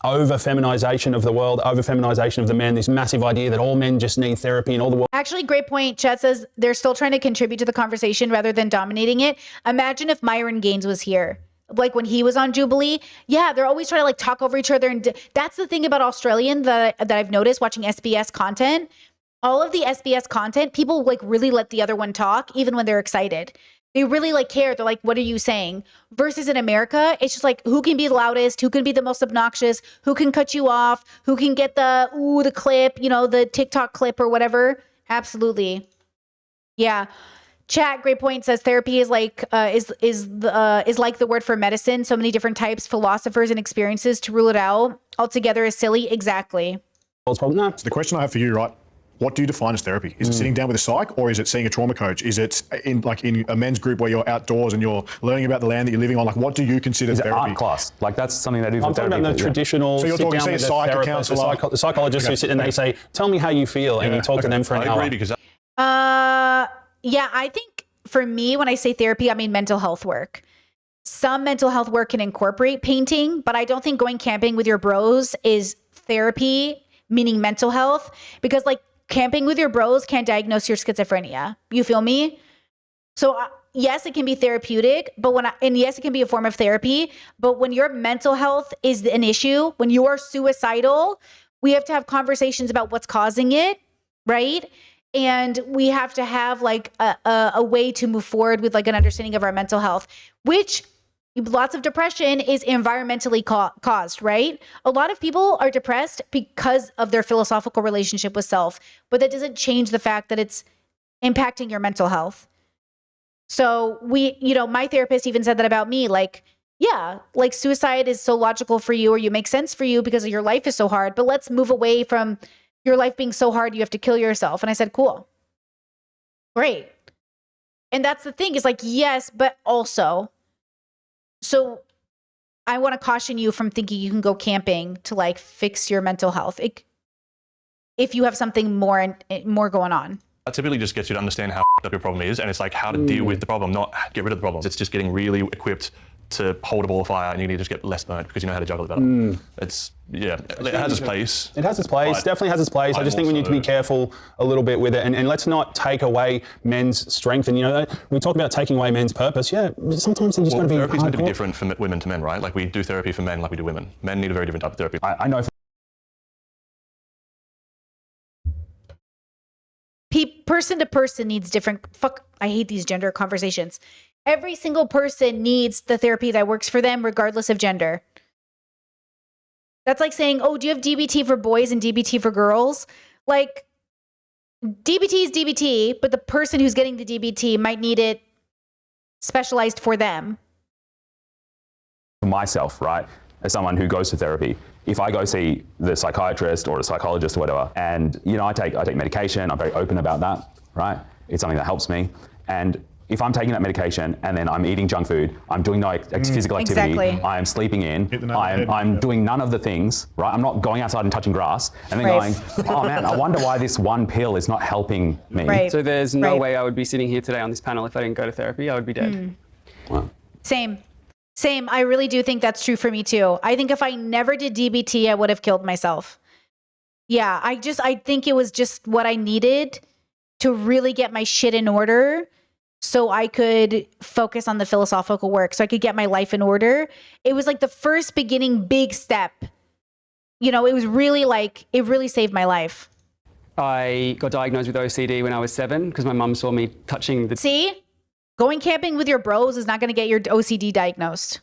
over-feminization of the world, over-feminization of the men, this massive idea that all men just need therapy and all the world. Actually, great point. Chet says they're still trying to contribute to the conversation rather than dominating it. Imagine if Myron Gaines was here. Like when he was on Jubilee, yeah, they're always trying to like talk over each other. And that's the thing about Australian that I've noticed watching SBS content. All of the SBS content, people like really let the other one talk, even when they're excited. They really like care. They're like, what are you saying? Versus in America, it's just like, who can be the loudest? Who can be the most obnoxious? Who can cut you off? Who can get the clip, the TikTok clip or whatever? Absolutely. Yeah. Chat, great point, says therapy is like is like the word for medicine. So many different types, philosophers, and experiences to rule it out altogether is silly. Exactly. Problem. No. So the question I have for you, right? What do you define as therapy? Is it sitting down with a psych, or is it seeing a trauma coach? Is it in a men's group where you're outdoors and you're learning about the land that you're living on? Like, what do you consider Is it therapy? art class? Like that's something they do for I'm talking therapy. about the traditional. So you're sit talking, down say, with psych, a therapist, counsellor. the psychologists who sit and they say, "Tell me how you feel," and you talk to them for an I hour. agree because Yeah, I think for me, when I say therapy, I mean mental health work. Some mental health work can incorporate painting, but I don't think going camping with your bros is therapy, meaning mental health, because like camping with your bros can't diagnose your schizophrenia. You feel me? So yes, it can be therapeutic, but yes, it can be a form of therapy, but when your mental health is an issue, when you are suicidal, we have to have conversations about what's causing it, right? And we have to have like a way to move forward with like an understanding of our mental health, which lots of depression is environmentally caused, right? A lot of people are depressed because of their philosophical relationship with self, but that doesn't change the fact that it's impacting your mental health. So my therapist even said that about me, like, yeah, like suicide is so logical for you or you make sense for you because your life is so hard, but let's move away from your life being so hard you have to kill yourself. And I said, cool. Great. And that's the thing is like, yes, but also, so I want to caution you from thinking you can go camping to like fix your mental health if you have something more going on. that typically just gets you to understand how up your problem is, and it's like how to deal with the problem, not get rid of the problems. It's just getting really equipped to hold a ball of fire, and you need to just get less burnt because you know how to juggle it better. It has its place. It has its place, definitely has its place. I just think we need to be careful a little bit with it, and let's not take away men's strength. And we talk about taking away men's purpose. Yeah, sometimes they just got to be Therapy's meant to be hardcore. different for women to men, right? Like we do therapy for men like we do women. Men need a very different type of therapy. I know. Person to person needs different. I hate these gender conversations. Every single person needs the therapy that works for them, regardless of gender. That's like saying, oh, do you have DBT for boys and DBT for girls? Like, DBT is DBT, but the person who's getting the DBT might need it specialized for them. For myself, right, as someone who goes to therapy, if I go see the psychiatrist or a psychologist or whatever, and I take medication, I'm very open about that, right? It's something that helps me. And if I'm taking that medication and then I'm eating junk food, I'm doing no physical activity, Exactly. I am sleeping in, I'm doing none of the things, right? I'm not going outside and touching grass and then going, oh man, I wonder why this one pill is not helping me. Right. So there's no way I would be sitting here today on this panel if I didn't go to therapy. I would be dead. Wow. Same. I really do think that's true for me too. I think if I never did DBT, I would have killed myself. Yeah, I think it was just what I needed to really get my shit in order so I could focus on the philosophical work, so I could get my life in order. It was like the first beginning big step. It was really it really saved my life. I got diagnosed with OCD when I was 7 because my mum saw me touching the See? Going camping with your bros is not going to get your OCD diagnosed.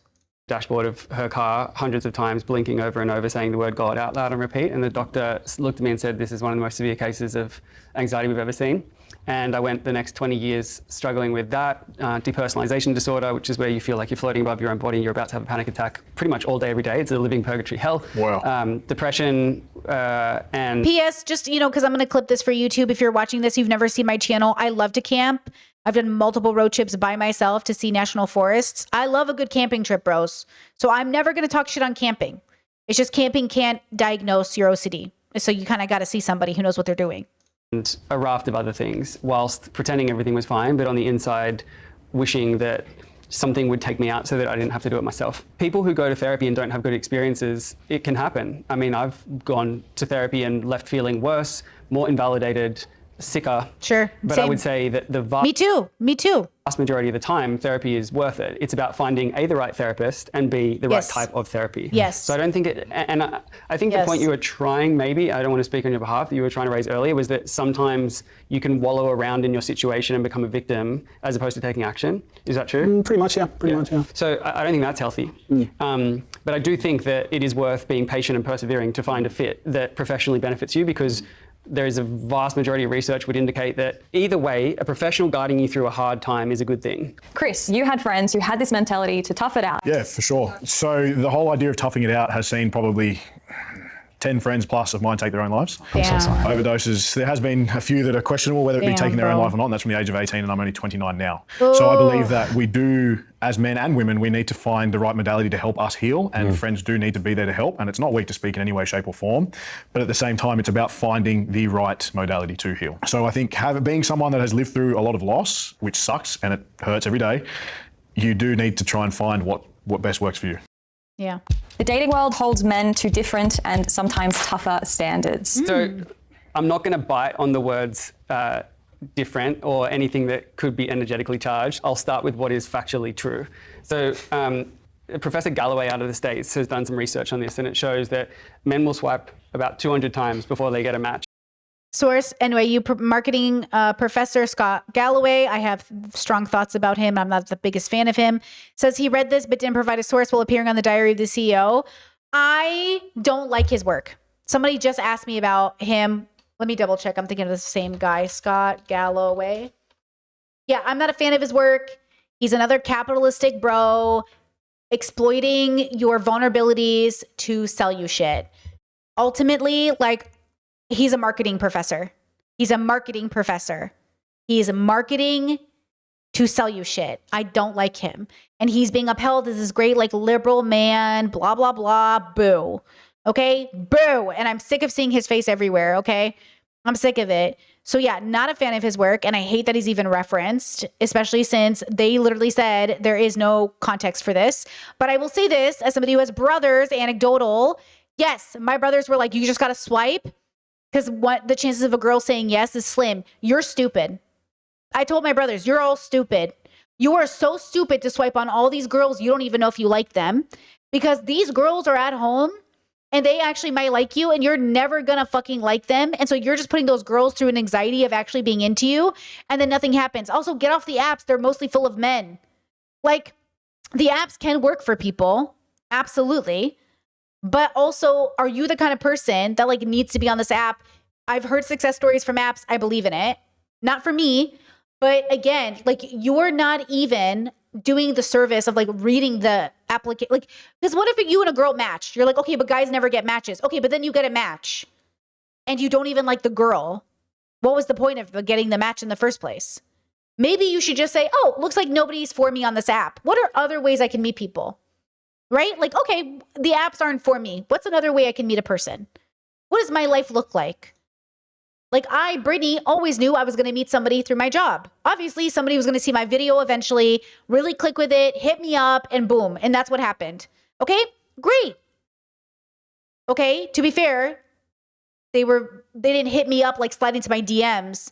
dashboard of her car hundreds of times, blinking over and over, saying the word God out loud and repeat. And the doctor looked at me and said, this is one of the most severe cases of anxiety we've ever seen. And I went the next 20 years struggling with that, depersonalization disorder, which is where you feel like you're floating above your own body, you're about to have a panic attack pretty much all day, every day. It's a living purgatory hell. Wow. Depression and... P.S. Just, because I'm going to clip this for YouTube. If you're watching this, you've never seen my channel. I love to camp. I've done multiple road trips by myself to see national forests. I love a good camping trip, bros. So I'm never going to talk shit on camping. It's just camping can't diagnose your OCD. So you kind of got to see somebody who knows what they're doing. And a raft of other things, whilst pretending everything was fine, but on the inside, wishing that something would take me out so that I didn't have to do it myself. People who go to therapy and don't have good experiences, it can happen. I mean, I've gone to therapy and left feeling worse, more invalidated, sicker. Sure. But Same. I would say that the Me too. vast majority of the time, therapy is worth it. It's about finding A, the right therapist, and B, the Yes. right type of therapy. Yes. So I don't think it, and I think Yes. the point you were trying, maybe, I don't want to speak on your behalf, that you were trying to raise earlier was that sometimes you can wallow around in your situation and become a victim as opposed to taking action. Is that true? Pretty much, yeah. Pretty much, yeah. So I don't think that's healthy. But I do think that it is worth being patient and persevering to find a fit that professionally benefits you, because there is a vast majority of research would indicate that either way, a professional guiding you through a hard time is a good thing. Chris, you had friends who had this mentality to tough it out. Yeah, for sure. So the whole idea of toughing it out has seen probably 10 friends plus of mine take their own lives. Damn. Overdoses. There has been a few that are questionable whether it be Damn, taking their own bro. life or not, and that's from the age of 18, and I'm only 29 now. So I believe that we do, as men and women, we need to find the right modality to help us heal, and friends do need to be there to help, and it's not weak to speak in any way, shape or form, but at the same time, it's about finding the right modality to heal. So I think being someone that has lived through a lot of loss, which sucks and it hurts every day, you do need to try and find what best works for you. Yeah. The dating world holds men to different and sometimes tougher standards. So I'm not going to bite on the words different or anything that could be energetically charged. I'll start with what is factually true. So Professor Galloway out of the States has done some research on this, and it shows that men will swipe about 200 times before they get a match. Source, anyway, marketing Professor Scott Galloway. I have strong thoughts about him. I'm not the biggest fan of him. Says he read this but didn't provide a source while appearing on the Diary of the CEO. I don't like his work. Somebody just asked me about him. Let me double check. I'm thinking of the same guy, Scott Galloway. Yeah, I'm not a fan of his work. He's another capitalistic bro exploiting your vulnerabilities to sell you shit. Ultimately, like, he's a marketing professor. He's a marketing professor. He's marketing to sell you shit. I don't like him. And he's being upheld as this great, like, liberal man, blah, blah, blah, boo. Okay? Boo. And I'm sick of seeing his face everywhere, okay? I'm sick of it. So yeah, not a fan of his work. And I hate that he's even referenced, especially since they literally said there is no context for this. But I will say this, as somebody who has brothers, anecdotal, yes, my brothers were like, you just got to swipe. Because what the chances of a girl saying yes is slim. You're stupid. I told my brothers, you're all stupid. You are so stupid to swipe on all these girls. You don't even know if you like them, because these girls are at home and they actually might like you, and you're never going to fucking like them. And so you're just putting those girls through an anxiety of actually being into you, and then nothing happens. Also, get off the apps. They're mostly full of men. Like, the apps can work for people. Absolutely. But also, are you the kind of person that, like, needs to be on this app? I've heard success stories from apps. I believe in it. Not for me. But again, like, you're not even doing the service of, like, reading the application. Like, because what if you and a girl match? You're like, okay, but guys never get matches. Okay, but then you get a match and you don't even like the girl. What was the point of getting the match in the first place? Maybe you should just say, oh, looks like nobody's for me on this app. What are other ways I can meet people? Right? Like, okay, the apps aren't for me. What's another way I can meet a person? What does my life look like? Like, Brittany, always knew I was going to meet somebody through my job. Obviously, somebody was going to see my video eventually, really click with it, hit me up, and boom. And that's what happened. Okay, great. Okay, to be fair, they didn't hit me up like slide into my DMs.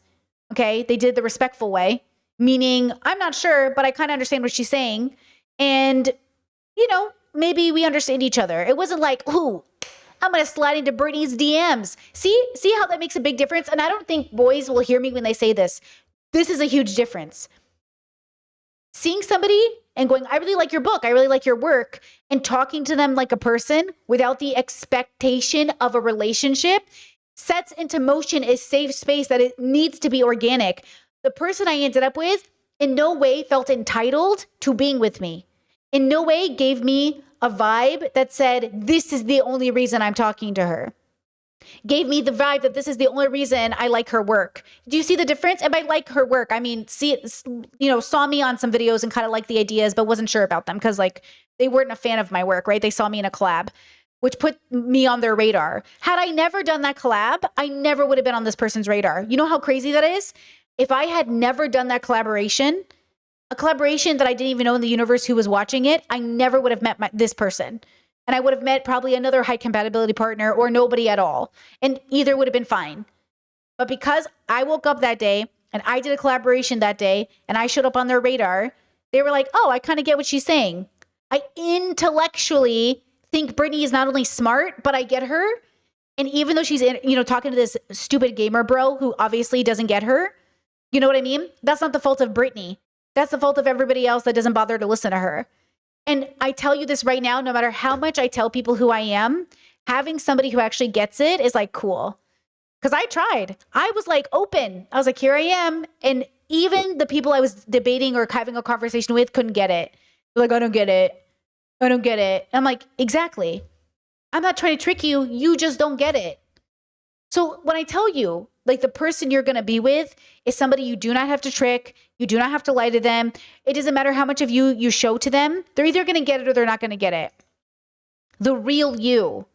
Okay, they did the respectful way, meaning I'm not sure, but I kind of understand what she's saying. And, you know, maybe we understand each other. It wasn't like, ooh, I'm going to slide into Brittany's DMs. See how that makes a big difference? And I don't think boys will hear me when they say this. This is a huge difference. Seeing somebody and going, I really like your book, I really like your work, and talking to them like a person without the expectation of a relationship sets into motion a safe space that it needs to be organic. The person I ended up with in no way felt entitled to being with me. In no way gave me a vibe that said, this is the only reason I'm talking to her. Gave me the vibe that this is the only reason I like her work. Do you see the difference? And by like her work, I mean, saw me on some videos and kind of liked the ideas, but wasn't sure about them because, like, they weren't a fan of my work, right? They saw me in a collab. which put me on their radar. Had I never done that collab, I never would have been on this person's radar. You know how crazy that is? If I had never done that collaboration, a collaboration that I didn't even know in the universe who was watching it, I never would have met this person. And I would have met probably another high compatibility partner or nobody at all. And either would have been fine. But because I woke up that day and I did a collaboration that day and I showed up on their radar, they were like, oh, I kind of get what she's saying. I intellectually think Brittany is not only smart, but I get her. And even though she's, talking to this stupid gamer bro who obviously doesn't get her, you know what I mean? That's not the fault of Brittany. That's the fault of everybody else that doesn't bother to listen to her. And I tell you this right now, no matter how much I tell people who I am, having somebody who actually gets it is like cool. Because I tried. I was like open. I was like, here I am. And even the people I was debating or having a conversation with couldn't get it. They're like, I don't get it. I don't get it. And I'm like, exactly. I'm not trying to trick you. You just don't get it. So when I tell you, like the person you're going to be with is somebody you do not have to trick. You do not have to lie to them. It doesn't matter how much of you show to them. They're either going to get it or they're not going to get it. The real you.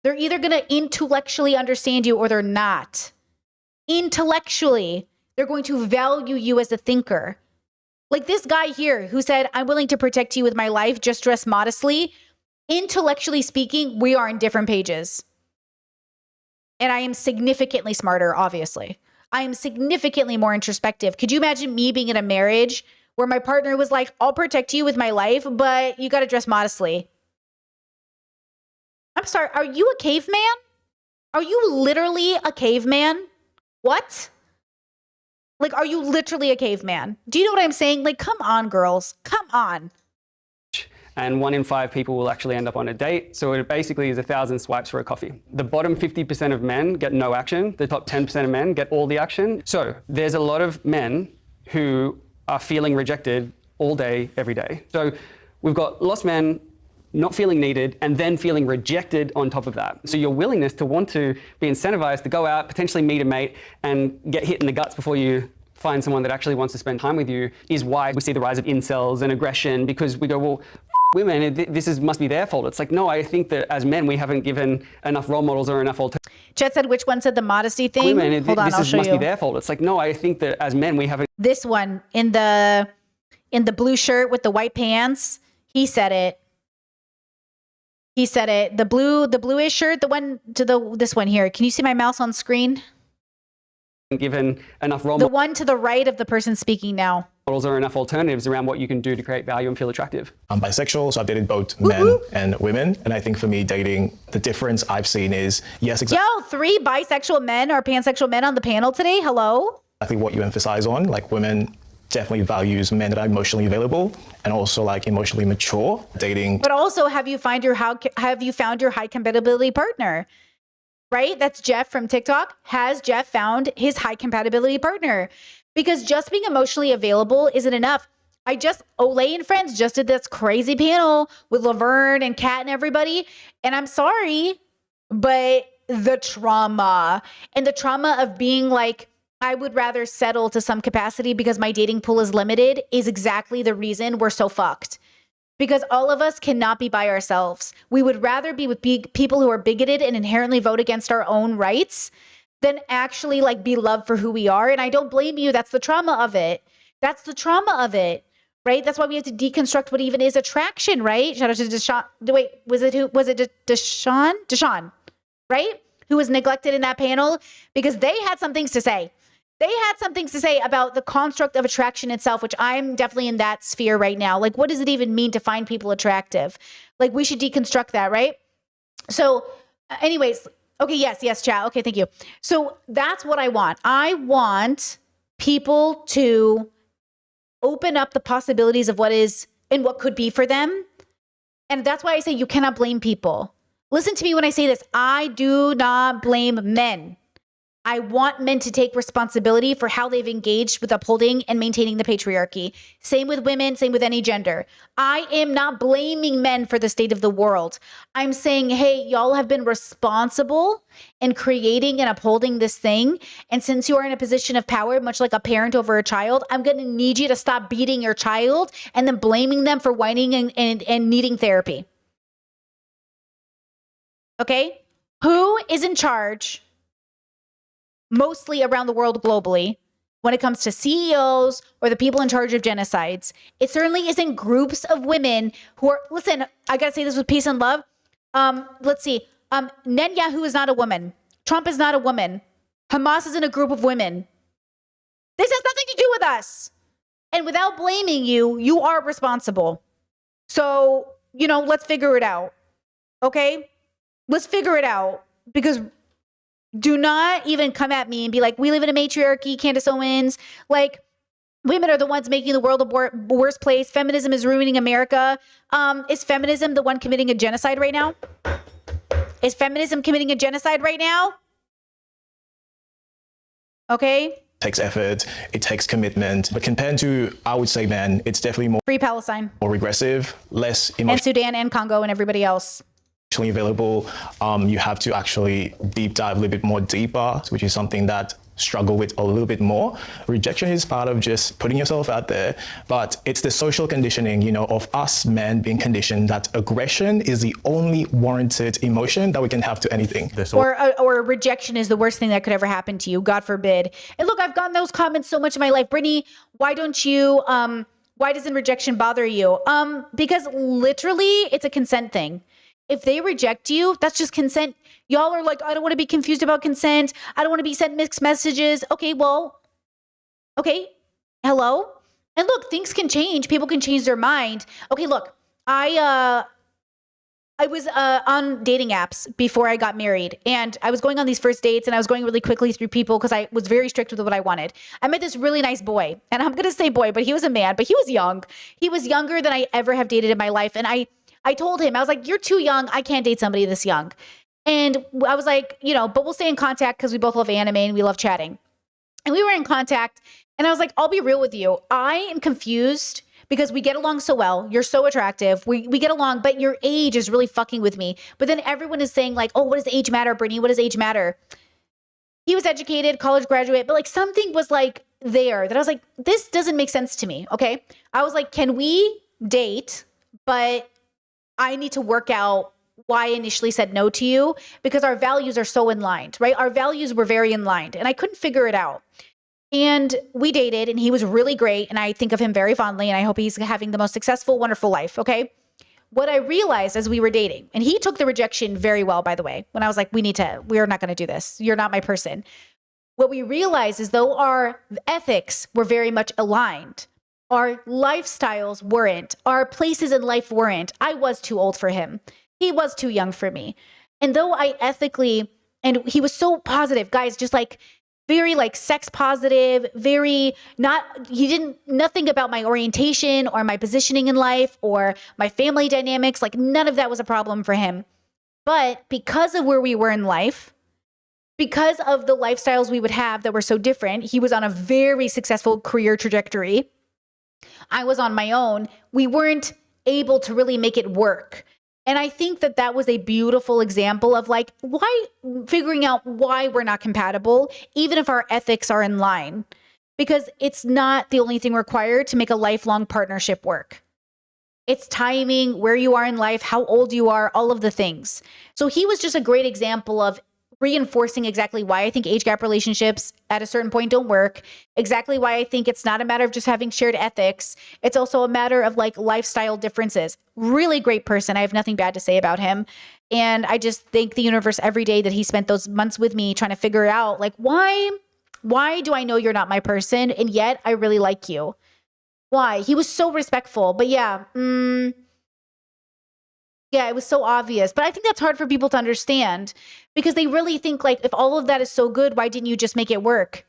They're either going to intellectually understand you or they're not. Intellectually, they're going to value you as a thinker. Like this guy here who said, I'm willing to protect you with my life, just dress modestly. Intellectually speaking, we are on different pages. And I am significantly smarter, obviously. I am significantly more introspective. Could you imagine me being in a marriage where my partner was like, I'll protect you with my life, but you got to dress modestly? I'm sorry, are you a caveman? Are you literally a caveman? What? Like, are you literally a caveman? Do you know what I'm saying? Like, come on, girls. Come on. And 1 in 5 people will actually end up on a date. So it basically is 1,000 swipes for a coffee. The bottom 50% of men get no action. The top 10% of men get all the action. So there's a lot of men who are feeling rejected all day, every day. So we've got lost men not feeling needed and then feeling rejected on top of that. So your willingness to want to be incentivized to go out, potentially meet a mate and get hit in the guts before you find someone that actually wants to spend time with you is why we see the rise of incels and aggression, because we go, well, women, this must be their fault. It's like, no, I think that as men, we haven't given enough role models or enough alternatives. Chet said, which one said the modesty thing? Women, Hold on, I'll show must you. be their fault. It's like, no, I think that as men, we haven't. This one in the blue shirt with the white pants, he said it. He said it. The bluish shirt, the one to this one here. Can you see my mouse on screen? Given enough role The one to the right of the person speaking now. models or enough alternatives around what you can do to create value and feel attractive. I'm bisexual, so I've dated both men and women. And I think for me, dating, the difference I've seen is, yes, exactly. Yo, 3 bisexual men or pansexual men on the panel today. Hello? Exactly what you emphasize on. Like women definitely values men that are emotionally available and also like emotionally mature. Dating. But also, have you found your high compatibility partner? Right? That's Jeff from TikTok. Has Jeff found his high compatibility partner? Because just being emotionally available isn't enough. Olay and Friends just did this crazy panel with Laverne and Kat and everybody. And I'm sorry, but the trauma of being like, I would rather settle to some capacity because my dating pool is limited is exactly the reason we're so fucked. Because all of us cannot be by ourselves. We would rather be with people who are bigoted and inherently vote against our own rights than actually like be loved for who we are. And I don't blame you. That's the trauma of it. That's the trauma of it, right? That's why we have to deconstruct what even is attraction, right? Shout out to Deshaun. Wait, was it Deshaun? Deshaun, right? Who was neglected in that panel because they had some things to say. They had some things to say about the construct of attraction itself, which I'm definitely in that sphere right now. Like, what does it even mean to find people attractive? Like, we should deconstruct that, right? So, anyways, okay, yes, chat. Okay, thank you. So that's what I want. I want people to open up the possibilities of what is and what could be for them. And that's why I say you cannot blame people. Listen to me when I say this. I do not blame men. I want men to take responsibility for how they've engaged with upholding and maintaining the patriarchy. Same with women, same with any gender. I am not blaming men for the state of the world. I'm saying, hey, y'all have been responsible in creating and upholding this thing. And since you are in a position of power, much like a parent over a child, I'm going to need you to stop beating your child and then blaming them for whining and needing therapy. Okay? Who is in charge mostly around the world globally when it comes to CEOs or the people in charge of genocides? It certainly isn't groups of women who are, listen, I gotta say this with peace and love. Let's see. Netanyahu is not a woman. Trump is not a woman. Hamas isn't a group of women. This has nothing to do with us. And without blaming you, you are responsible. So, let's figure it out. Okay? Let's figure it out. Because do not even come at me and be like, we live in a matriarchy, Candace Owens. Like, women are the ones making the world a worse place. Feminism is ruining America. Is feminism the one committing a genocide right now? Is feminism committing a genocide right now? Okay? Takes effort, it takes commitment. But compared to, I would say, man, it's definitely more Free Palestine. regressive, less And Sudan and Congo and everybody else. emotionally available. You have to actually deep dive a little bit more deeper, which is something that struggle with a little bit more. Rejection is part of just putting yourself out there, but it's the social conditioning, of us men being conditioned that aggression is the only warranted emotion that we can have to anything. Or rejection is the worst thing that could ever happen to you, God forbid. And look, I've gotten those comments so much in my life. Brittany, why doesn't rejection bother you? Because literally it's a consent thing. If they reject you, that's just consent. Y'all are like, I don't want to be confused about consent. I don't want to be sent mixed messages. Okay, hello? And look, things can change. People can change their mind. Okay, look, I was on dating apps before I got married, and I was going on these first dates, and I was going really quickly through people because I was very strict with what I wanted. I met this really nice boy, and I'm going to say boy, but he was a man, but he was young. He was younger than I ever have dated in my life, and I told him, I was like, you're too young. I can't date somebody this young. And I was like, but we'll stay in contact because we both love anime and we love chatting. And we were in contact, and I was like, I'll be real with you. I am confused because we get along so well. You're so attractive. We get along, but your age is really fucking with me. But then everyone is saying like, oh, what does age matter, Brittany? What does age matter? He was educated, college graduate, but like something was like there that I was like, this doesn't make sense to me. Okay. I was like, can we date? But I need to work out why I initially said no to you, because our values are so in line, right? Our values were very in line, and I couldn't figure it out. And we dated, and he was really great, and I think of him very fondly, and I hope he's having the most successful, wonderful life, okay? What I realized as we were dating, and he took the rejection very well, by the way, when I was like, we're not going to do this. You're not my person. What we realized is though our ethics were very much aligned, our lifestyles weren't, our places in life weren't. I was too old for him. He was too young for me. And though I ethically, and he was so positive, guys, just like very like sex positive, nothing about my orientation or my positioning in life or my family dynamics, like none of that was a problem for him. But because of where we were in life, because of the lifestyles we would have that were so different, he was on a very successful career trajectory. I was on my own. We weren't able to really make it work. And I think that that was a beautiful example of like figuring out why we're not compatible, even if our ethics are in line, because it's not the only thing required to make a lifelong partnership work. It's timing, where you are in life, how old you are, all of the things. So he was just a great example of reinforcing exactly why I think age gap relationships at a certain point don't work, exactly why I think it's not a matter of just having shared ethics. It's also a matter of like lifestyle differences. Really great person. I have nothing bad to say about him. And I just thank the universe every day that he spent those months with me trying to figure out like, why do I know you're not my person? And yet I really like you. Why? He was so respectful, but yeah, it was so obvious. But I think that's hard for people to understand because they really think like, if all of that is so good, why didn't you just make it work?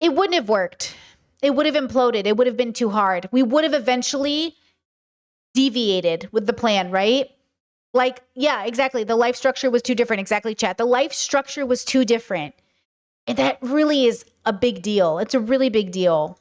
It wouldn't have worked. It would have imploded. It would have been too hard. We would have eventually deviated with the plan, right? Like, yeah, exactly. The life structure was too different. Exactly, chat. The life structure was too different. And that really is a big deal. It's a really big deal.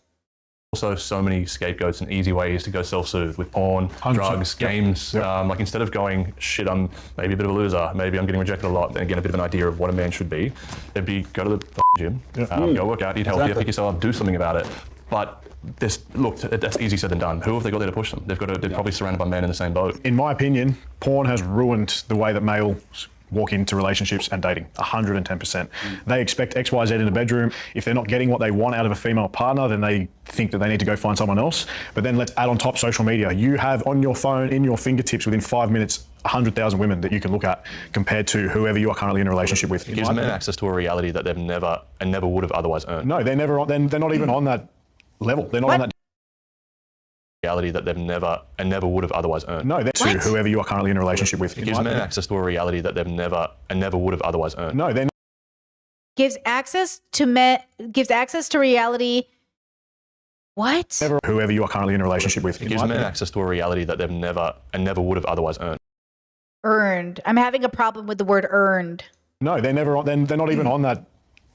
Also, so many scapegoats and easy ways to go self-soothe with porn, 100%. Drugs, games. Yep. Like instead of going, shit, I'm maybe a bit of a loser, maybe I'm getting rejected a lot, and again, a bit of an idea of what a man should be, it'd be go to the gym, go work out, eat healthy, pick yourself up, do something about it. But that's easy said than done. Who have they got there to push them? They're probably surrounded by men in the same boat. In my opinion, porn has ruined the way that males walk into relationships and dating, 110%. They expect X, Y, Z in the bedroom. If they're not getting what they want out of a female partner, then they think that they need to go find someone else. But then let's add on top social media. You have on your phone, in your fingertips, within 5 minutes, 100,000 women that you can look at compared to whoever you are currently in a relationship with. It gives men access to a reality that they've never would have otherwise earned. No, they're not even on that level. They're not on that reality that they've never would have otherwise earned. No, that's to whoever you are currently in a relationship with. It gives men access to a reality that they've never would have otherwise earned. No, they're Gives access to reality. What? never whoever you are currently in a relationship with. It gives men access to a reality that they've never would have otherwise earned. Earned. I'm having a problem with the word earned. No, they're not even on that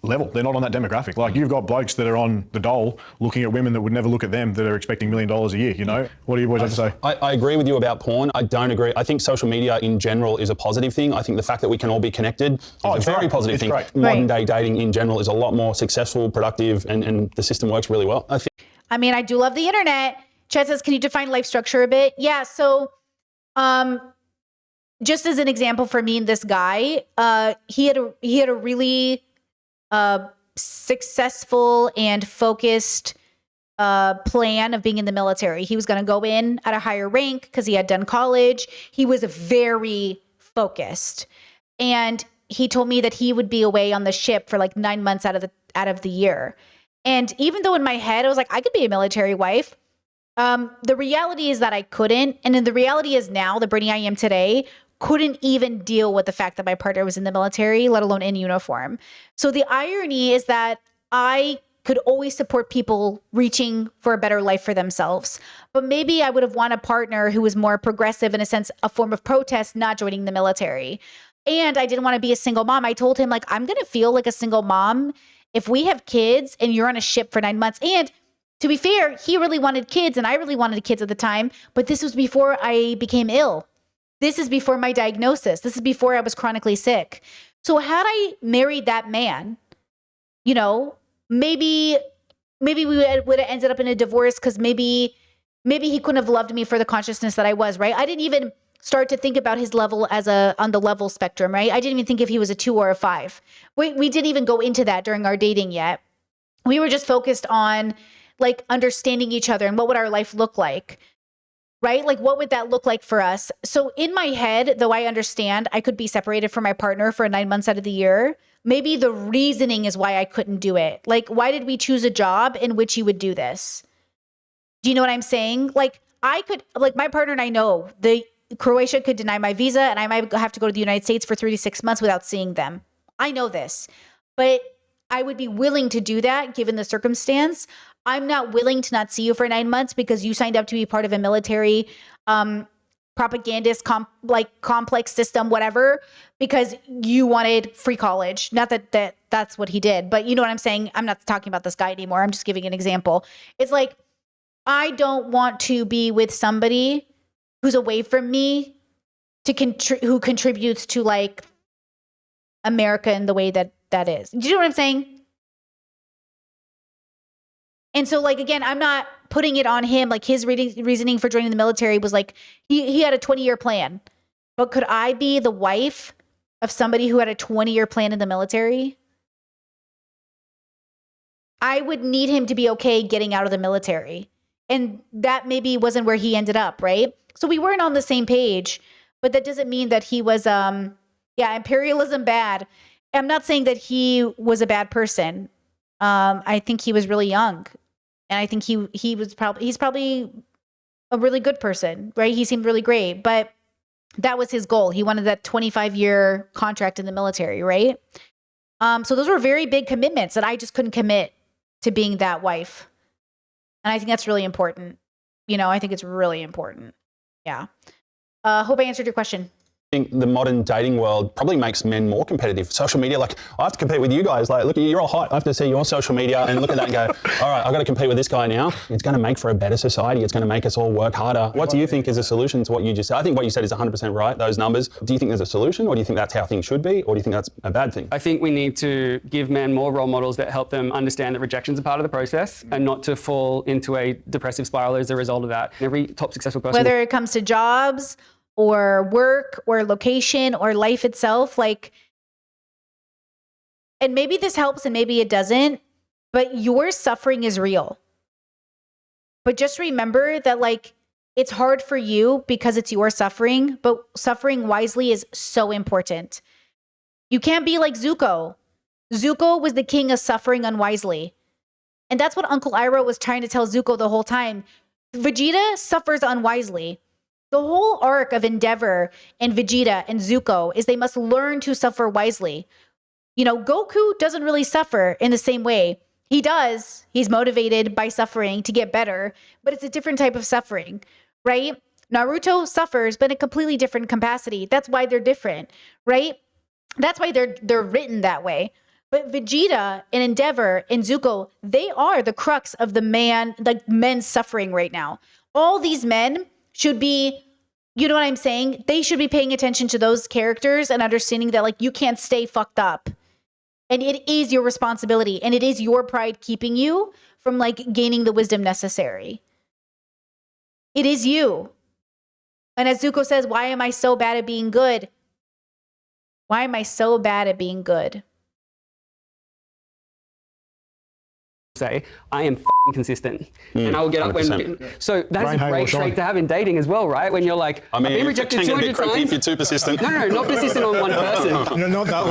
level. They're not on that demographic. Like, you've got blokes that are on the dole looking at women that would never look at them, that are expecting $1 million a year, you know? What do you boys have to say? I agree with you about porn. I don't agree. I think social media in general is a positive thing. I think the fact that we can all be connected is a very positive thing. Great. Modern day dating in general is a lot more successful, productive, and the system works really well. I mean, I do love the internet. Chet says, can you define life structure a bit? Yeah, so just as an example for me and this guy, he had a really successful and focused plan of being in the military. He was going to go in at a higher rank because he had done college. He was very focused. And he told me that he would be away on the ship for like 9 months out of the year. And even though in my head I was like, I could be a military wife, the reality is that I couldn't. And then the reality is now, the Brittany I am today, couldn't even deal with the fact that my partner was in the military, let alone in uniform. So the irony is that I could always support people reaching for a better life for themselves. But maybe I would have wanted a partner who was more progressive, in a sense, a form of protest, not joining the military. And I didn't want to be a single mom. I told him, like, I'm going to feel like a single mom if we have kids and you're on a ship for 9 months. And to be fair, he really wanted kids and I really wanted kids at the time. But this was before I became ill. This is before my diagnosis. This is before I was chronically sick. So had I married that man, you know, maybe we would have ended up in a divorce because maybe he couldn't have loved me for the consciousness that I was, right? I didn't even start to think about his level on the level spectrum, right? I didn't even think if he was a 2 or a 5. We didn't even go into that during our dating yet. We were just focused on like understanding each other and what would our life look like, right? Like, what would that look like for us? So in my head, though I understand I could be separated from my partner for 9 months out of the year, maybe the reasoning is why I couldn't do it. Like, why did we choose a job in which you would do this? Do you know what I'm saying? Like, my partner and I know Croatia could deny my visa and I might have to go to the United States for 3 to 6 months without seeing them. I know this, but I would be willing to do that given the circumstance. I'm not willing to not see you for 9 months because you signed up to be part of a military propagandist complex system, whatever, because you wanted free college. Not that that's what he did, but you know what I'm saying? I'm not talking about this guy anymore. I'm just giving an example. It's like, I don't want to be with somebody who's away from me who contributes to like America in the way that is. Do you know what I'm saying? And so, like, again, I'm not putting it on him. Like, his reasoning for joining the military was like, he had a 20-year plan. But could I be the wife of somebody who had a 20-year plan in the military? I would need him to be okay getting out of the military. And that maybe wasn't where he ended up, right? So we weren't on the same page. But that doesn't mean that he was, imperialism bad. I'm not saying that he was a bad person. I think he was really young. And I think he's probably a really good person, right? He seemed really great, but that was his goal. He wanted that 25-year contract in the military, right? So those were very big commitments that I just couldn't commit to being that wife. And I think that's really important. You know, I think it's really important. Yeah. Hope I answered your question. I think the modern dating world probably makes men more competitive. Social media, like I have to compete with you guys. Like, look, you're all hot. I have to see your social media and look at that and go, all right, I've got to compete with this guy now. It's going to make for a better society. It's going to make us all work harder. What do you think is a solution to what you just said? I think what you said is 100% right, those numbers. Do you think there's a solution, or do you think that's how things should be, or do you think that's a bad thing? I think we need to give men more role models that help them understand that rejection's a part of the process and not to fall into a depressive spiral as a result of that. Every top successful person... Whether it comes to jobs or work or location or life itself, like, and maybe this helps and maybe it doesn't, but your suffering is real. But just remember that, like, it's hard for you because it's your suffering, but suffering wisely is so important. You can't be like Zuko. Zuko was the king of suffering unwisely. And that's what Uncle Iroh was trying to tell Zuko the whole time. Vegeta suffers unwisely. The whole arc of Endeavor and Vegeta and Zuko is they must learn to suffer wisely. You know, Goku doesn't really suffer in the same way. He does. He's motivated by suffering to get better, but it's a different type of suffering, right? Naruto suffers, but in a completely different capacity. That's why they're different, right? That's why they're written that way. But Vegeta and Endeavor and Zuko, they are the crux of the men's suffering right now. All these men should be, you know what I'm saying? They should be paying attention to those characters and understanding that, like, you can't stay fucked up. And it is your responsibility, and it is your pride keeping you from, like, gaining the wisdom necessary. It is you. And as Zuko says, why am I so bad at being good? Why am I so bad at being good? Say, I am f***ing consistent. And I will get up 100%. when... So that's Brain a great Halo trait to have in dating as well, right? When you're like, I mean, I've been it rejected can get a bit 200 creepy times. if you're too persistent. No, not persistent on one person. No, not that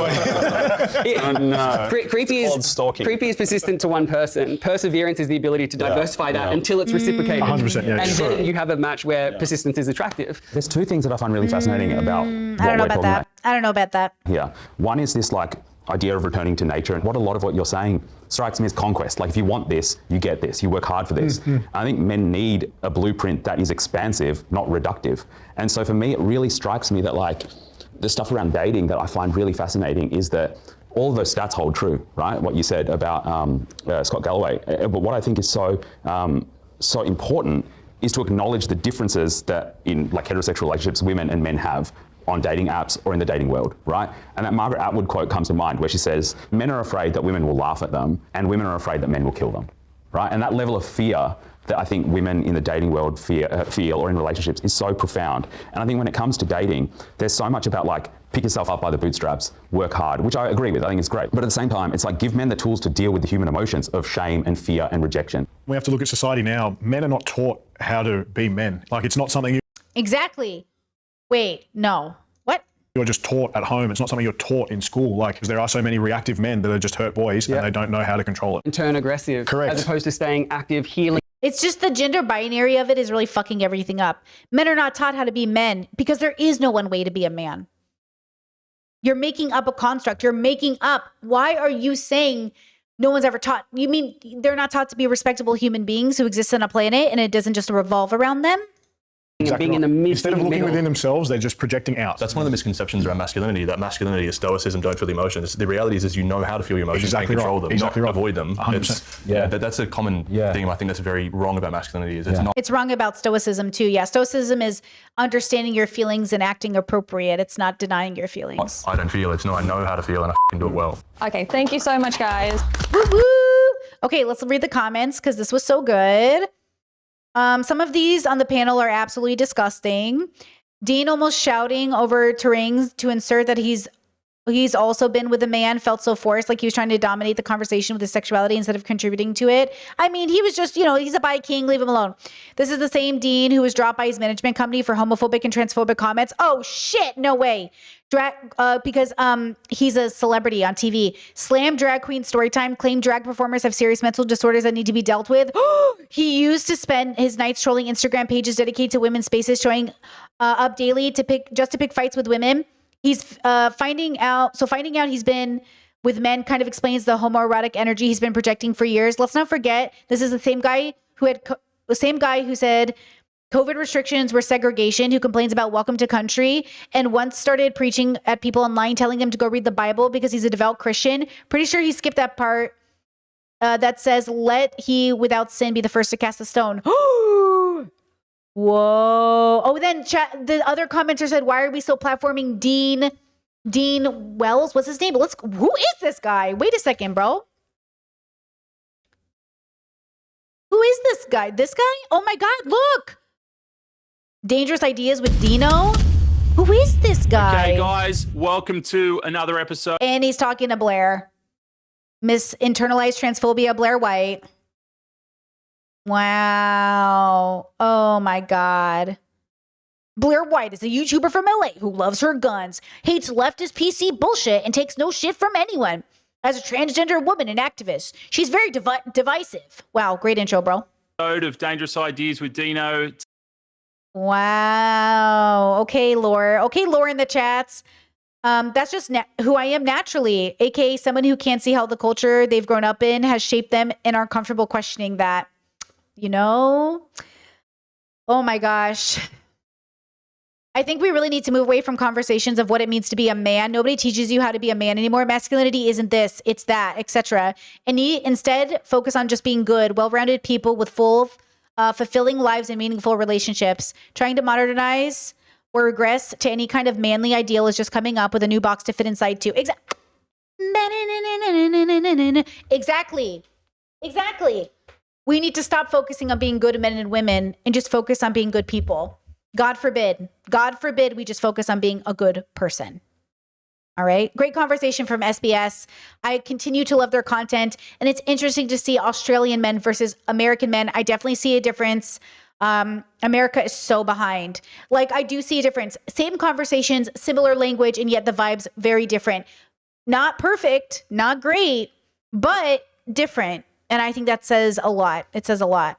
way. No. Creepy Called stalking. is persistent to one person. Perseverance is the ability to diversify that until it's reciprocated. 100%, yeah, And sure. then you have a match where persistence is attractive. There's two things that I find really fascinating about I don't know about that. I don't know about that. here. One is this like idea of returning to nature, and what a lot of what you're saying strikes me as conquest. Like if you want this, you get this. You work hard for this. I think men need a blueprint that is expansive, not reductive. And so for me, it really strikes me that like the stuff around dating that I find really fascinating is that all of those stats hold true, right? What you said about Scott Galloway. But what I think is so important is to acknowledge the differences that in like heterosexual relationships women and men have on dating apps or in the dating world, right? And that Margaret Atwood quote comes to mind where she says, men are afraid that women will laugh at them and women are afraid that men will kill them, right? And that level of fear that I think women in the dating world feel or in relationships is so profound. And I think when it comes to dating, there's so much about like pick yourself up by the bootstraps, work hard, which I agree with, I think it's great. But at the same time, it's like give men the tools to deal with the human emotions of shame and fear and rejection. We have to look at society now. Men are not taught how to be men. Like it's not something Exactly. Wait, no. What? you're just taught at home. It's not something you're taught in school. Like, because there are so many reactive men that are just hurt boys and they don't know how to control it. And turn aggressive. Correct. As opposed to staying active, healing. It's just the gender binary of it is really fucking everything up. Men are not taught how to be men because there is no one way to be a man. You're making up a construct. You're making up. Why are you saying no one's ever taught? You mean they're not taught to be respectable human beings who exist on a planet and it doesn't just revolve around them? Exactly being in the midst Instead of looking middle. within themselves, they're just projecting out. That's one of the misconceptions around masculinity, that masculinity is stoicism, don't feel the emotions. The reality is you know how to feel your emotions Exactly and control right. them, Exactly not right. avoid them. 100%. That's a common thing. I think that's very wrong about masculinity. Is it's not. It's wrong about stoicism too. Yeah, stoicism is understanding your feelings and acting appropriate. It's not denying your feelings. I don't feel. It's no. I know how to feel and I can do it well. Okay, thank you so much, guys. Woo woo. Okay, let's read the comments because this was so good. Some of these on the panel are absolutely disgusting. Dean almost shouting over Turing to insert that he's also been with a man, felt so forced, like he was trying to dominate the conversation with his sexuality instead of contributing to it. I mean, he was just, he's a bi king, leave him alone. This is the same Dean who was dropped by his management company for homophobic and transphobic comments. Oh shit, no way. Because he's a celebrity on TV. Slam drag queen storytime, claimed drag performers have serious mental disorders that need to be dealt with. He used to spend his nights trolling Instagram pages dedicated to women's spaces, showing up daily to pick fights with women. He's finding out he's been with men kind of explains the homoerotic energy he's been projecting for years. Let's not forget, this is the same guy who said COVID restrictions were segregation, who complains about welcome to country, and once started preaching at people online, telling them to go read the Bible because he's a devout Christian. Pretty sure he skipped that part that says, let he without sin be the first to cast a stone. Whoa. Oh, then the other commenter said, why are we still platforming Dean Wells? What's his name? Who is this guy? Wait a second, bro. Who is this guy? This guy? Oh my God, look. Dangerous Ideas with Dino. Who is this guy? Okay, guys, welcome to another episode. And he's talking to Blair. Miss Internalized Transphobia, Blair White. Wow. Oh my God. Blair White is a YouTuber from LA who loves her guns, hates leftist PC bullshit, and takes no shit from anyone. As a transgender woman and activist, she's very divisive. Wow, great intro, bro. Of Dangerous Ideas with Dino. Wow. Okay, Laura. Okay, Laura in the chats. That's just who I am naturally, aka someone who can't see how the culture they've grown up in has shaped them and are comfortable questioning that. You know? Oh my gosh. I think we really need to move away from conversations of what it means to be a man. Nobody teaches you how to be a man anymore. Masculinity isn't this, it's that, etc. And instead focus on just being good, well-rounded people with full, fulfilling lives and meaningful relationships. Trying to modernize or regress to any kind of manly ideal is just coming up with a new box to fit inside too. Exactly. We need to stop focusing on being good men and women and just focus on being good people. God forbid we just focus on being a good person. All right. Great conversation from SBS. I continue to love their content, and it's interesting to see Australian men versus American men. I definitely see a difference. America is so behind. Like, I do see a difference. Same conversations, similar language, and yet the vibes very different. Not perfect, not great, but different. And I think that says a lot. It says a lot.